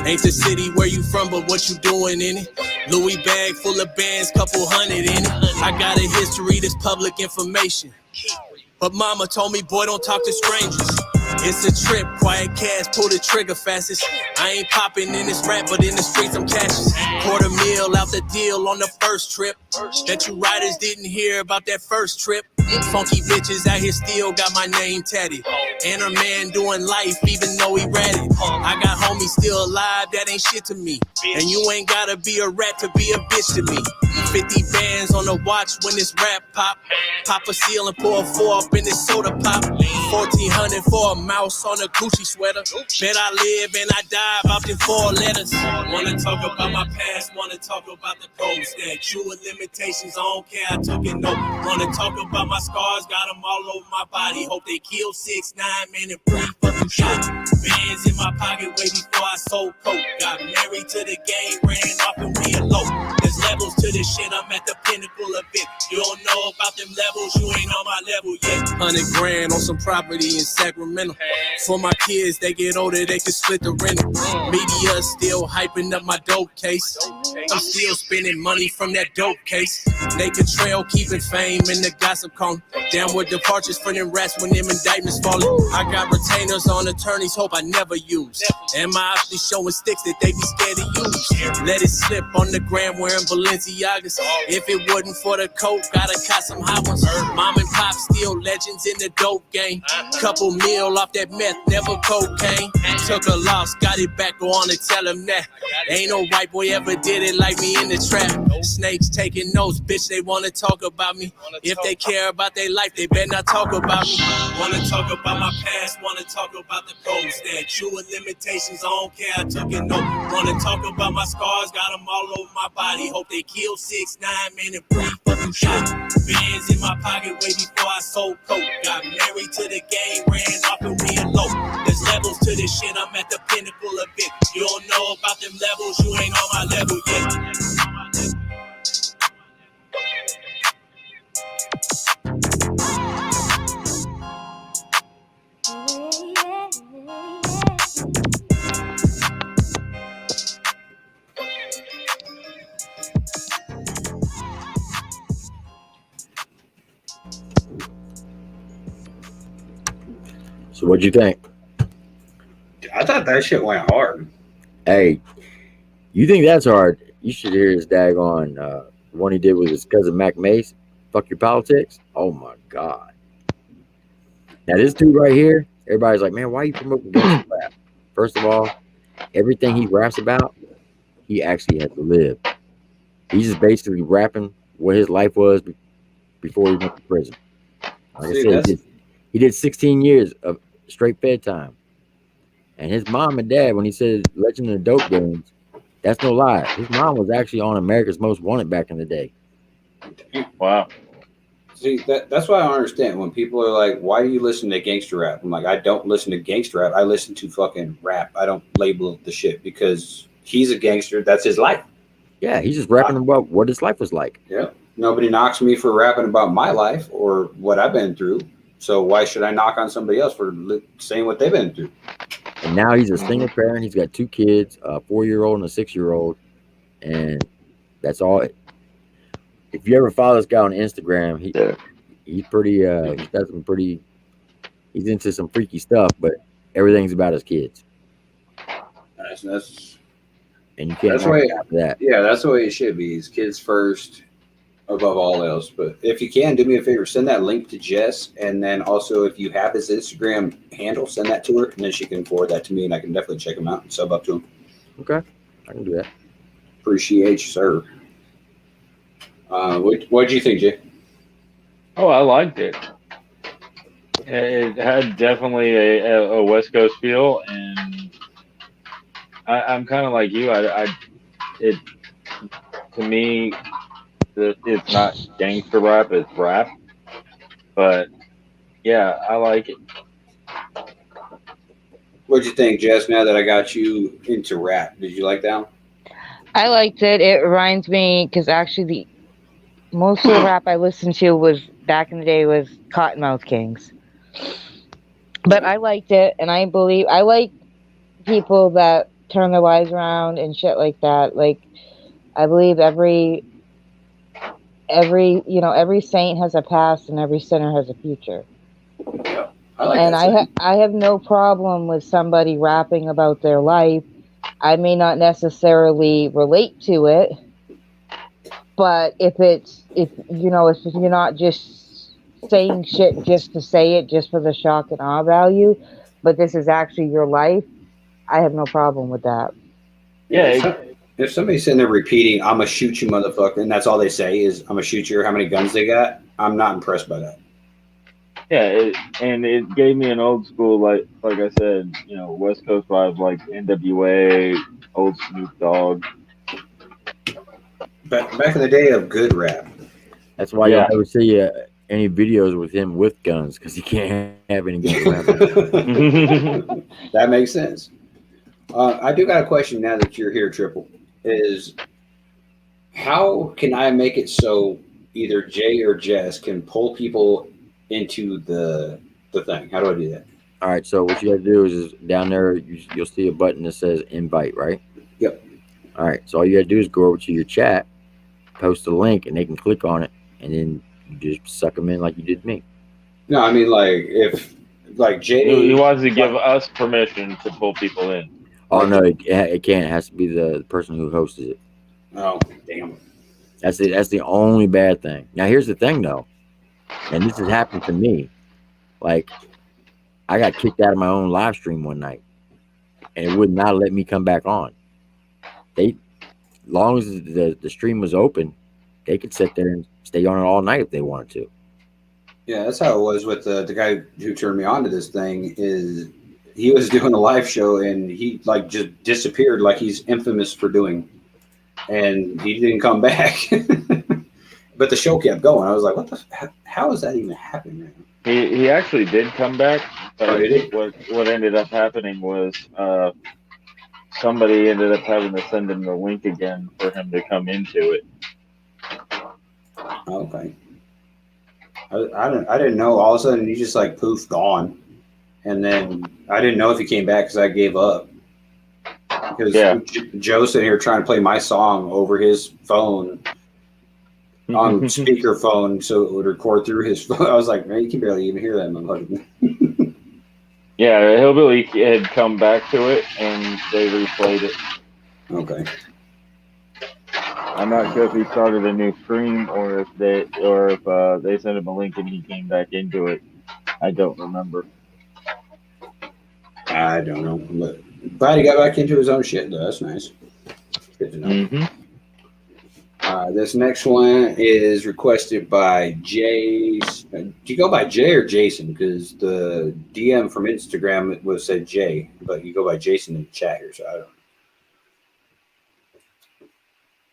Ain't the city where you from, but what you doing in it? Louis bag full of bands, couple hundred in it. I got a history that's public information. But mama told me, boy, don't talk to strangers. It's a trip, quiet cash, pull the trigger fastest. I ain't popping in this rap, but in the streets I'm cashing. $250,000 out the deal on the first trip. Bet you riders didn't hear about that first trip. Funky bitches out here still got my name tatted. And her man doing life even though he ratted. I got homies still alive, that ain't shit to me. And you ain't gotta be a rat to be a bitch to me. 50 bands on the watch when this rap pop. Pop a seal and pour a 4 up in this soda pop. 1400 for a mouse on a Gucci sweater. Bet I live and I die about them 4 letters. Wanna talk about my past, wanna talk about the cold stack. True limitations, I don't care, I took it no. Wanna talk about my scars, got them all over my body. Hope they kill 6ix9ine, man, and breathe for the you should. Bands in my pocket way before I sold coke. Got married to the game, ran off and we eloped. There's levels to this shit, I'm at the pinnacle of it. You don't know about them levels, you ain't on my level yet. 100 grand on some property in Sacramento. For my kids, they get older, they can split the rental. Media still hyping up my dope case. I'm still spending money from that dope case. Naked trail keeping fame in the gossip cone. Downward departures for them rats when them indictments falling. I got retainers on attorneys, hope I never use. And my options showing sticks that they be scared to use. Let it slip on the gram wearing Balenciagas. If it wasn't for the coke, gotta cut some hot ones. Mom and pop still legends in the dope game. Couple mil off that meth, never cocaine. Took a loss, got it back, go on and tell them that. Ain't no white boy ever did it like me in the trap. Snakes taking notes, bitch, they wanna talk about me. If they care about their life, they better not talk about me. Wanna talk about my past, wanna talk about the goals. That true limitations, I don't care, I took it no. Wanna talk about my scars, got them all over my body. Hope they kill 6'9", man, and breathe fucking shot. Bands in my pocket way before I sold coke. Got married to the game, ran off and we eloped. There's levels to this shit, I'm at the pinnacle of it. You don't know about them levels, you ain't on my level yet. So what'd you think? I thought that shit went hard. Hey, you think that's hard? You should hear his daggone one he did with his cousin Mac Mace. Fuck your politics. Oh my god. Now this dude right here, everybody's like, man, why are you promoting gangster rap? First of all, everything he raps about, he actually had to live. He's just basically rapping what his life was before he went to prison. Like I said, he did 16 years of straight fed time. And his mom and dad, when he said Legend of the Dope Games, that's no lie. His mom was actually on America's Most Wanted back in the day. Wow. See, that's why I don't understand when people are like, why do you listen to gangster rap? I'm like, I don't listen to gangster rap. I listen to fucking rap. I don't label the shit because he's a gangster. That's his life. Yeah, he's just rapping about what his life was like. Yeah. Nobody knocks me for rapping about my life or what I've been through. So why should I knock on somebody else for saying what they've been through? And now he's a single parent. He's got 2 kids, a 4-year-old and a 6-year-old. And that's all. If you ever follow this guy on Instagram, he's pretty, he's got some pretty, he's into some freaky stuff, but everything's about his kids. That's and you can't that's the way, that. Yeah, that's the way it should be. His kids first above all else. But if you can, do me a favor, send that link to Jess. And then also, if you have his Instagram handle, send that to her. And then she can forward that to me. And I can definitely check him out and sub up to him. Okay. I can do that. Appreciate you, sir. What did you think, Jay? Oh, I liked it. It had definitely a West Coast feel, and I'm kind of like you. It to me, it's not gangster rap; it's rap. But yeah, I like it. What'd you think, Jess? Now that I got you into rap, did you like that one? I liked it. It reminds me because actually most of the rap I listened to was back in the day was Cottonmouth Kings. But I liked it, and I believe I like people that turn their lives around and shit like that. Like I believe every saint has a past and every sinner has a future. Yeah, I have no problem with somebody rapping about their life. I may not necessarily relate to it, but if you're not just saying shit just to say it, just for the shock and awe value, but this is actually your life, I have no problem with that. Yeah. If somebody's sitting there repeating, "I'm gonna shoot you, motherfucker," and that's all they say is, "I'm gonna shoot you," or how many guns they got, I'm not impressed by that. Yeah, it gave me an old school, like I said, West Coast vibes, like NWA, old Snoop Dogg. Back in the day of good rap. That's why you'll never see any videos with him with guns because he can't have any guns around him. That makes sense. I do got a question now that you're here, Triple. Is how can I make it so either Jay or Jess can pull people into the thing? How do I do that? All right, so what you got to do is down there, you'll see a button that says invite, right? Yep. All right, so all you got to do is go over to your chat, post a link, and they can click on it, and then you just suck them in like you did me. No, I mean, like, if, like, Jay... He wants to give us permission to pull people in. Oh, no, it can't. It has to be the person who hosted it. Oh, damn. That's the only bad thing. Now, here's the thing, though, and this has happened to me. Like, I got kicked out of my own live stream one night, and it would not let me come back on. As long as the stream was open, they could sit there and stay on it all night if they wanted to. Yeah, that's how it was with the guy who turned me on to this thing. Is he was doing a live show and he like just disappeared, like he's infamous for doing, and he didn't come back. But the show kept going. I was like, how is that even happening right now? He actually did come back. But what ended up happening was somebody ended up having to send him the link again for him to come into it. Okay. I didn't know. All of a sudden, he just like poof, gone. And then I didn't know if he came back because I gave up. Because Joe's sitting here trying to play my song over his phone on speakerphone so it would record through his phone. I was like, man, you can barely even hear that motherfucker. Yeah, Hillbilly had come back to it and they replayed it. Okay. I'm not sure if he started a new stream or if they sent him a link and he came back into it. I don't remember. I don't know, but glad he got back into his own shit though. That's nice. Good to know. Mm-hmm. This next one is requested by Jay. Do you go by Jay or Jason? Because the DM from Instagram was said Jay, but you go by Jason in the chat here, so I don't know.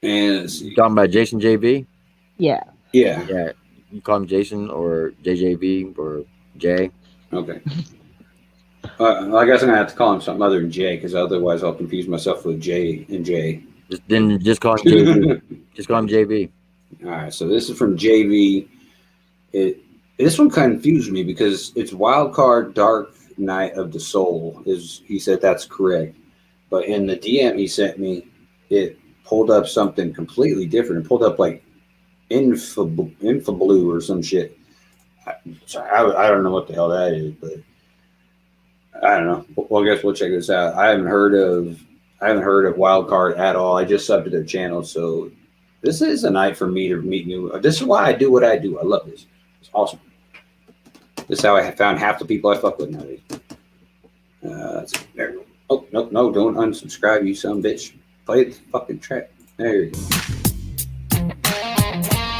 And you talking about Jason JV? Yeah. Yeah. Yeah. You call him Jason or JJV or Jay. Okay. I guess I'm gonna have to call him something other than Jay, because otherwise I'll confuse myself with Jay and Jay. Just call him JV. Just call him JV. All right. So this is from JV. This one confused me because it's Wildcard Dark Night of the Soul. He said that's correct, but in the DM he sent me, it pulled up something completely different. It pulled up like Infablue or some shit. I don't know what the hell that is, but I don't know. Well, I guess we'll check this out. I haven't heard of Wildcard at all. I just subbed to their channel, so this is a night for me to meet new. This is why I do what I do. I love this. It's awesome. This is how I found half the people I fuck with nowadays. There we go. Oh, no, don't unsubscribe, you son of a bitch. Play the fucking track. There you go.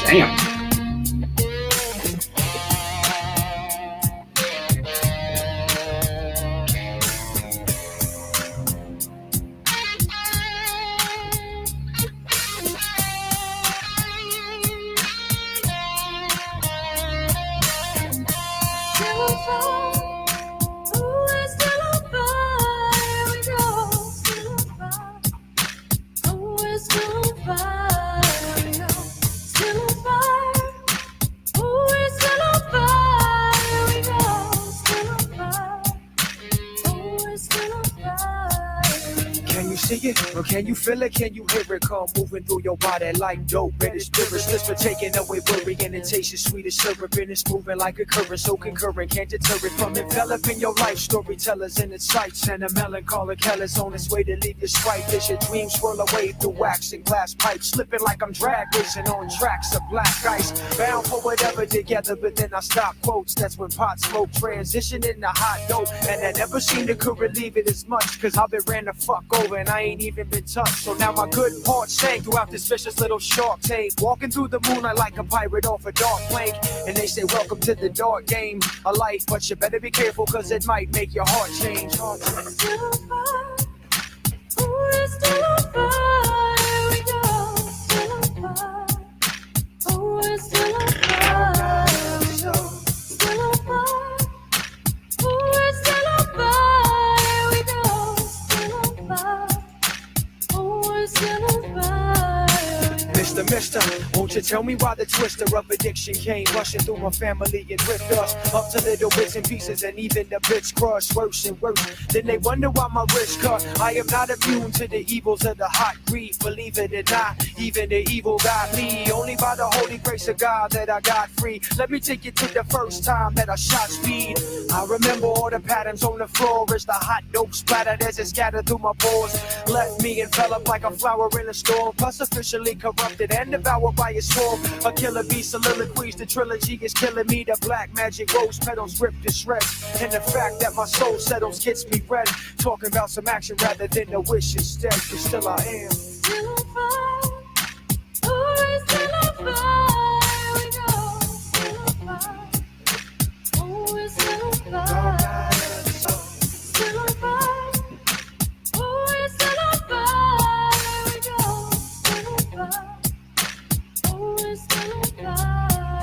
Damn. Or can you feel it? Can you hear it come moving through your body like dope? And it's spirits just for taking away worry, and it tastes as sweet as syrup, and it's moving like a current, so concurrent can't deter it from enveloping your life. Storytellers in its sights, and a melancholic hell is on its way to leave your sprite. As your dreams swirl away through wax and glass pipes, slipping like I'm drag racing on tracks of black ice, bound for whatever together. But then I stop quotes. That's when pot smoke transition into hot dope, and I never seem to could relieve it as much, cause I've been ran the fuck over and I ain't even been touched. So now my good part sang throughout this vicious little shark tank, walking through the moonlight like a pirate off a dark plank. And they say welcome to the dark game of life, but you better be careful cause it might make your heart change. Still on fire, we're still on fire, here we go. Still on fire, we're still on fire. mister. Won't you tell me why the twister of addiction came rushing through my family and ripped us up to little bits and pieces, and even the bitch crush worse and worse. Then they wonder why my wrist cut. I am not immune to the evils of the hot grief. Believe it or not, even the evil got me. Only by the holy grace of God that I got free. Let me take you to the first time that I shot speed. I remember all the patterns on the floor as the hot dope splattered as it scattered through my pores. Left me enveloped like a flower in a storm, plus officially corrupted and devoured by a storm. A killer bee soliloquies, the trilogy is killing me. The black magic rose petals ripped to shreds, and the fact that my soul settles gets me red. Talking about some action rather than a wish instead, but still I am. Still on fire. Oh, still on fire. We go. Still on fire. Oh, still on fire. Still on fire. Oh, still on fire. We go. Still on fire. Oh, still on fire.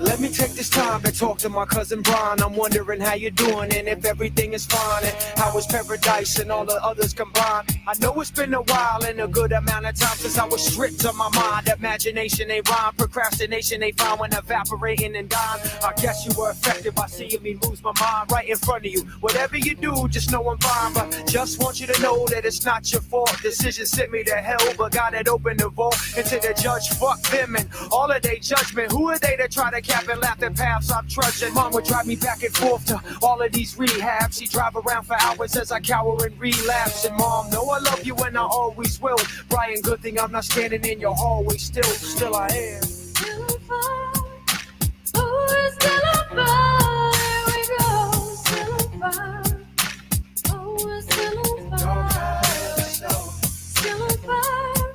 Let me take this time to talk to my cousin Brian. I'm wondering how you're doing and if everything is fine, and how is paradise and all the others combined. I know it's been a while and a good amount of time since I was stripped of my mind. Imagination ain't rhyme, procrastination ain't fine when evaporating and dying. I guess you were affected by seeing me lose my mind right in front of you. Whatever you do, just know I'm fine, but just want you to know that it's not your fault. Decision sent me to hell, but God had opened the vault into the judge. Fuck them and all of their judgment. Who are they to try to cap and laugh the paths I'm trudging? Mom would drive me back and forth to all of these rehabs. She drive around for hours as I cower and relapse. And Mom, know I love you and I always will. Brian, good thing I'm not standing in your hallway still I am. Still on fire. Oh, still on fire. We go. Still on fire. Oh, still on fire. Still on fire.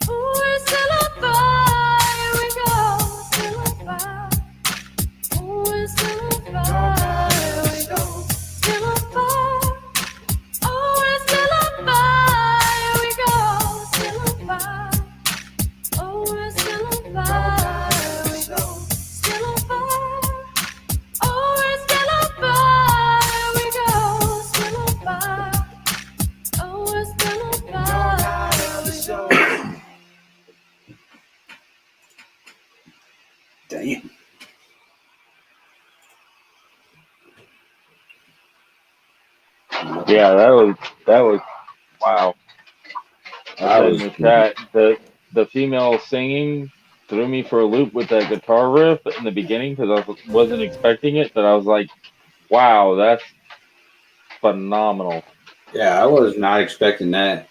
Oh, still on fire. We go. Still on fire. Oh, still on fire. We go. Still on fire. Oh, still on fire. We go. Still on fire. Oh, still on fire. We go. Still on fire. Oh, still on fire. We go. Still on fire. Oh, still on fire. We go. Damn. Yeah, that was wow. I said in the chat, the female singing threw me for a loop with that guitar riff in the beginning because I wasn't expecting it, but I was like, wow, that's phenomenal. Yeah, I was not expecting that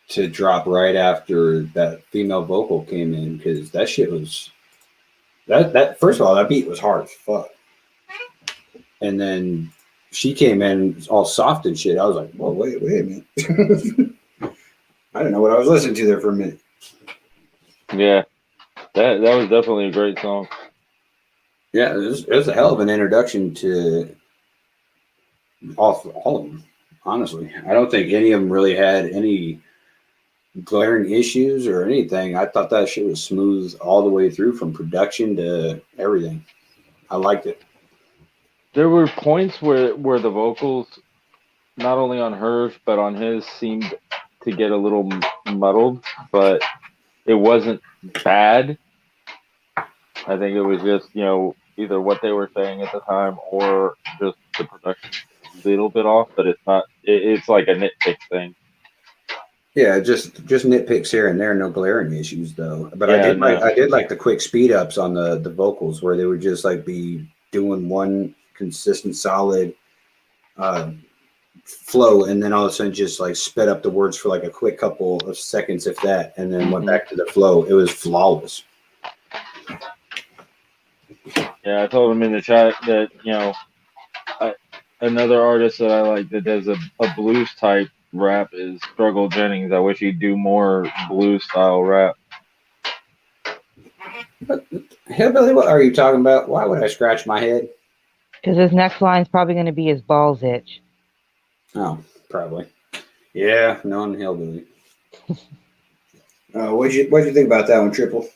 to drop right after that female vocal came in, because that shit was that first of all, that beat was hard as fuck. And then she came in all soft and shit. I was like, whoa, wait a minute. I didn't know what I was listening to there for a minute. Yeah, that was definitely a great song. Yeah, it was a hell of an introduction to all of them, honestly. I don't think any of them really had any glaring issues or anything. I thought that shit was smooth all the way through, from production to everything. I liked it. There were points where the vocals, not only on hers but on his, seemed to get a little muddled, but it wasn't bad. I think it was just, either what they were saying at the time or just the production a little bit off, but it's not. It's like a nitpick thing. Yeah, just nitpicks here and there, no glaring issues though. But Yeah, I did like the quick speed ups on the vocals, where they would just like be doing one consistent solid flow, and then all of a sudden just like sped up the words for like a quick couple of seconds, if that, and then went back to the flow. It was flawless. Yeah, I told him in the chat that another artist that I like that does a blues type rap is Struggle Jennings. I wish he'd do more blues style rap. Hillbilly, what are you talking about? Why would I scratch my head? Because his next line's probably going to be his balls itch. Oh, probably. Yeah, non-hillbilly. What'd you think about that one, Triple?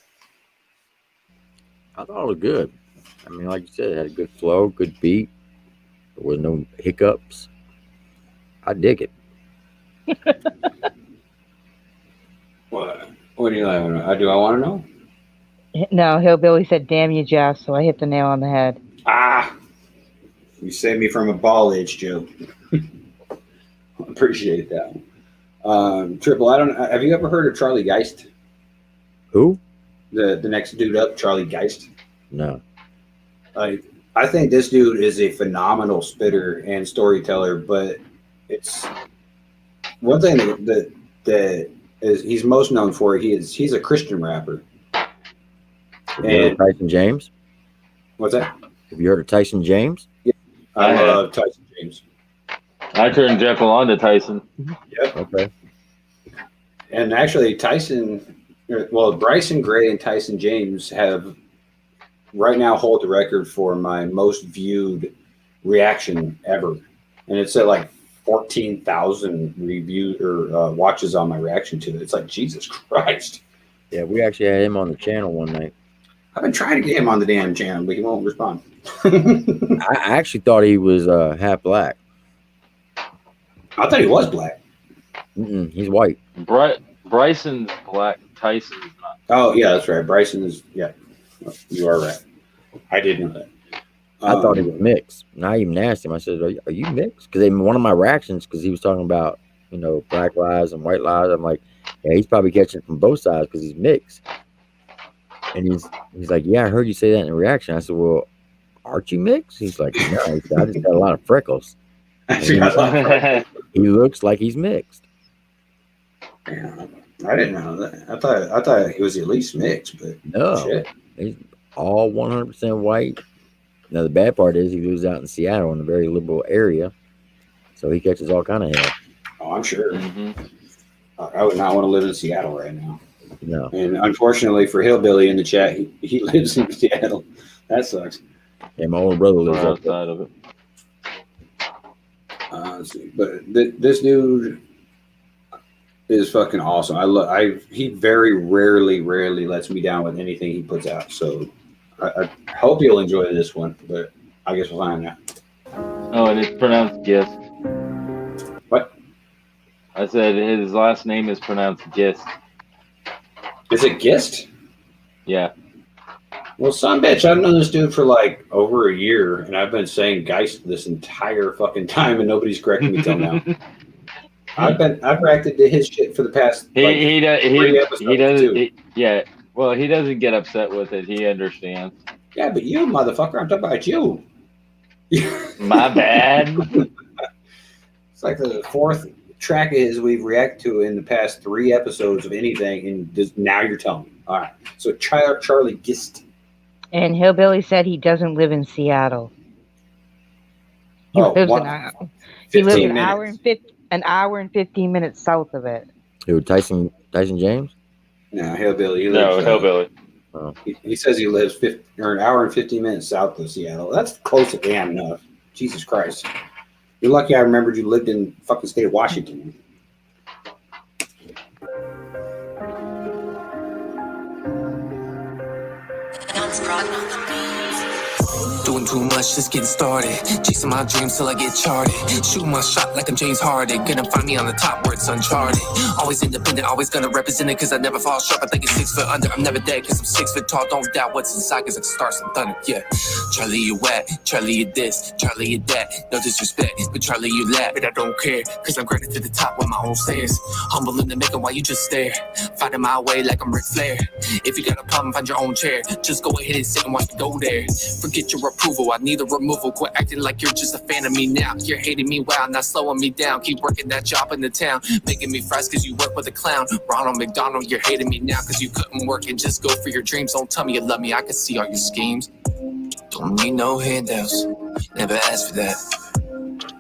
I thought it was good. I mean, like you said, it had a good flow, good beat. There was no hiccups. I dig it. Well, What do you like? Do I want to know? No, Hillbilly said, "Damn you, Jeff." So I hit the nail on the head. Ah, you saved me from a ball itch, Joe. Appreciate that. Triple, I don't. Have you ever heard of Charlie Geist? Who? The next dude up, Charlie Geist. No. Like, I think this dude is a phenomenal spitter and storyteller, but it's one thing that is he's most known for. He's a Christian rapper. Have you heard of Tyson James? What's that? Have you heard of Tyson James? Yeah, I love Tyson James. I turned Jekyll on to Tyson. Yep. Okay. And actually, Bryson Gray and Tyson James have right now hold the record for my most viewed reaction ever, and it's at like 14,000 reviews or watches on my reaction to it. It's like, Jesus Christ. Yeah, we actually had him on the channel one night. I've been trying to get him on the damn channel, but he won't respond. I actually thought he was half black. I thought he was black. He's white. Bryson's black. Tyson's not. Oh, yeah, that's right. Bryson is, yeah. You are right. I did know that. I thought he was mixed. And I even asked him, I said, are you mixed? Because in one of my reactions, because he was talking about, black lives and white lives, I'm like, yeah, he's probably catching it from both sides because he's mixed. And he's like, yeah, I heard you say that in a reaction. I said, well, aren't you mixed? He's like, no, I just got a lot of freckles. He looks like he's mixed. Yeah, I didn't know that. I thought he was at least mixed, but no, shit. He's all 100% white. Now the bad part is he lives out in Seattle in a very liberal area, so he catches all kind of hell. Oh, I'm sure. I would not want to live in Seattle right now. No. And unfortunately for Hillbilly in the chat, he lives in Seattle. That sucks. Yeah, my older brother lives outside of it. Let's see. But this dude is fucking awesome. He very rarely lets me down with anything he puts out. So I hope you'll enjoy this one, but I guess we'll find out. Oh, and it's pronounced Gist. What? I said his last name is pronounced Gist. Is it Gist? Yeah. Well, son bitch, I've known this dude for like over a year, and I've been saying Geist this entire fucking time, and nobody's correcting me till now. I've reacted to his shit for the past. He doesn't. Yeah. Well, he doesn't get upset with it. He understands. Yeah, but you, motherfucker, I'm talking about you. My bad. It's like the fourth track is we've reacted to in the past 3 episodes of anything, and just now you're telling me. All right. So Charlie Gist. And Hillbilly said he doesn't live in Seattle. He lives an hour and 15 minutes south of it. Who, Tyson James? No, Hillbilly. Hillbilly. Oh. He says he lives an hour and 15 minutes south of Seattle. That's close to damn enough. Jesus Christ. You're lucky I remembered you lived in fucking state of Washington. Doing too much, just getting started. Chasing my dreams till I get charted. Shooting my shot like I'm James Harden. Gonna find me on the top where it's uncharted. Always independent, always gonna represent it, cause I never fall short. I think it's 6 foot under. I'm never dead, cause I'm 6 foot tall. Don't doubt what's inside, cause I can start some thunder. Yeah. Charlie, you whack. Charlie, you this. Charlie, you that. No disrespect, but Charlie, you laugh. But I don't care, cause I'm graded to the top with my own stairs. Humble in the making while you just stare. Fighting my way like I'm Ric Flair. If you got a problem, find your own chair. Just go ahead and sit and watch me go there. Forget your approval, I need a removal. Quit acting like you're just a fan of me now. You're hating me, wow, not slowing me down. Keep working that job in the town, making me fries cause you work with a clown. Ronald MacDonald, you're hating me now cause you couldn't work and just go for your dreams. Don't tell me you love me, I can see all your schemes. Don't need no handouts, never asked for that.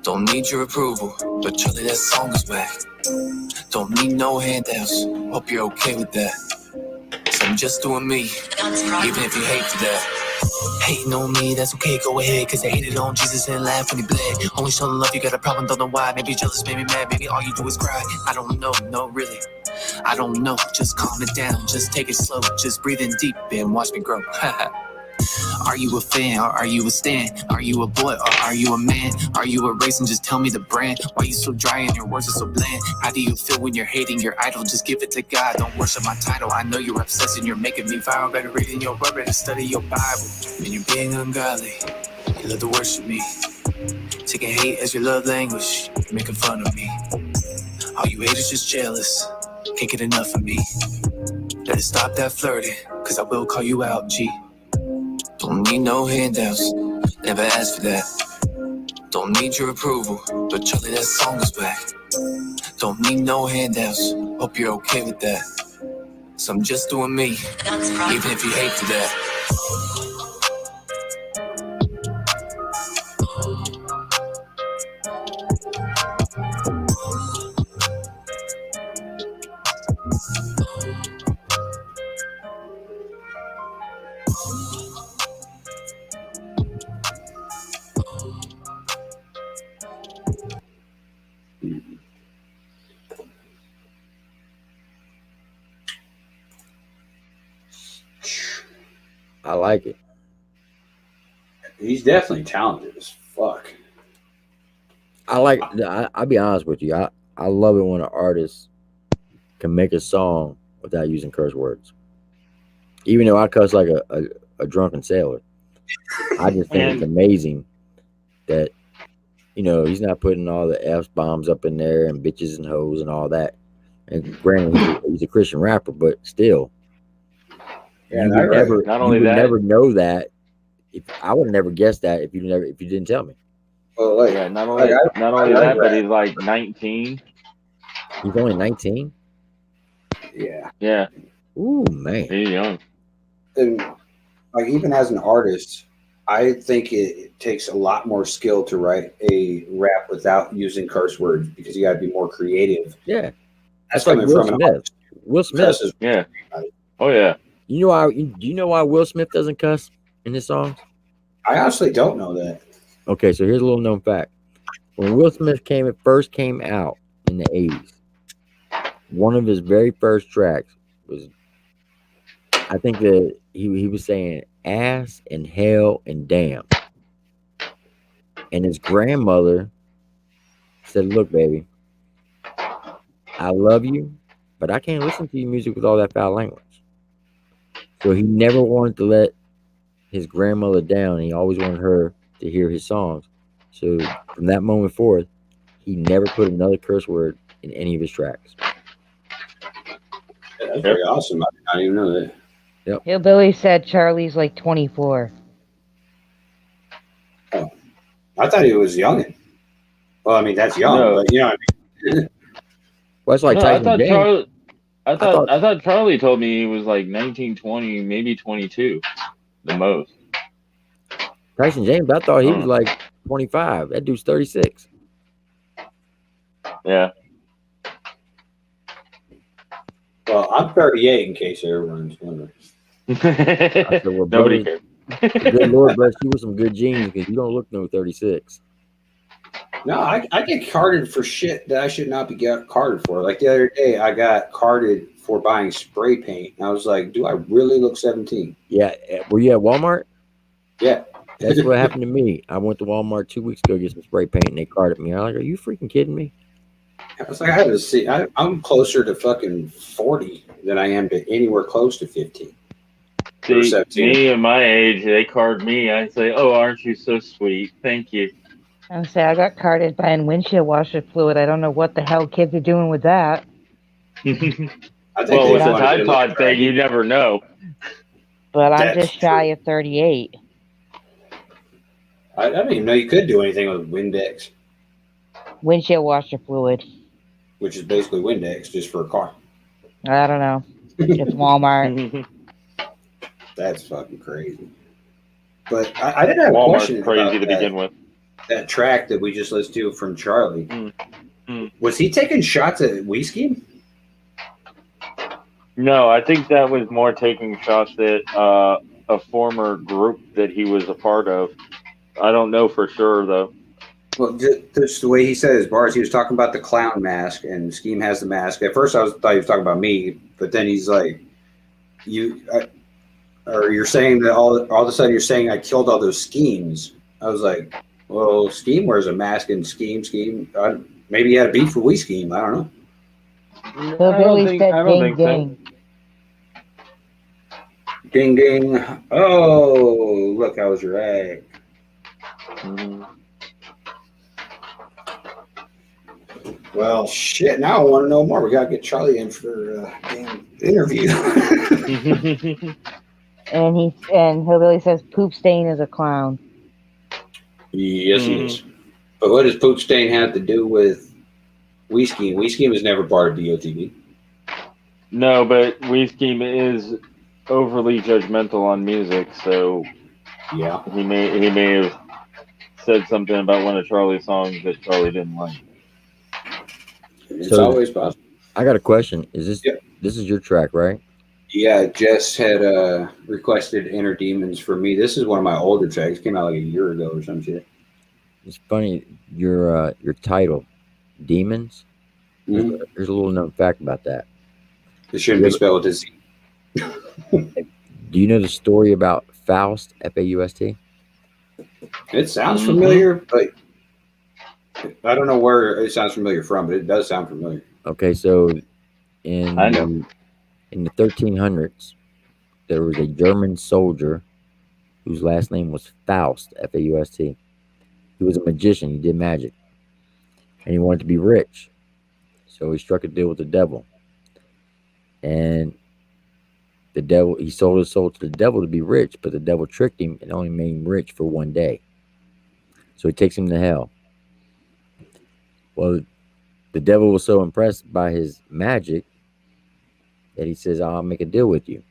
Don't need your approval, but Charlie, that song is whack. Don't need no handouts, hope you're okay with that. So I'm just doing me, even if you hate for that. Hating on me, that's okay, go ahead. Cause I hated on Jesus and laughed when he bled. Only show the love, you got a problem, don't know why. Maybe jealous, maybe mad, maybe all you do is cry. I don't know, no really, I don't know. Just calm it down, just take it slow. Just breathe in deep and watch me grow. Are you a fan or are you a stan? Are you a boy or are you a man? Are you a race and just tell me the brand? Why you so dry and your words are so bland? How do you feel when you're hating your idol? Just give it to God, don't worship my title. I know you're obsessed and you're making me viral. Better read in your word, better study your Bible. When you're being ungodly, you love to worship me. Taking hate as your love language, you're making fun of me. All you haters just jealous, can't get enough of me. Better stop that flirting, cause I will call you out, G. Don't need no handouts, never asked for that. Don't need your approval, but Charlie, that song is back. Don't need no handouts, hope you're okay with that. So I'm just doing me, even if you hate for that. I like it. He's definitely talented as fuck. I'll be honest with you. I love it when an artist can make a song without using curse words. Even though I cuss like a drunken sailor, I just think it's amazing that, you know, he's not putting all the F-bombs up in there and bitches and hoes and all that. And granted, he's a Christian rapper, but still. Yeah, you would never know that. I would have never guessed that if you didn't tell me. Well, like, yeah, not only that, but he's like 19. He's only 19. Yeah. Yeah. Ooh, man. He's young. And like, even as an artist, I think it takes a lot more skill to write a rap without using curse words, because you got to be more creative. Yeah. That's like coming from an artist. Will Smith. Yeah. Oh yeah. You know why? Do you know why Will Smith doesn't cuss in his songs? I honestly don't know that. Okay, so here's a little known fact. When Will Smith first came out in the 80s, one of his very first tracks was, I think that he was saying ass and hell and damn. And his grandmother said, look, baby, I love you, but I can't listen to your music with all that foul language. So he never wanted to let his grandmother down. He always wanted her to hear his songs. So from that moment forth, he never put another curse word in any of his tracks. Yeah, that's very awesome. I did not even know that. Yep. Hillbilly said Charlie's like 24. Oh, I thought he was youngin'. Well, I mean, that's young, but you know what I mean. Well, it's like Tyson James. I thought Charlie told me he was like 19, 20, maybe 22, the most. Tyson James, I thought he was like 25. That dude's 36. Yeah. Well, I'm 38, in case everyone's wondering. Said, well, Nobody cares. Good Lord bless you with some good genes, because you don't look no 36. No, I get carded for shit that I should not be carded for. Like the other day, I got carded for buying spray paint. And I was like, do I really look 17? Yeah. Were you at Walmart? Yeah. That's what happened to me. I went to Walmart 2 weeks ago to get some spray paint, and they carded me. I'm like, are you freaking kidding me? I was like, I had to see. I'm closer to fucking 40 than I am to anywhere close to 15. See, me and my age, they card me. I say, oh, aren't you so sweet? Thank you. I say I got carded buying windshield washer fluid. I don't know what the hell kids are doing with that. Well, with the Tide Pod thing, you never know. But I'm just shy of 38. I didn't even know you could do anything with Windex. Windshield washer fluid. Which is basically Windex, just for a car. I don't know. It's Walmart. That's fucking crazy. But I did have a question crazy about to begin with. That track that we just listened to from Charlie. Was he taking shots at Whiskey? No, I think that was more taking shots at a former group that he was a part of. I don't know for sure, though. Well, just the way he said his bars, he was talking about the clown mask, and Scheme has the mask. At first, thought he was talking about me, but then he's like, or you're saying that all of a sudden you're saying I killed all those schemes. I was like, well, Scheme wears a mask and Scheme. Maybe he had a beef with We Scheme. I don't know. Hillbilly said ding ding. Ding ding. Oh, look, I was right. Well, shit. Now I want to know more. We gotta get Charlie in for a damn interview. And Hillbilly says Poop Stain is a clown. Yes, he is. But what does Poop Stain have to do with We Scheme? We Scheme was never part of DOTV. No, but We Scheme is overly judgmental on music, so yeah, he may have said something about one of Charlie's songs that Charlie didn't like. It's always possible. I got a question. Is this this is your track, right? Yeah, Jess had requested Inner Demons for me. This is one of my older tracks. Came out like a year ago or some shit. It's funny. Your title, Demons. Mm-hmm. There's a little known fact about that. It shouldn't be spelled as Z. Do you know the story about Faust? F-A-U-S-T. It sounds familiar, but I don't know where it sounds familiar from. But it does sound familiar. Okay, so in the 1300s, there was a German soldier whose last name was Faust, F-A-U-S-T. He was a magician. He did magic. And he wanted to be rich. So he struck a deal with the devil. And the devil, he sold his soul to the devil to be rich, but the devil tricked him and only made him rich for one day. So he takes him to hell. Well, the devil was so impressed by his magic that he says, I'll make a deal with you.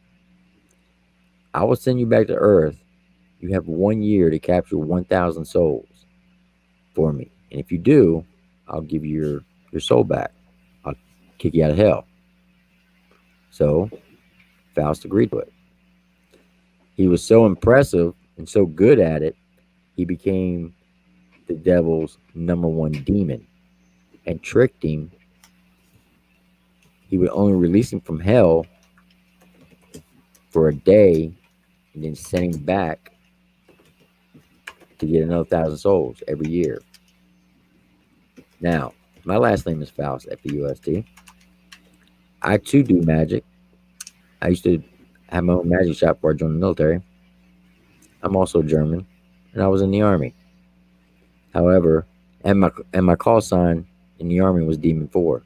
I will send you back to Earth. You have 1 year to capture 1,000 souls for me. And if you do, I'll give you your soul back. I'll kick you out of hell. So Faust agreed to it. He was so impressive and so good at it, he became the devil's #1 demon and tricked him. He would only release him from hell for a day and then send him back to get another 1,000 souls every year. Now, my last name is Faust, F-E-U-S-T. I too do magic. I used to have my own magic shop before I joined the military. I'm also German, and I was in the army. However, and my call sign in the army was Demon 4.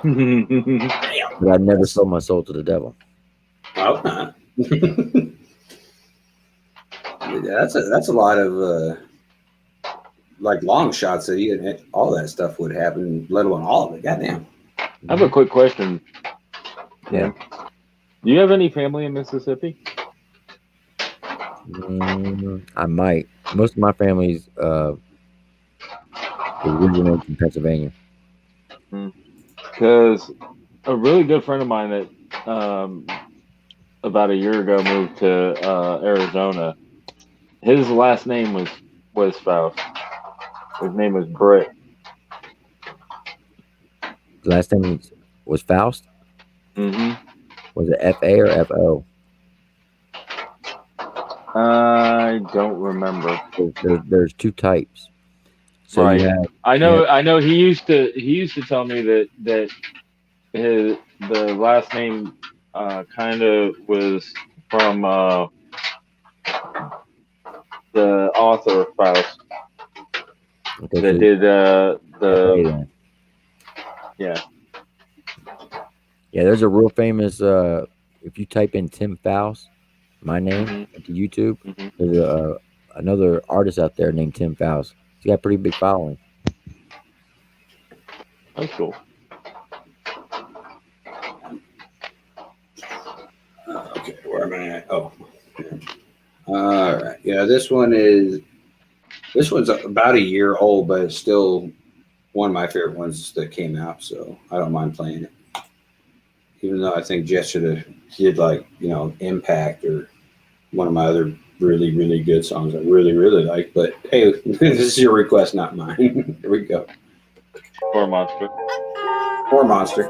But I never sold my soul to the devil. Oh, that's a lot of like long shots that all that stuff would happen, let alone all of it. Goddamn. I have a quick question. Yeah. Do you have any family in Mississippi? I might. Most of my family's originated from Pennsylvania. Because a really good friend of mine that about a year ago moved to Arizona. His last name was Faust. His name was Brat. Last name was Faust? Mm-hmm. Was it F-A or F-O? I don't remember. There's two types. So right. you have, I know. He used to tell me that the last name kind of was from the author of Faust. Okay, that so did the yeah. There's a real famous. If you type in Tim Faust, my name into YouTube, there's another artist out there named Tim Faust. He's got a pretty big following. That's cool. Okay, where am I at? Oh, all right. Yeah, this one's about a year old, but it's still one of my favorite ones that came out. So I don't mind playing it, even though I think Jess should have did Impact or one of my other really, really good songs I really, really like. But hey, this is your request, not mine. Here we go. Poor Monster. Poor Monster.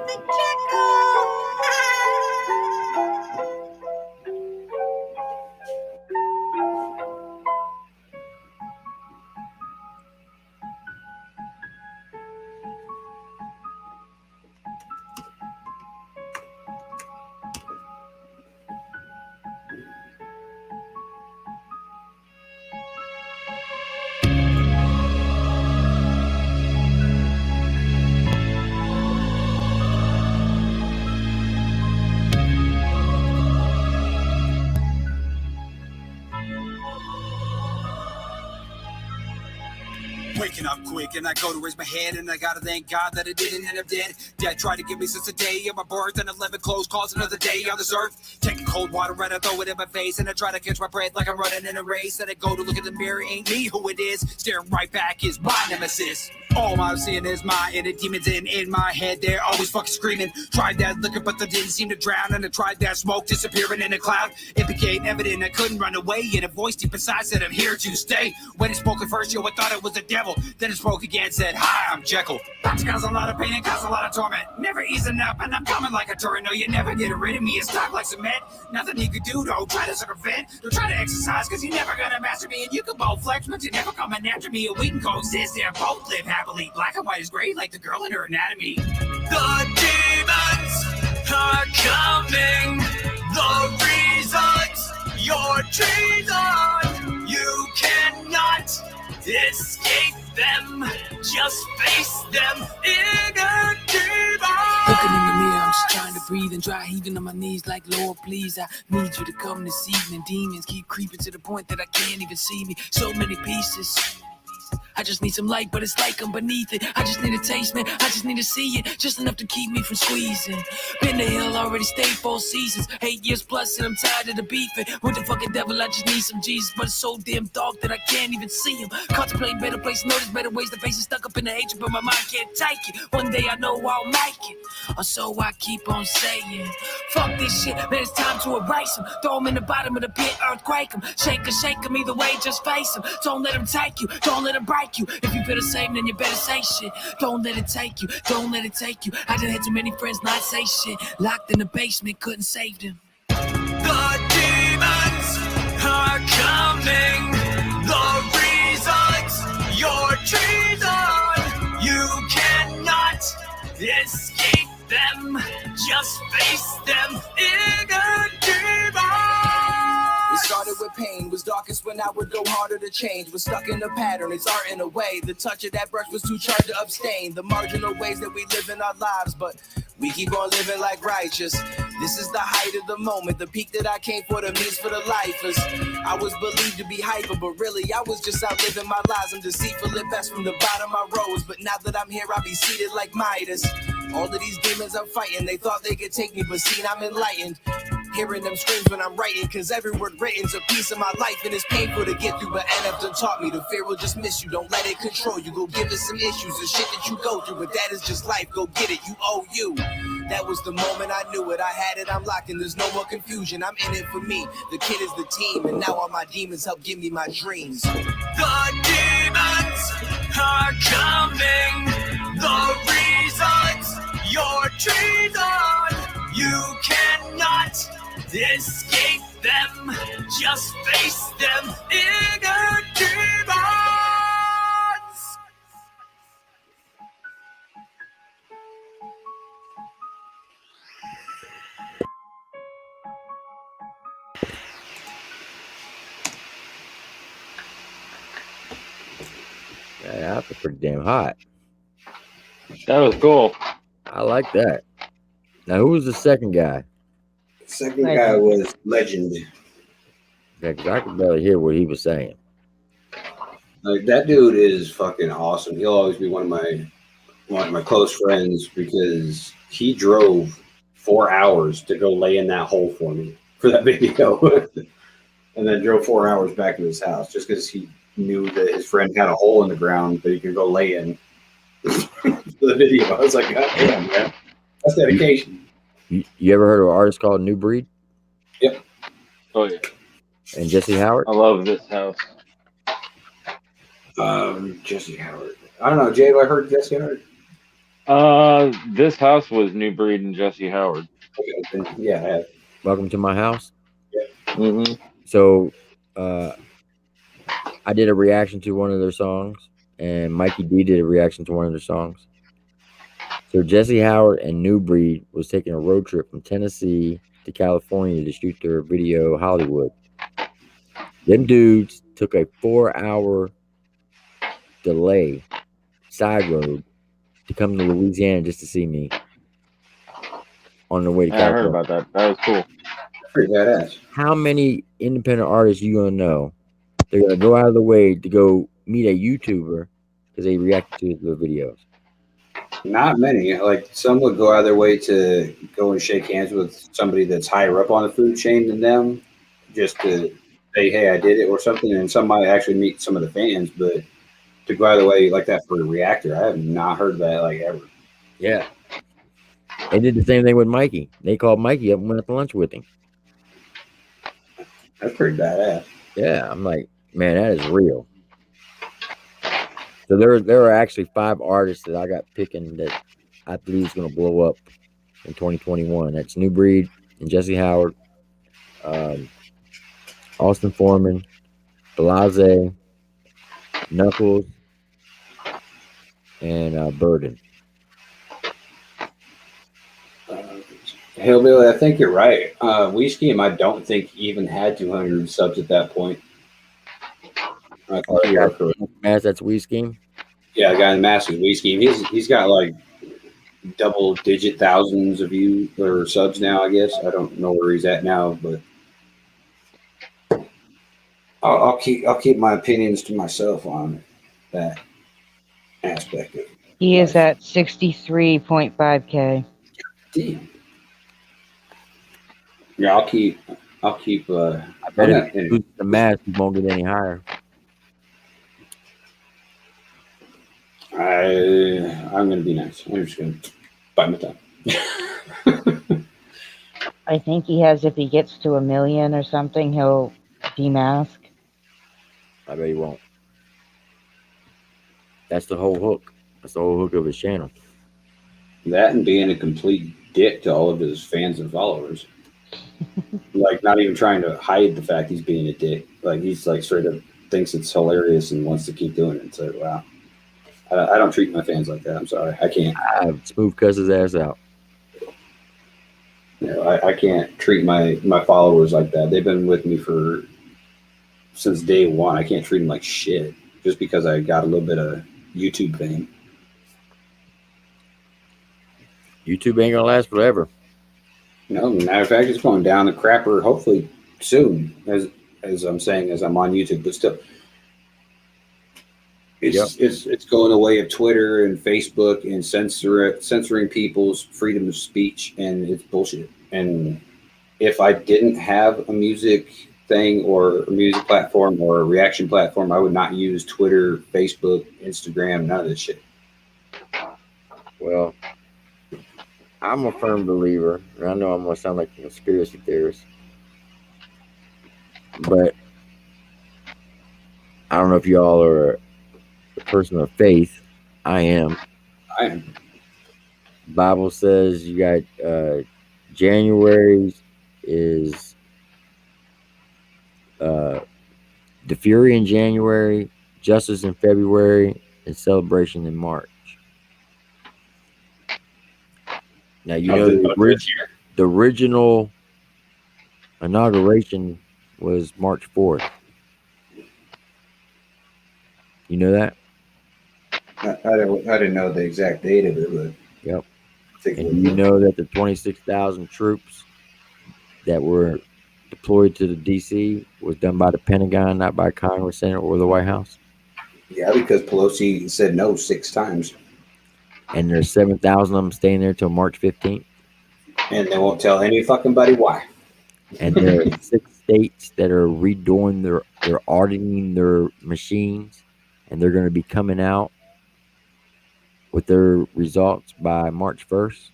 quick, and I go to raise my head, and I gotta thank God that it didn't end up dead. Death tried to give me since the day of my birth, and 11 close calls another day on this earth. Taking cold water and I throw it in my face, and I try to catch my breath like I'm running in a race. And I go to look at the mirror, ain't me who it is. Staring right back is my nemesis. All I'm seeing is my inner demons in my head. They're always fucking screaming. Tried that liquor, but they didn't seem to drown. And I tried that smoke disappearing in a cloud. It became evident I couldn't run away. And a voice deep inside said, I'm here to stay. When it spoke at first, yo, I thought it was the devil. Then it spoke again, said, hi, I'm Jekyl. That's cause a lot of pain and cause a lot of torment. Never easing up, and I'm coming like a torrent. No, you never get rid of me. It's stuck like cement. Nothing you could do, don't try to circumvent. Don't try to exercise, cause you're never gonna master me. And you can both flex, but you're never coming after me. And we can coexist and both live happily. Black and white is great, like the girl in her anatomy. The demons are coming. The reasons you're treason. You cannot escape them. Just face them. Inner demons. Looking in the mirror, I'm just trying to breathe and dry heaving on my knees like, Lord, please, I need you to come this evening. Demons keep creeping to the point that I can't even see me. So many pieces. I just need some light, but it's like I'm beneath it. I just need a taste, man. I just need to see it. Just enough to keep me from squeezing. Been the hill, already stayed 4 seasons. 8 years plus, and I'm tired of the beefing. With the fucking devil, I just need some Jesus. But it's so damn dark that I can't even see him. Contemplate better places, notice better ways to face it. Stuck up in the hatred, but my mind can't take it. One day I know I'll make it. Or so I keep on saying. Fuck this shit, man, it's time to erase him. Throw him in the bottom of the pit, earthquake him. Shake him, either way, just face him. Don't let him take you, don't let him break you. If you feel the same, then you better say shit. Don't let it take you, don't let it take you. I done had too many friends not say shit. Locked in the basement, couldn't save them. The demons are coming. The reasons you're treason. You cannot escape them. Just face them. Inner demons. It started with pain, was darkest when I would go harder to change. Was stuck in a pattern, it's art in a way. The touch of that brush was too charged to abstain. The marginal ways that we live in our lives, but we keep on living like righteous. This is the height of the moment, the peak that I came for, the means for the lifers. I was believed to be hyper, but really I was just out living my lives. I'm deceitful at best, from the bottom I rose. But now that I'm here, I'll be seated like Midas. All of these demons I'm fighting, they thought they could take me, but see, I'm enlightened. Hearing them screams when I'm writing, cause every word written's a piece of my life, and it's painful to get through, but NF done taught me the fear will just miss you. Don't let it control you. Go give it some issues, the shit that you go through, but that is just life. Go get it, you owe you. That was the moment I knew it. I had it, I'm locked in, there's no more confusion. I'm in it for me, the kid is the team, and now all my demons help give me my dreams. The demons are coming. The reasons you're treason. You cannot escape them. Just face them. Inner demons. Yeah, that's pretty damn hot. That was cool. I like that. Now, who was the second guy? Second guy was Legend. Yeah, because I could barely hear what he was saying. Like, that dude is fucking awesome. He'll always be one of my close friends, because he drove 4 hours to go lay in that hole for me for that video, and then drove 4 hours back to his house just because he knew that his friend had a hole in the ground that he could go lay in for the video. I was like, God damn, man, that's dedication. You ever heard of an artist called New Breed? Yep. Oh yeah. And Jesse Howard? I love this house. Jesse Howard. I don't know, Jay. Have I heard Jesse Howard? This house was New Breed and Jesse Howard. Okay, yeah, I have. Welcome to my house. Yeah. Mm-hmm. So, I did a reaction to one of their songs, and Mikey D did a reaction to one of their songs. So Jesse Howard and New Breed was taking a road trip from Tennessee to California to shoot their video Hollywood. Them dudes took a 4-hour delay side road to come to Louisiana just to see me on the way to California. I heard about that. That was cool. Pretty badass. How many independent artists you gonna know? They're gonna go out of the way to go meet a YouTuber because they react to the videos? Not many. Like some would go out of their way to go and shake hands with somebody that's higher up on the food chain than them, just to say, "Hey, I did it" or something. And some might actually meet some of the fans, but to go out of the way like that for a reactor, I have not heard that like ever. Yeah. They did the same thing with Mikey. They called Mikey up and went to lunch with him. That's pretty badass. Yeah, I'm like, man, that is real. So there are actually 5 artists that I got picking that I believe is going to blow up in 2021. That's New Breed and Jesse Howard, Austin Foreman, Blase, Knuckles, and Burden. Hillbilly, I think you're right. We Scheme, I don't think even had 200 subs at that point. I think you are correct. That's We Scheme? Yeah, the guy in the mask is We Scheme. He's got like double-digit thousands of views or subs now, I guess. I don't know where he's at now, but I'll keep my opinions to myself on that aspect of it. He is at 63.5K. Damn. Yeah, I'll keep. I bet if the mask won't get any higher. I'm gonna be nice. I'm just gonna bite my tongue. I think he has, if he gets to 1 million or something, he'll demask. I bet he won't. That's the whole hook. That's the whole hook of his channel. That and being a complete dick to all of his fans and followers. Like, not even trying to hide the fact he's being a dick. Like, he's like straight up thinks it's hilarious and wants to keep doing it. So, wow. I don't treat my fans like that. I'm sorry. I can't. I smooth cuss his ass out. You know, I can't treat my followers like that. They've been with me since day one. I can't treat them like shit just because I got a little bit of YouTube fame. YouTube ain't gonna last forever. No, matter of fact, it's going down the crapper hopefully soon, as I'm saying, as I'm on YouTube, but still. It's going the way of Twitter and Facebook and censoring people's freedom of speech, and it's bullshit. And if I didn't have a music thing or a music platform or a reaction platform, I would not use Twitter, Facebook, Instagram, none of this shit. Well, I'm a firm believer, and I know I'm going to sound like a conspiracy theorist, but I don't know if y'all are a person of faith. I am. Bible says you got January is the Fury in January, Justice in February, and Celebration in March. Now, you know the original inauguration was March 4th. You know that? I didn't know the exact date of it, but yep. And you know that the 26,000 troops that were deployed to the D.C. was done by the Pentagon, not by Congress, Senate, or the White House? Yeah, because Pelosi said no 6 times. And there's 7,000 of them staying there till March 15th. And they won't tell any fucking body why. And there are 6 states that are redoing they're auditing their machines, and they're going to be coming out with their results by March 1st.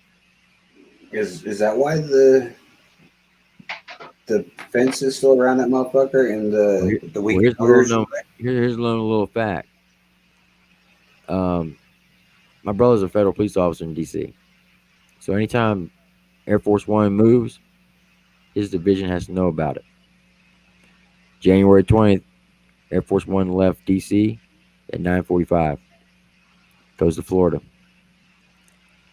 Is that why the fence is still around that motherfucker and the week? Here's a little fact. My brother's a federal police officer in D.C. So anytime Air Force One moves, his division has to know about it. January 20th, Air Force One left D.C. at 9:45. Goes to Florida.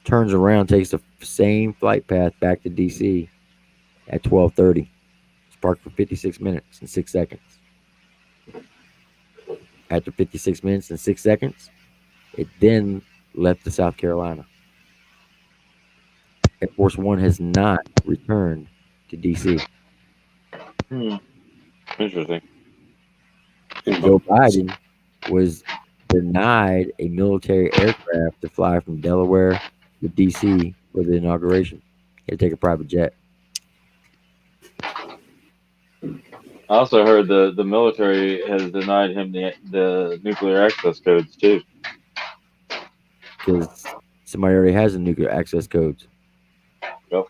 Turns around, takes the same flight path back to D.C. at 12:30. It's parked for 56 minutes and 6 seconds. After 56 minutes and 6 seconds, it then left to South Carolina. Air Force One has not returned to D.C. Interesting. Joe Biden was denied a military aircraft to fly from Delaware to D.C. for the inauguration. He had to take a private jet. I also heard the military has denied him the nuclear access codes too. Because somebody already has the nuclear access codes. Yep.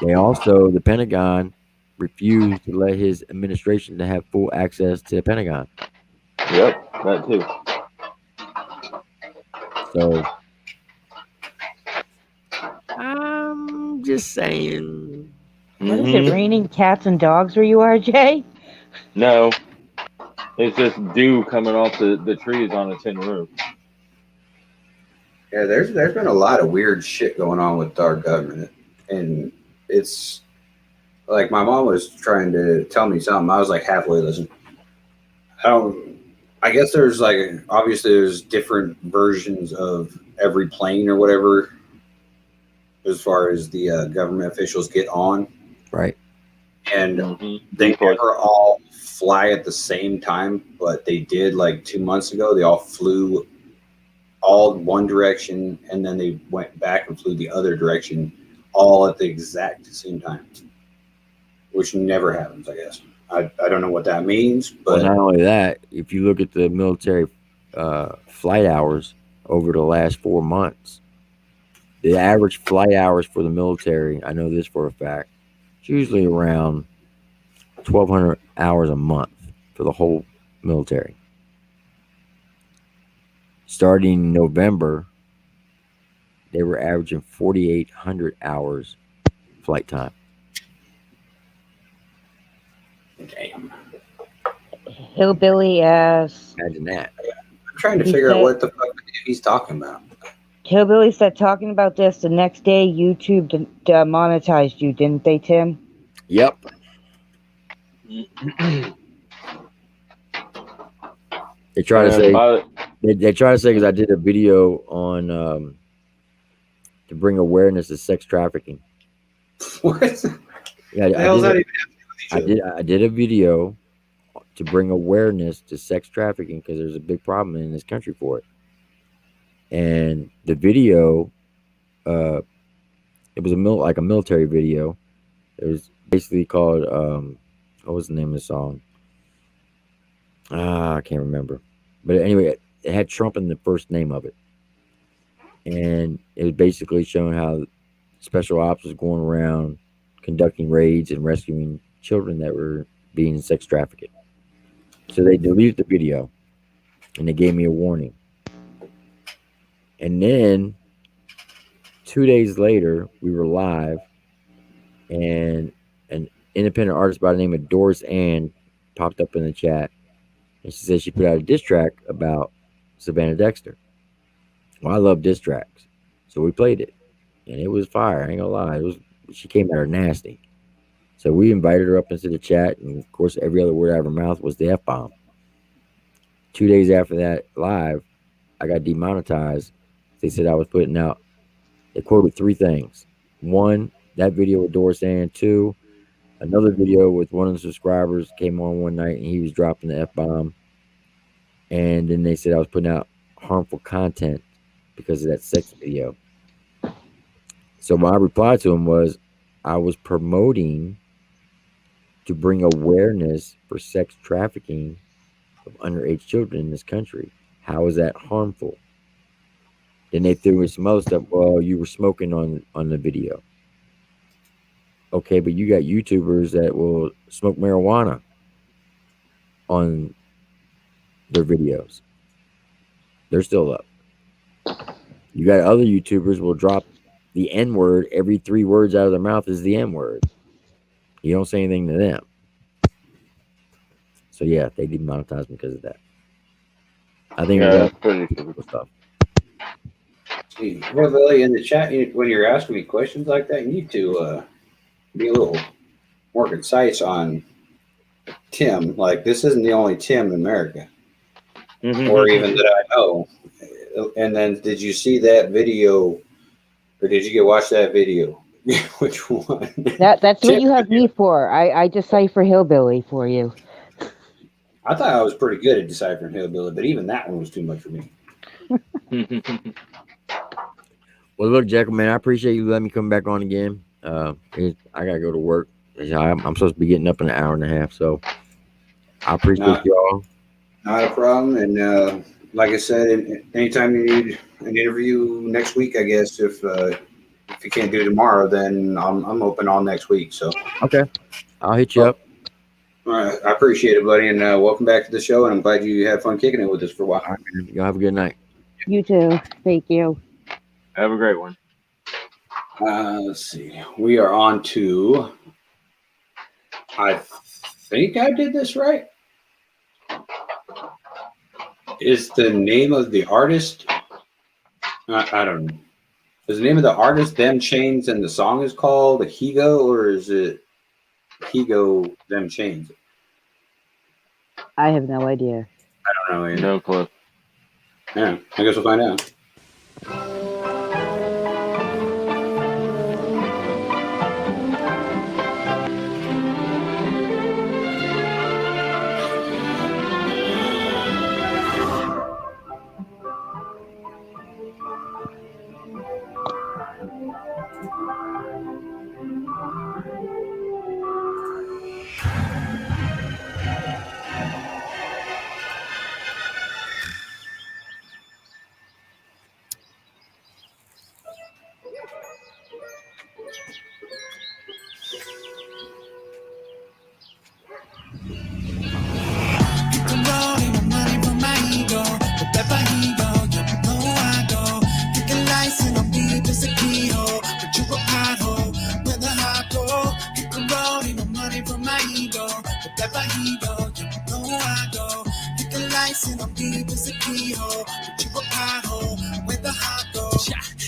They also, the Pentagon, refused to let his administration to have full access to the Pentagon. Yep, that too. So I'm just saying. What is it, raining cats and dogs where you are, Jay? No, it's just dew coming off the trees on a tin roof. Yeah, there's been a lot of weird shit going on with our government, and it's like my mom was trying to tell me something. I was like halfway listening. I guess there's like obviously there's different versions of every plane or whatever as far as the government officials get on. Right. And they never all fly at the same time, but they did like 2 months ago. They all flew all one direction, and then they went back and flew the other direction all at the exact same time, which never happens, I guess. I don't know what that means, but well, not only that, if you look at the military flight hours over the last 4 months, the average flight hours for the military, I know this for a fact, it's usually around 1,200 hours a month for the whole military. Starting November, they were averaging 4,800 hours flight time. Damn. Hillbilly ass. Imagine that. I'm trying to figure out what the fuck he's talking about. Hillbilly said talking about this the next day YouTube demonetized you, didn't they, Tim? Yep. They try to say they try to say because I did a video on to bring awareness to sex trafficking. What? Yeah, I did a video to bring awareness to sex trafficking because there's a big problem in this country for it. And the video, it was like a military video. It was basically called what was the name of the song? I can't remember. But anyway, it had Trump in the first name of it. And it was basically showing how special ops was going around conducting raids and rescuing children that were being sex trafficked. So they deleted the video and they gave me a warning. And then 2 days later, we were live and an independent artist by the name of Doris Ann popped up in the chat. And she said she put out a diss track about Savanna Dexter. Well, I love diss tracks. So we played it. And it was fire. I ain't gonna lie. She came at her nasty. So we invited her up into the chat. And of course, every other word out of her mouth was the F-bomb. 2 days after that live, I got demonetized. They said I was putting out, they quoted 3 things. 1, that video with Doris Ann. 2, another video with one of the subscribers came on one night and he was dropping the F-bomb. And then they said I was putting out harmful content because of that sex video. So my reply to him was I was promoting to bring awareness for sex trafficking of underage children in this country. How is that harmful? Then they threw in some other stuff. Well, you were smoking on the video. Okay, but you got YouTubers that will smoke marijuana on their videos. They're still up. You got other YouTubers will drop the N-word. Every 3 words out of their mouth is the N-word. You don't say anything to them. So yeah, they demonetized me because of that. I think that's pretty cool stuff. See, really in the chat, when you're asking me questions like that, you need to be a little more concise on Tim. Like, this isn't the only Tim in America, or even that I know. And then, did you see that video, or did you watch that video? Which one? That's what you have me for. I decipher hillbilly for you. I thought I was pretty good at deciphering hillbilly, but even that one was too much for me. Well, look, Jekyl, man, I appreciate you letting me come back on again. I gotta go to work. I'm supposed to be getting up in an hour and a half, so I appreciate y'all. Not a problem. And like I said, anytime you need an interview next week, I guess if you can't do tomorrow, then I'm open all next week. So okay, I'll hit you up. All right, I appreciate it, buddy, and welcome back to the show. And I'm glad you had fun kicking it with us for a while. All right, y'all have a good night. You too. Thank you. Have a great one. Let's see. We are on to. I think I did this right. Is the name of the artist? I don't know. Is the name of the artist Them Chains and the song is called Higo, or is it Higo Them Chains? I have no idea. I don't know. Either. No clue. Yeah, I guess we'll find out.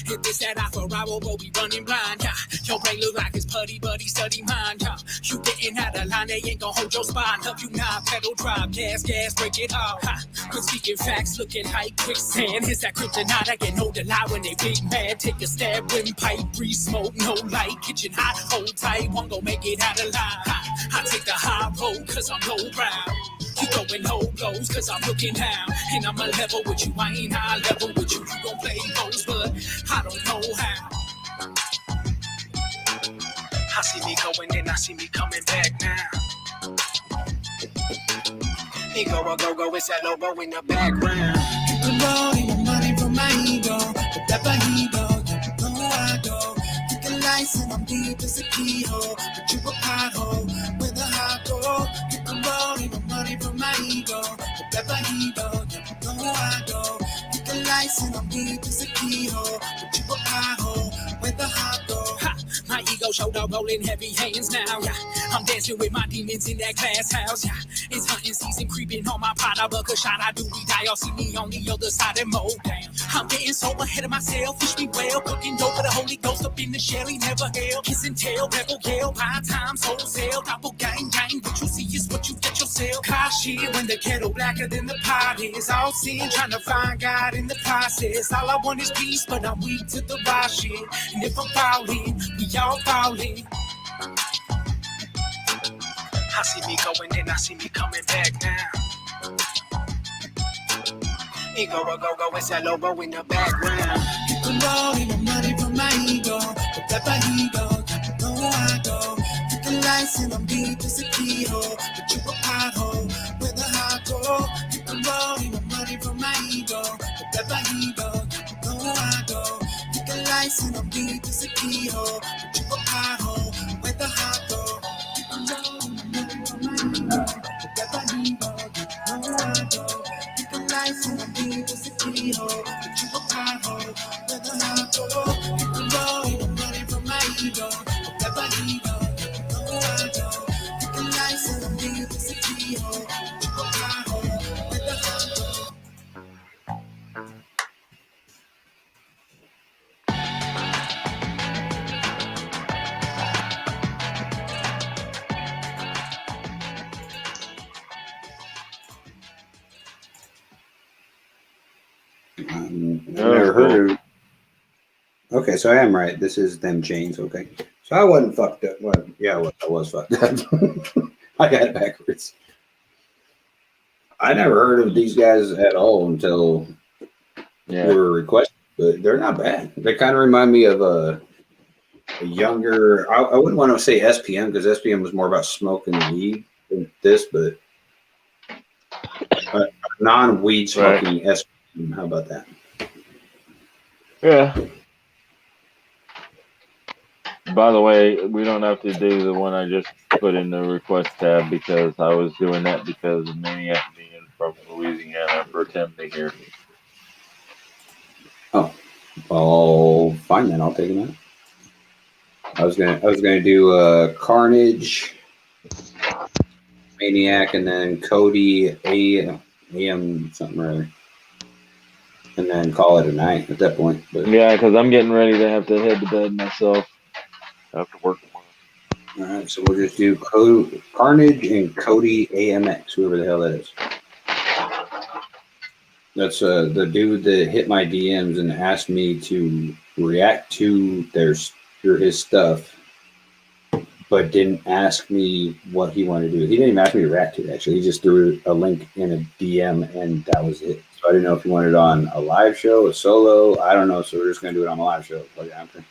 Hit this that I for I will be running blind. Your brain look like it's putty, but he study mine. You getting out of line, they ain't gon' hold your spine. Help you not pedal, drive, gas, break it off. Quit speaking facts, looking like quicksand. It's that kryptonite, I get no lie when they big mad. Take a stab, windpipe, breathe smoke, no light. Kitchen hot, hold tight, won't go make it out of line. I take the high road, cause I'm low brow. You going low blows, cause I'm looking down. And I'm a level with you, I ain't high level with you. You gon' play those, but I don't know how. I see me going and I see me coming back now. Ego, go, it's that logo in the background. You can roll in the money from my ego, but that my ego, you know I go. You can license, I'm deep as a keyhole, but you a pothole with a hot door. You can roll in the money from my ego, but that my ego, you know I go. You can license, I'm deep as a keyhole, but you a pothole with a hot door. My ego showed up rolling heavy hands now. Yeah. I'm dancing with my demons in that glass house. Yeah. It's hunting season creeping on my pot. I buck a shot, I do we die. Y'all see me on the other side and mow down. I'm getting so ahead of myself. Wish me well. Cooking dope for the Holy Ghost up in the shell. He never held. Kiss and tell, rebel yell. High times, whole sale. Double gang. What you see is what you get yourself. Gosh, shit, when the kettle blacker than the pot is. All sin, trying to find God in the process. All I want is peace, but I'm weak to the raw shit. And if I'm falling, we all falling. I see me going and I see me coming back now. Ego, go, it's that logo in the background. You can roll in the money from my ego, but that my ego, you know I go. You can license, I'm deep as a keyhole, but you a pothole with a hot door. You can roll in the money from my ego, but that my ego, you know I go. You can license, I'm deep as a keyhole, but you a pothole with a hot door. You can roll in the money from my ego, but that my ego, you know I go. You can license, I'm deep as a keyhole, but you a pothole with a hot door. You can roll in the money from my ego, but that my ego, you know I go. You can license, I'm deep as a keyhole, but you a pothole with a hot door. I've never heard of. Okay, so I am right. This is Them Chains. Okay, so I wasn't fucked up. Well, yeah, I was fucked up. I got it backwards. I never heard of these guys at all until we were requested, but they're not bad. They kind of remind me of a younger. I wouldn't want to say SPM because SPM was more about smoking weed than this, but non-weed smoking SPM. How about that? Yeah. By the way, we don't have to do the one I just put in the request tab because I was doing that because of Maniac being from Louisiana for attempting here. Oh, I'll find that. I'll take it out. I was gonna do Carnage, Maniac, and then Cody AM something or other, and then call it a night at that point. But yeah, because I'm getting ready to have to head to bed myself. I have to work tomorrow. All right, so we'll just do Carnage and Cody AMX, whoever the hell that is. That's the dude that hit my DMs and asked me to react to his stuff, but didn't ask me what he wanted to do. He didn't even ask me to react to it, actually. He just threw a link in a DM, and that was it. So I didn't know if he wanted it on a live show, a solo. I don't know, so we're just going to do it on a live show. After.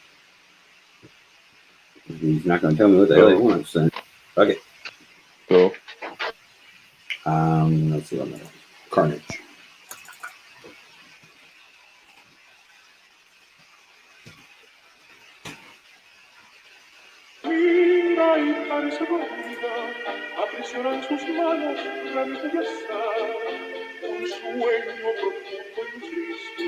He's not going to tell me what the hell he wants, so fuck it. Cool. Let's see what I'm going to Carnage. Mira y parece dormida, aprisiona en sus manos la belleza, un sueño profundo y triste,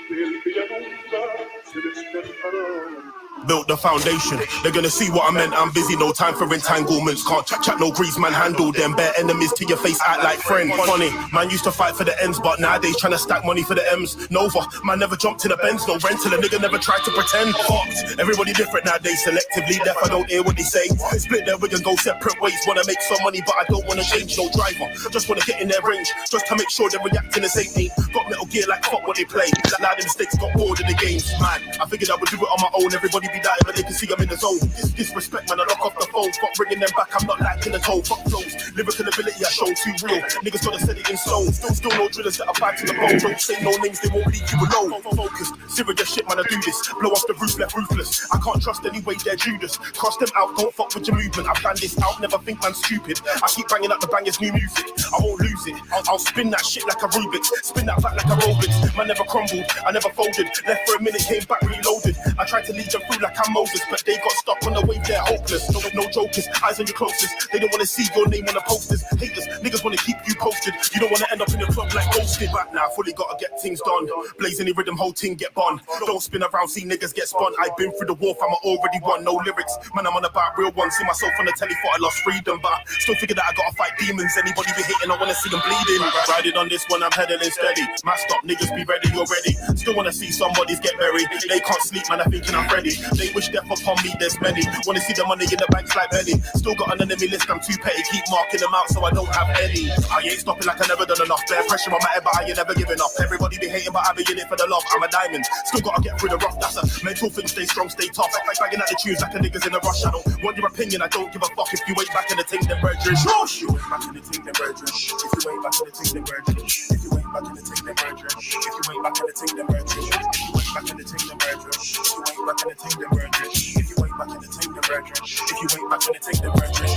del que ya nunca se despertará. Built the foundation, they're gonna see what I meant. I'm busy, no time for entanglements. Can't chat, no grease, man. Handle them bare enemies to your face, act like friend. Funny, man used to fight for the ends, but nowadays trying to stack money for the M's. Nova, man never jumped in the Benz, no rental. A nigga never tried to pretend. Fucked, everybody different nowadays. Selectively deaf, I don't hear what they say. Split their wig and go separate ways. Wanna make some money, but I don't wanna change. No driver, just wanna get in their range, just to make sure they're reacting the same. Ain't got metal gear like fuck what they play. Loud mistakes, got bored of the games. Man, I figured I would do it on my own. Everybody be dying, but they can see I'm in the zone. Disrespect, man, I lock off the phone. Fuck bringing them back, I'm not liking the toe. Fuck flows, lyrical ability I show too real. Niggas gotta set it in stone. Still no drillers that are back to the bone. Don't say no names, they won't leave you alone. Focused, serious shit, man, I do this. Blow off the roof, left ruthless. I can't trust anyway, they're Judas. Cross them out, don't fuck with your movement. I plan this out, never think man stupid. I keep banging up the bangers, new music. I won't lose it. I'll spin that shit like a Rubik's. Spin that back like a Robix. Man never crumbled, I never folded. Left for a minute, came back reloaded. I tried to lead them through like I'm Moses, but they got stuck on the wave, they're hopeless. No jokers, eyes on your closest. They don't want to see your name on the posters. Haters, niggas want to keep you posted. You don't want to end up in the club like ghosted. Back now, fully gotta get things done. Blaze any rhythm, whole team get bun. Don't spin around, see niggas get spun. I've been through the wharf, I'm already won. No lyrics, man, I'm on about real one. See myself on the telly, thought I lost freedom, but I still figure that I gotta fight demons. Anybody be hating, I wanna see them bleeding. Riding on this one, I'm pedaling steady. Masked up, niggas be ready, you're ready. Still wanna see somebody's get buried. They can't sleep, man, I'm thinking I'm ready. They wish death upon me, there's many. Wanna see the money in the banks like Benny. Still got an enemy list, I'm too petty. Keep marking them out so I don't have any. I ain't stopping like I never done enough. Bare pressure on my head, but I ain't never giving up. Everybody be hating, but I be in it for the love. I'm a diamond, still gotta get through the rough. That's a mental thing, stay strong, stay tough. Like banging at the tunes like a niggas in a rush. I don't want your opinion, I don't give a fuck. If you ain't back in the team, then virgin. If you ain't back in the team, then virgin. If you ain't back in the team, then virgin. If you ain't back in the team, then virgin. If you ain't back in the team, then virgin. If you ain't back in the team, then virgin. If you ain't back in the team, then virgin. If you ain't back in the team, then virgin. If you ain't back in the team, then virgin.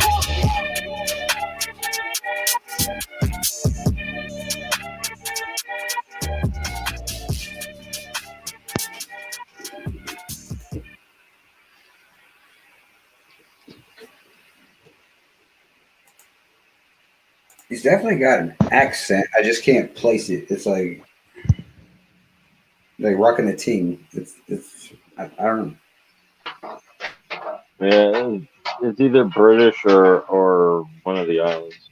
He's definitely got an accent. I just can't place it. It's like rocking a ting. It's I don't know. Yeah, it's either British or one of the islands.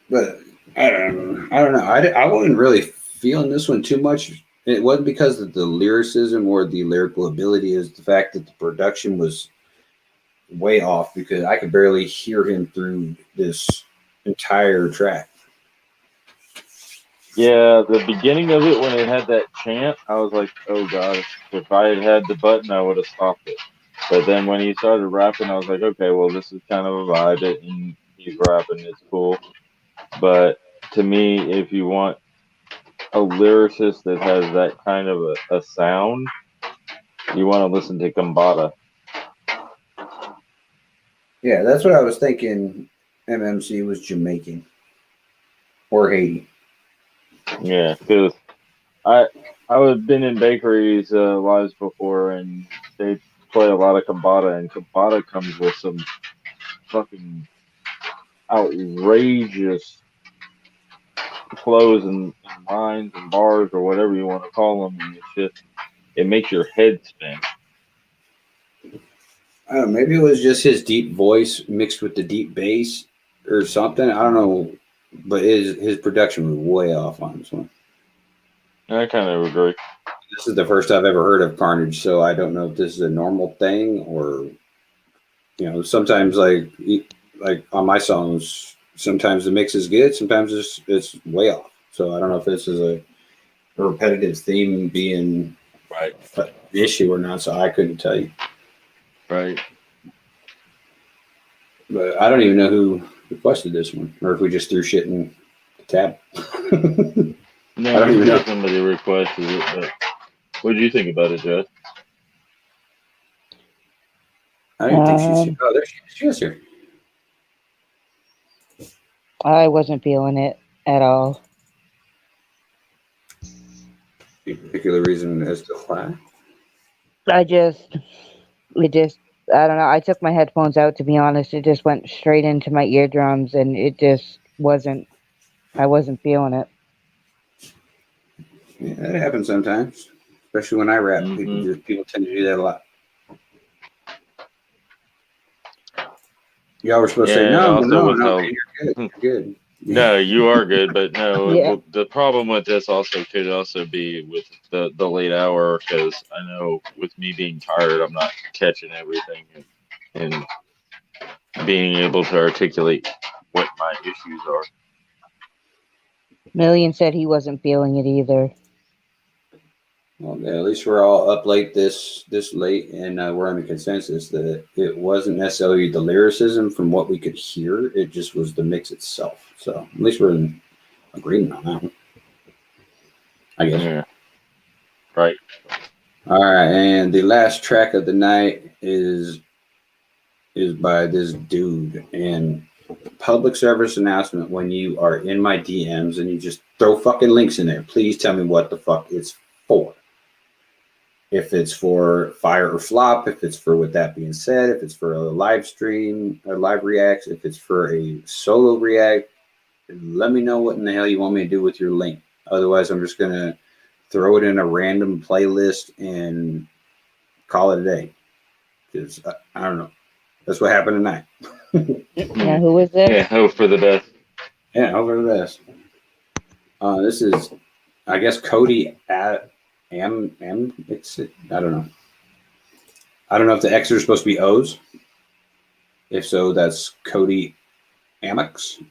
But I don't know. I wasn't really feeling this one too much. It wasn't because of the lyricism or the lyrical ability. It's the fact that the production was way off because I could barely hear him through this entire track. Yeah, the beginning of it when it had that chant, I was like, oh god, if I had had the button, I would have stopped it. But then when he started rapping, I was like, okay, well, this is kind of a vibe, and he's rapping, it's cool. But to me, if you want a lyricist that has that kind of a sound, you want to listen to Gambada. Yeah, that's what I was thinking. MMC was Jamaican or Haiti. Yeah, because I've been in bakeries lives before, and they play a lot of Gambada, and Gambada comes with some fucking outrageous flows and lines and bars or whatever you want to call them, and it makes your head spin. I don't know, maybe it was just his deep voice mixed with the deep bass or something. I don't know, but his production was way off on this one. I kind of agree. This is the first I've ever heard of Carnage, so I don't know if this is a normal thing or, sometimes like on my songs, sometimes the mix is good, sometimes it's way off. So I don't know if this is a repetitive theme being right the issue or not. So I couldn't tell you. Right. But I don't even know who requested this one, or if we just threw shit in the tab. No, I don't even know. Somebody requested it, but what did you think about it, Jess? I didn't think she's here. Oh, there she is here. I wasn't feeling it at all. Any particular reason as to why? I don't know. I took my headphones out, to be honest. It just went straight into my eardrums, and it just I wasn't feeling it. Yeah, that happens sometimes, especially when I rap. Mm-hmm. People tend to do that a lot. Y'all were supposed to say, no, you're good. You're good. No, you are good, but no, Yeah. The problem with this could also be with the late hour, because I know with me being tired, I'm not catching everything and being able to articulate what my issues are. Million said he wasn't feeling it either. Well, yeah, at least we're all up late this late, and we're on the consensus that it wasn't necessarily the lyricism from what we could hear. It just was the mix itself. So at least we're in agreement on that one, I guess. Yeah. Right. All right, and the last track of the night is by this dude. And public service announcement: when you are in my DMs and you just throw fucking links in there, please tell me what the fuck it's for. If it's for Fire or Flop, if it's for With That Being Said, if it's for a live stream, a live react, if it's for a solo react, let me know what in the hell you want me to do with your link. Otherwise, I'm just going to throw it in a random playlist and call it a day. Because I don't know. That's what happened tonight. Yeah, who is this? Yeah, hope for the best. Yeah, hope for the best. This is, I guess, Cody at I don't know. I don't know if the X's are supposed to be O's. If so, that's Cody Amx,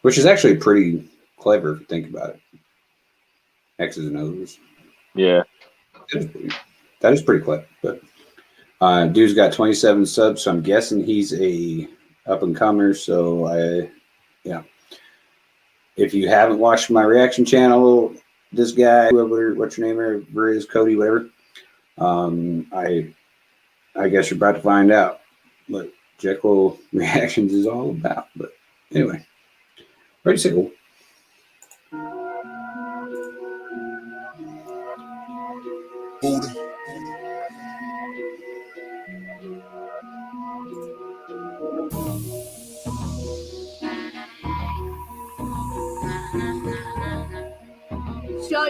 which is actually pretty clever if you think about it. X's and O's. Yeah. That is pretty clever. But dude's got 27 subs, so I'm guessing he's a up and comer. So if you haven't watched my reaction channel, this guy, whoever, what's your name, whoever is, Cody, whatever. I guess you're about to find out what Jekyl Reactions is all about. But anyway, pretty simple.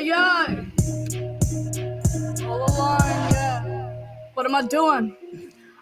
Yeah. All along, yeah. What am I doing?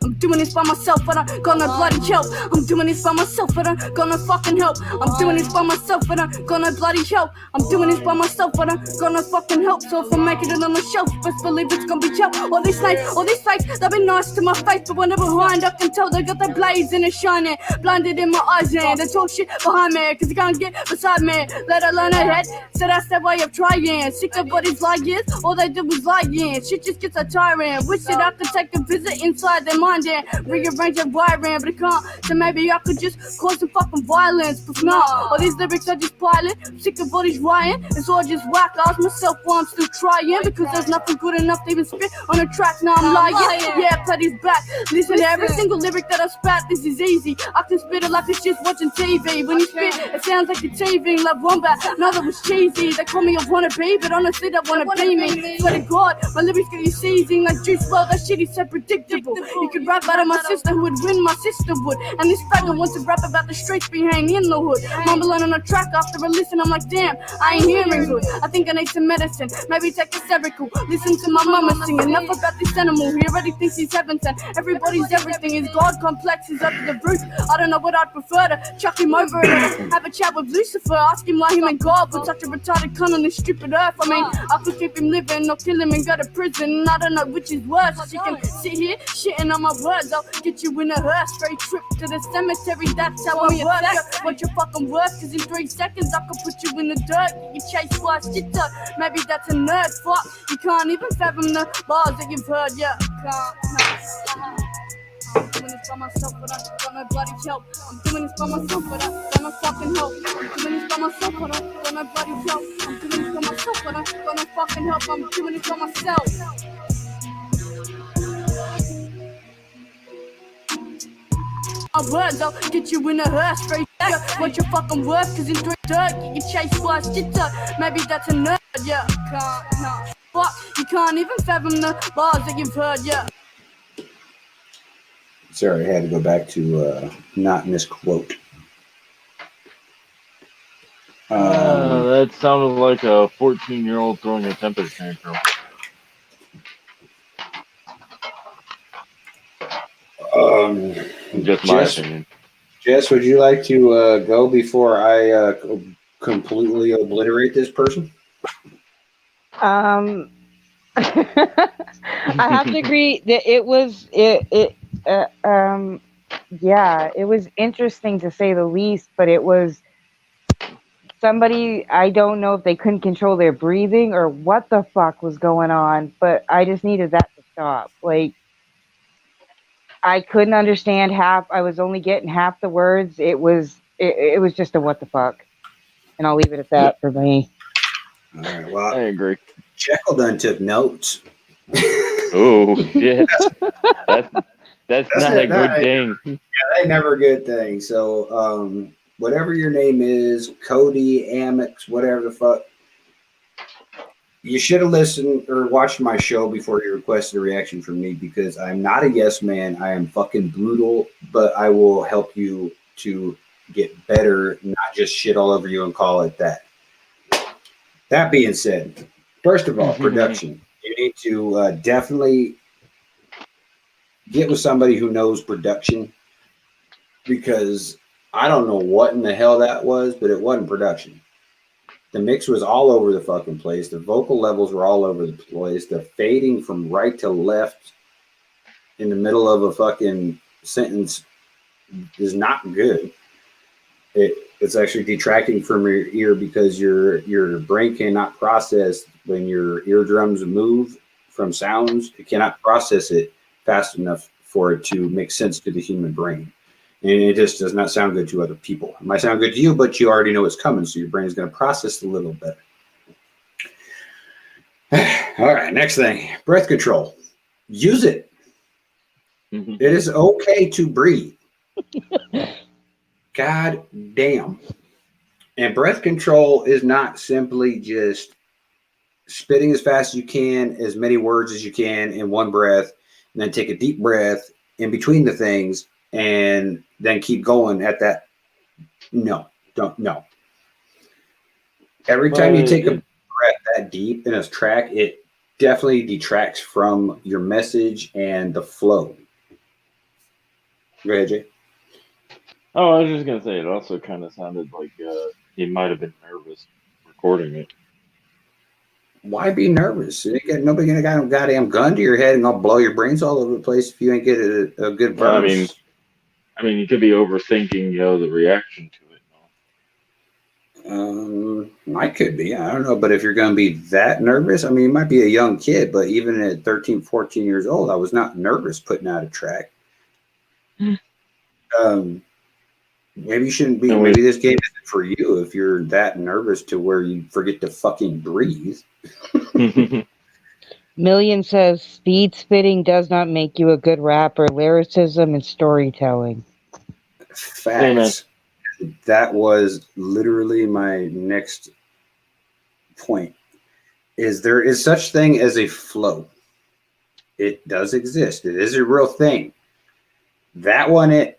I'm doing this by myself, but I'm gonna bloody help. I'm doing this by myself, but I'm gonna fucking help. I'm doing this by myself, but I'm gonna bloody help. I'm doing this by myself, but I'm gonna fucking help. So if I'm making it on the shelf, best believe it's gonna be chill. All these fakes, they've been nice to my face, but when they're behind, I can tell they got their blaze and it's shining. Blinded in my eyes, and they talk shit behind me, cause they can't get beside me, let alone ahead. So that's their way of trying. Sick of what these liars, all they do is lying. Shit just gets so tiring. Wish that I could take a visit inside their mind there, rearrange that wiring, but it can't. So maybe I could just cause some fucking violence. But nah, all these lyrics are just pilot. I'm sick of all these rhyme. It's all just whack. I ask myself why I'm still trying, because there's nothing good enough to even spit on a track. Now I'm lying. Yeah, Petty's back. Listen to every single lyric that I spat. This is easy. I can spit it like it's just watching TV. When you spit, it sounds like you're TVing like Wombat. Now that was cheesy. They call me a wannabe, but honestly, that wanna be me. Swear to God, my lyrics get you seizing like juice. Well, that shit is so predictable. You could rap out of my sister who would win, my sister would. And this faggot wants to rap about the streets behind in the hood. Mumbling on a track after a listen, I'm like, damn, I ain't hearing good. I think I need some medicine, maybe take a cervical. Listen to my mama sing enough about this animal. He already thinks he's heaven sent. Everybody's everything. His God complex is up to the roof. I don't know what I'd prefer, to chuck him over and have a chat with Lucifer. Ask him why him and God put such a retarded cunt on this stupid earth. I mean, I could keep him living or kill him and go to prison. I don't know which is worse. She can sit here shitting on my words. I'll get you in a hearse. Straight trip to the cemetery. That's how I work. What your fucking worth? Cause in 3 seconds I could put you in the dirt. You chase by shit up. Maybe that's a nerd. Fuck. You can't even fathom the bars that you've heard. Yeah, can't. I'm doing this by myself, but I got no bloody help. I'm doing this by myself, but I got no fucking help. I'm doing this by myself, but I got no bloody help. I'm doing this by myself, but I got no fucking help. I'm doing this by myself. My words, I'll get you in a hearse. Straight up, what your fucking worth? Cause in 3 dirt, you get chased by shit up. Maybe that's a nerd, yeah. Can't, nah. Fuck, you can't even fathom the bars that you've heard, yeah. Sorry, I had to go back to not misquote. That sounded like a 14-year-old throwing a temper tantrum. Just my opinion. Jess, would you like to go before I completely obliterate this person? I have to agree that it was interesting to say the least, but it was somebody, I don't know if they couldn't control their breathing or what the fuck was going on, but I just needed that to stop. Like, I couldn't understand I was only getting half the words. It was just a what the fuck. And I'll leave it at that for me. All right, well, I agree. Jekyl done took notes. Oh, yeah. That's not a good thing. Yeah, that's never a good thing. So, whatever your name is, Cody, Amex, whatever the fuck, you should have listened or watched my show before you requested a reaction from me, because I'm not a yes man. I am fucking brutal, but I will help you to get better, not just shit all over you and call it that. That being said, first of all, production. You need to definitely get with somebody who knows production, because I don't know what in the hell that was, but it wasn't production. The mix was all over the fucking place. The vocal levels were all over the place. The fading from right to left in the middle of a fucking sentence is not good. It's actually detracting from your ear, because your brain cannot process when your eardrums move from sounds. It cannot process it fast enough for it to make sense to the human brain. And it just does not sound good to other people. It might sound good to you, but you already know it's coming, so your brain is going to process a little better. All right, next thing, breath control. Use it. Mm-hmm. It is okay to breathe. God damn. And breath control is not simply just spitting as fast as you can, as many words as you can in one breath, and then take a deep breath in between the things, and then keep going at that. No. Every time you take a breath that deep in a track, it definitely detracts from your message and the flow. Go ahead, Jay. Oh, I was just going to say, it also kind of sounded like he might have been nervous recording it. Why be nervous? Nobody gonna got a goddamn gun to your head and gonna blow your brains all over the place if you ain't get a good verse. I mean, you could be overthinking, the reaction to it. I could be. I don't know. But if you're going to be that nervous, I mean, you might be a young kid, but even at 13, 14 years old, I was not nervous putting out a track. Maybe you shouldn't be. Maybe this game isn't for you if you're that nervous to where you forget to fucking breathe. Million says speed spitting does not make you a good rapper. Lyricism and storytelling. Facts. That was literally my next point. Is there is such thing as a flow. It does exist. It is a real thing. That one,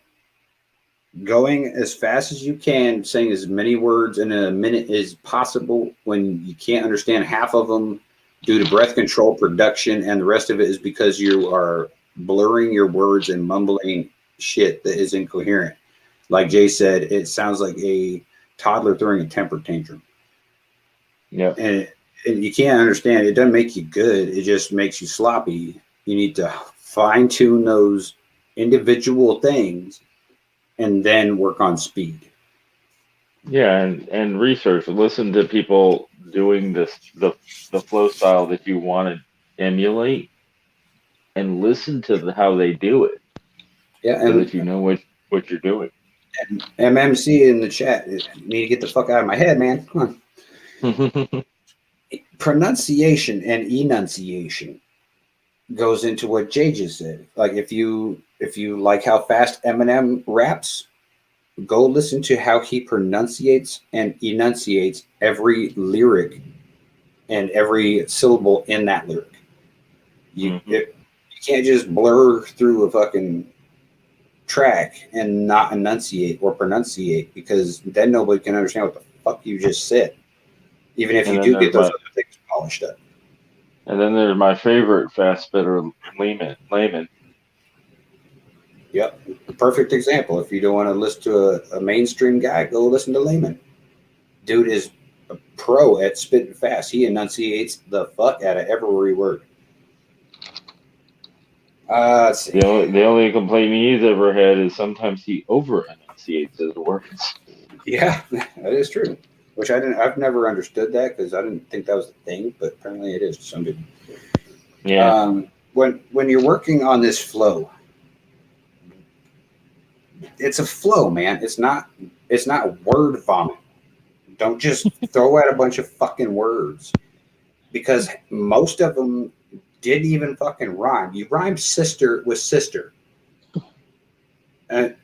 going as fast as you can, saying as many words in a minute as possible when you can't understand half of them due to breath control, production, and the rest of it is because you are blurring your words and mumbling shit that is incoherent. Like Jay said, it sounds like a toddler throwing a temper tantrum. Yeah. And you can't understand. It doesn't make you good. It just makes you sloppy. You need to fine tune those individual things and then work on speed. Yeah, and research. Listen to people doing the flow style that you want to emulate, and listen to how they do it. Yeah, so that you know what you're doing. MMC in the chat. You need to get the fuck out of my head, man. Come on. Pronunciation and enunciation goes into what Jay just said. Like if you like how fast Eminem raps, go listen to how he pronunciates and enunciates every lyric and every syllable in that lyric. You can't just blur through a fucking track and not enunciate or pronunciate, because then nobody can understand what the fuck you just said, even if you do get those other things polished up. And then there's my favorite fast spitter, Layman. Yep, perfect example. If you don't want to listen to a mainstream guy, go listen to Layman. Dude is a pro at spitting fast. He enunciates the fuck out of every word. Let's see. The only complaint he's ever had is sometimes he over enunciates his words. Yeah, that is true. Which I've never understood that, because I didn't think that was a thing, but apparently it is to some people. Yeah. When you're working on this flow, it's a flow, man. It's not word vomit. Don't just throw out a bunch of fucking words, because most of them didn't even fucking rhyme. You rhymed sister with sister. And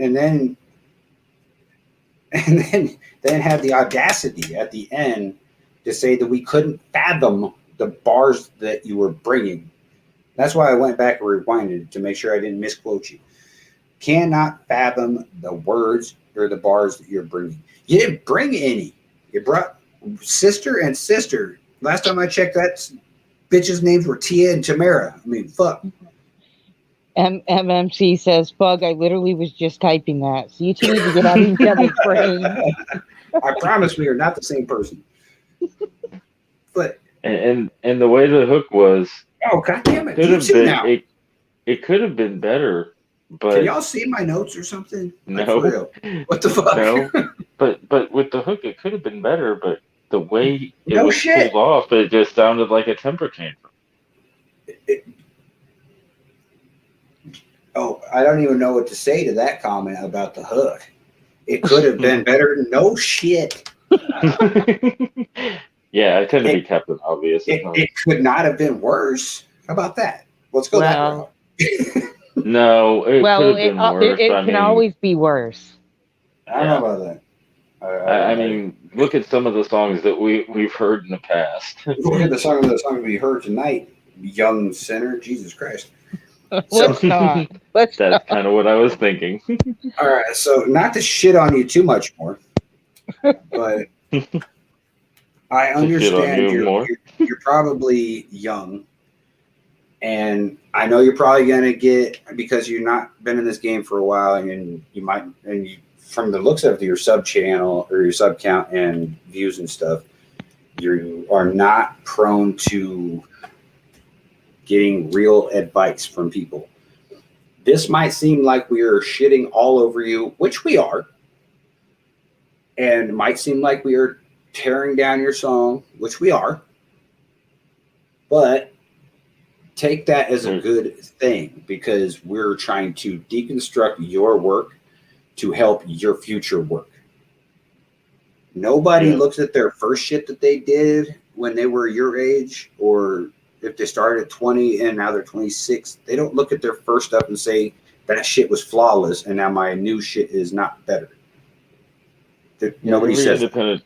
then had the audacity at the end to say that we couldn't fathom the bars that you were bringing. That's why I went back and rewinded to make sure I didn't misquote you. Cannot fathom the words or the bars that you're bringing. You didn't bring any. You brought sister and sister. Last time I checked, that bitches' names were Tia and Tamara. I mean, fuck. MMC says, Bug, I literally was just typing that. So you two need to get out of each other's brain. I promise we are not the same person. But and the way the hook was, oh god damn it, it could have been better. But can y'all see my notes or something? Like, no. for real. What the fuck? No. But with the hook, it could have been better. But the way it was pulled off, it just sounded like a temper tantrum. I don't even know what to say to that comment about the hook. It could have been better. No shit. Yeah, I tend to be Captain Obvious. It could not have been worse. How about that? Let's go that route. No, it could have been worse. It can always be worse. I don't know about that. I mean, look at some of the songs that we've heard in the past. Look at the song we heard tonight, Young Sinner. Jesus Christ. Let's not. That's kind of what I was thinking. All right, so not to shit on you too much more, but I understand you're probably young, and I know you're probably gonna get, because you've not been in this game for a while, and from the looks of your sub channel or your sub count and views and stuff, you are not prone to getting real advice from people. This might seem like we are shitting all over you, which we are, and it might seem like we are tearing down your song, which we are, but take that as a good thing, because we're trying to deconstruct your work to help your future work. Nobody looks at their first shit that they did when they were your age, or if they started at 20 and now they're 26. They don't look at their first stuff and say that shit was flawless and now my new shit is not better. Nobody says that.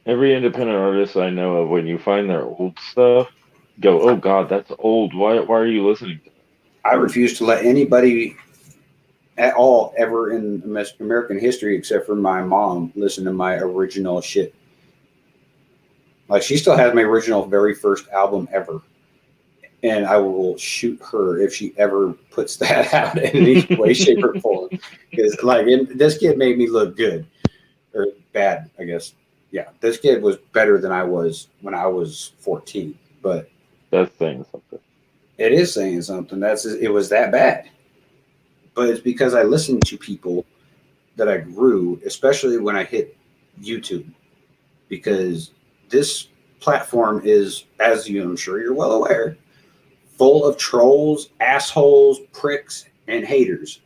Every independent artist I know of, when you find their old stuff, go, oh God, that's old. Why are you listening to that? I refuse to let anybody at all ever in American history, except for my mom, listen to my original shit. Like, she still has my original very first album ever. And I will shoot her if she ever puts that out in any way, shape, or form. Because, like, this kid made me look good. Or bad, I guess. Yeah, this kid was better than I was when I was 14. But that's saying something. It is saying something. It was that bad. But it's because I listened to people that I grew, especially when I hit YouTube. Because this platform is, as I'm sure you're well aware, full of trolls, assholes, pricks, and haters.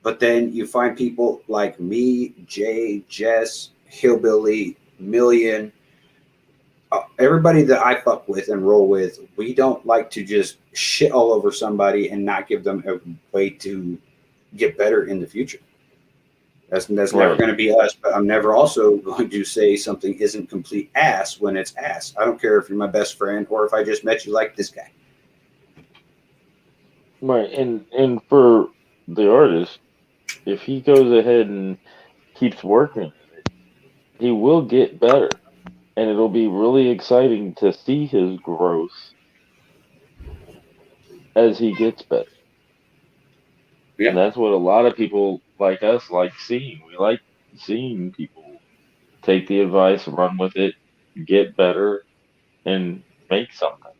But then you find people like me, Jay, Jess, Hillbilly, Million, everybody that I fuck with and roll with. We don't like to just shit all over somebody and not give them a way to get better in the future. That's never going to be us. But I'm never also going to say something isn't complete ass when it's ass. I don't care if you're my best friend or if I just met you like this guy. Right, and for the artist, if he goes ahead and keeps working, he will get better, and it'll be really exciting to see his growth as he gets better. Yeah. And that's what a lot of people like us like seeing. We like seeing people take the advice, run with it, get better, and make something.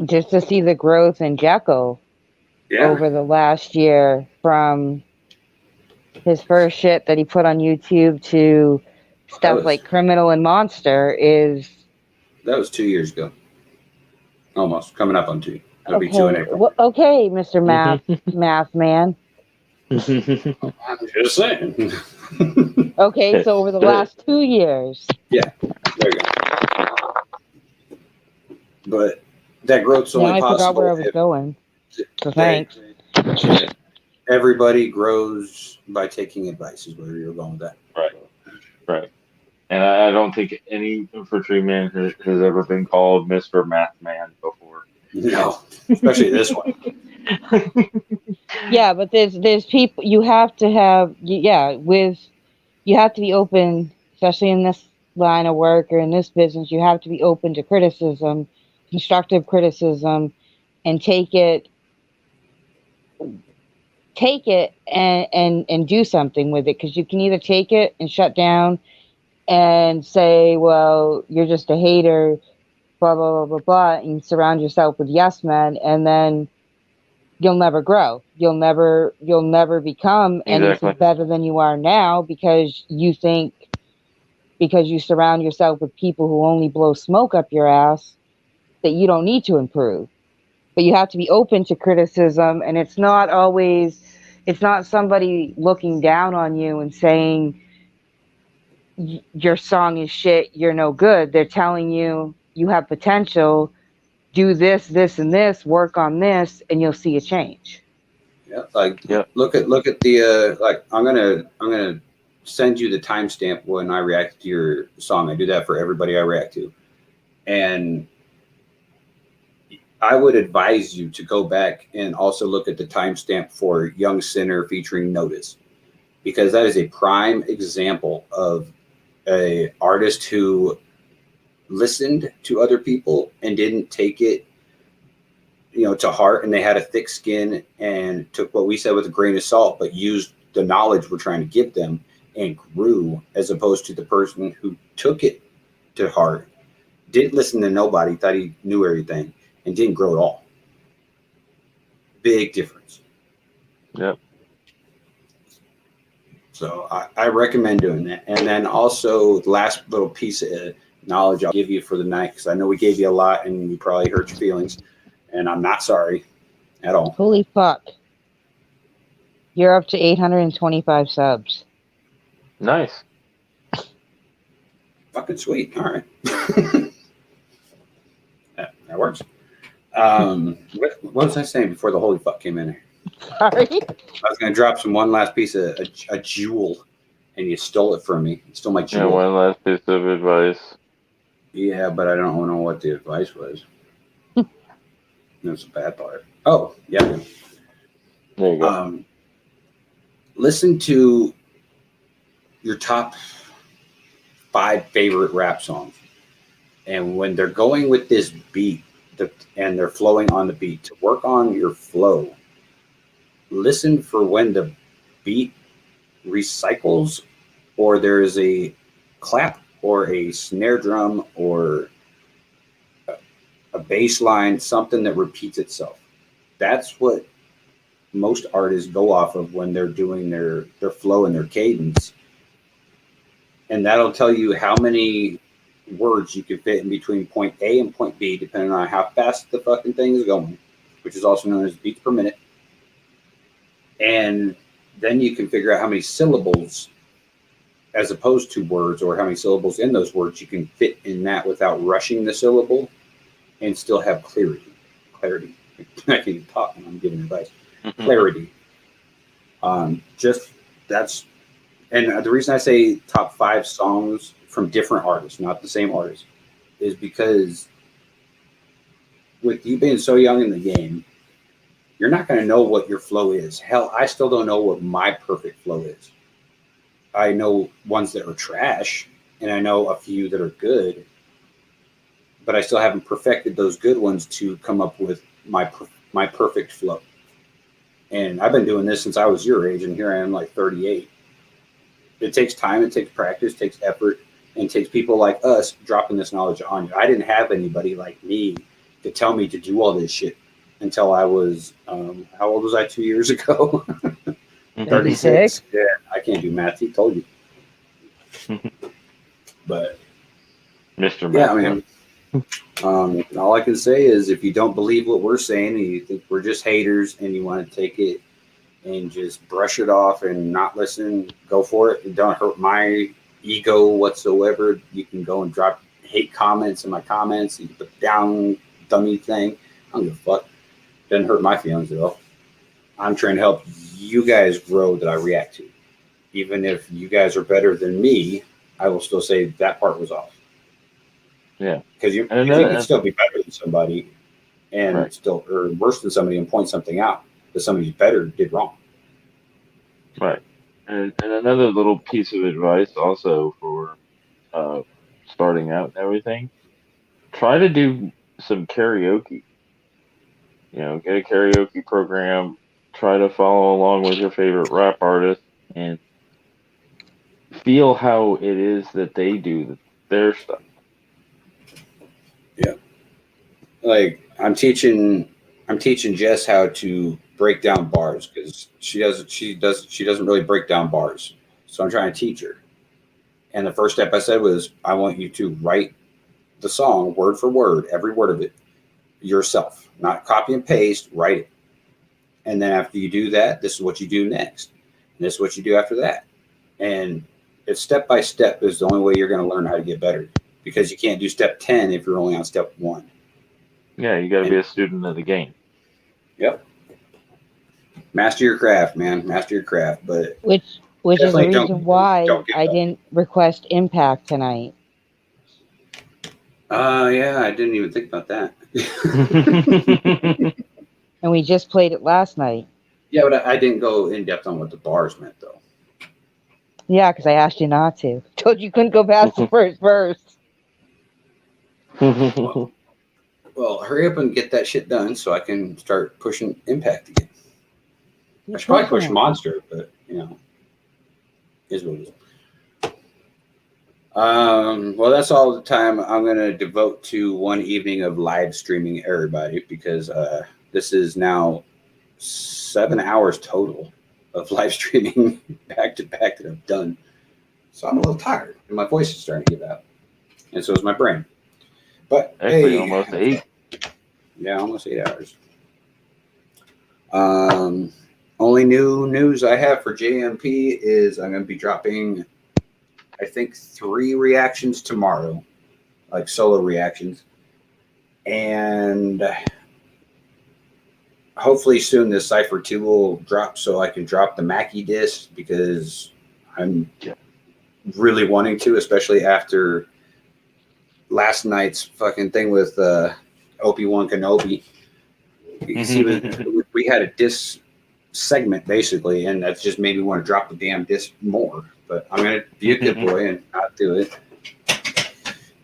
Just to see the growth in Jekyl over the last year, from his first shit that he put on YouTube to stuff like Criminal and Monster that was 2 years ago. Almost coming up on 2. It'll be 2 in April. Well, okay, Mr. Math Man. I'm just saying. Okay, so over the last 2 years. Yeah, there you go. But that growth's only possible. I forgot where I was going. So thanks. Everybody grows by taking advice, is where you're going with that. Right. And I don't think any infantryman has ever been called Mr. Math Man before. No, especially this one. Yeah, but there's people you have to have. You have to be open, especially in this line of work or in this business. You have to be open to criticism, constructive criticism, and take it and do something with it, because you can either take it and shut down and say, well, you're just a hater, blah blah blah blah blah, and surround yourself with yes men, and then you'll never grow. You'll never become anything better than you are now, because you surround yourself with people who only blow smoke up your ass, that you don't need to improve. But you have to be open to criticism, and it's not somebody looking down on you and saying your song is shit, you're no good. They're telling you you have potential, do this, this, and this, work on this, and you'll see a change. Yeah, look at the I'm gonna send you the timestamp when I react to your song. I do that for everybody I react to, and I would advise you to go back and also look at the timestamp for Young Sinner featuring Notice, because that is a prime example of a artist who listened to other people and didn't take it, to heart, and they had a thick skin and took what we said with a grain of salt, but used the knowledge we're trying to give them and grew, as opposed to the person who took it to heart, didn't listen to nobody, thought he knew everything, and didn't grow at all. Big difference. Yep. So I recommend doing that. And then also the last little piece of knowledge I'll give you for the night, because I know we gave you a lot and you probably hurt your feelings, and I'm not sorry. at all. Holy fuck. You're up to 825 subs. Nice. Fucking sweet. All right. that works. What was I saying before the holy fuck came in here? Sorry. I was going to drop one last piece of a jewel, and you stole it from me. You stole my jewel. Yeah, one last piece of advice. Yeah, but I don't know what the advice was. That's the bad part. Oh, yeah. There you go. Listen to your top 5 favorite rap songs. And when they're going with this beat and they're flowing on the beat, to work on your flow, listen for when the beat recycles or there is a clap or a snare drum or a bass line, something that repeats itself. That's what most artists go off of when they're doing their flow and their cadence. And that'll tell you how many words you can fit in between point A and point B, depending on how fast the fucking thing is going, which is also known as beats per minute. And then you can figure out how many syllables as opposed to words, or how many syllables in those words you can fit in that without rushing the syllable and still have clarity. I can talk when I'm giving advice. Clarity. Just that's, and the reason I say top 5 songs from different artists, not the same artist, is because with you being so young in the game, you're not going to know what your flow is. Hell, I still don't know what my perfect flow is. I know ones that are trash, and I know a few that are good, but I still haven't perfected those good ones to come up with my perfect flow. And I've been doing this since I was your age, and here I am, like 38. It takes time, it takes practice, it takes effort, and it takes people like us dropping this knowledge on you. I didn't have anybody like me to tell me to do all this shit until I was, how old was I 2 years ago? 36. Yeah, I can't do math. He told you. But Mr. Yeah, Math. man. All I can say is, if you don't believe what we're saying and you think we're just haters and you want to take it and just brush it off and not listen, go for it. It don't hurt my ego whatsoever. You can go and drop hate comments in my comments. You can put down dummy thing. I don't give a fuck. Doesn't hurt my feelings at all. I'm trying to help you guys grow that I react to. Even if you guys are better than me, I will still say that part was off. Yeah. Because you can still be better than somebody and still, or worse than somebody, and point something out that somebody better did wrong. Right. And another little piece of advice also for starting out and everything, try to do some karaoke. You know, get a karaoke program, try to follow along with your favorite rap artist, and feel how it is that they do their stuff. Yeah. Like I'm teaching Jess how to break down bars, because she doesn't really break down bars. So I'm trying to teach her. And the first step I said was, I want you to write the song word for word, every word of it, yourself, not copy and paste, write it. And then after you do that, this is what you do next. And this is what you do after that. And it's step by step is the only way you're going to learn how to get better, because you can't do step 10 if you're only on step 1. Yeah, you got to be a student of the game. Yep. Master your craft, man. Master your craft. But which is the reason why I didn't request Impact tonight. Yeah, I didn't even think about that. And we just played it last night. Yeah, but I didn't go in depth on what the bars meant, though. Yeah, because I asked you not to. Told you couldn't go past the first verse. Well, hurry up and get that shit done so I can start pushing Impact again. I should probably push Monster, but, is what it is. Well, that's all the time I'm going to devote to one evening of live streaming everybody, because this is now 7 hours total of live streaming back to back that I've done. So I'm a little tired, and my voice is starting to give out, and so is my brain. But actually, almost 8. Yeah, almost 8 hours. Only new news I have for JMP is I'm going to be dropping, I think, 3 reactions tomorrow, like solo reactions. And hopefully soon this Cypher 2 will drop so I can drop the Mackie disc, because I'm really wanting to, especially after last night's fucking thing with Obi-Wan Kenobi. See, we had a disc segment basically, and that just made me want to drop the damn disc more. But I'm gonna be a good boy and not do it.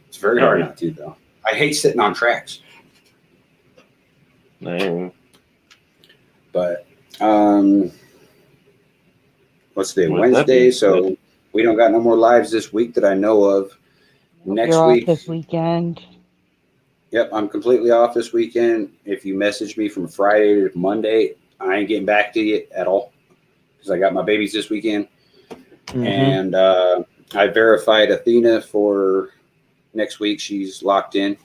It's very hard not to, though. I hate sitting on tracks. No. But what's the day? Wednesday, so we don't got no more lives this week that I know of. Next You're week, off this weekend. Yep, I'm completely off this weekend. If you message me from Friday to Monday, I ain't getting back to you at all, because I got my babies this weekend. And I verified Athena for next week. She's locked in.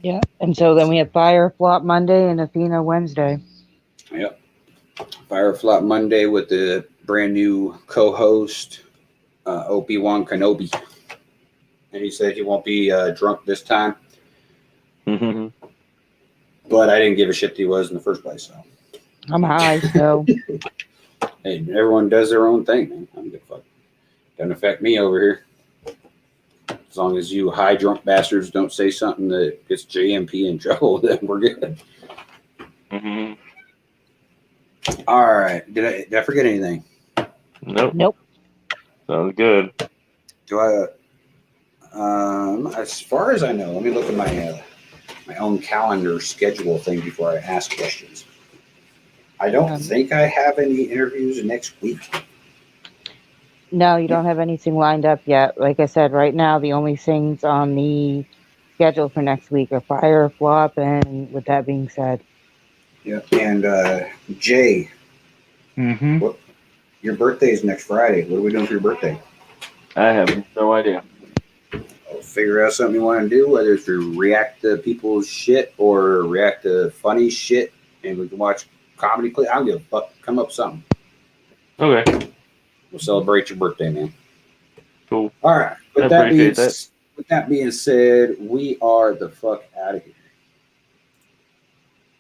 Yeah, and so then we have Fire Flop Monday and Athena Wednesday. Yep. Fire Flop Monday with the brand new co-host, Obi-Wan Kenobi. And he said he won't be drunk this time. But I didn't give a shit that he was in the first place. So I'm high, so. Hey, everyone does their own thing, man. I don't give a fuck. Doesn't affect me over here. As long as you high drunk bastards don't say something that gets JMP in trouble, then we're good. All right. Did I forget anything? Nope. Sounds good. Do I? As far as I know, let me look at my my own calendar schedule thing before I ask questions. I don't think I have any interviews next week. No, you don't have anything lined up yet. Like I said, right now, the only things on the schedule for next week are Fire, Flop, and with that being said. Yeah. And Jay, what, your birthday is next Friday. What are we doing for your birthday? I have no idea. I'll figure out something you want to do, whether it's to react to people's shit or react to funny shit, and we can watch comedy clips. I don't give a fuck. Come up with something. Okay. We'll celebrate your birthday, man. Cool. All right. With that being said, we are the fuck out of here.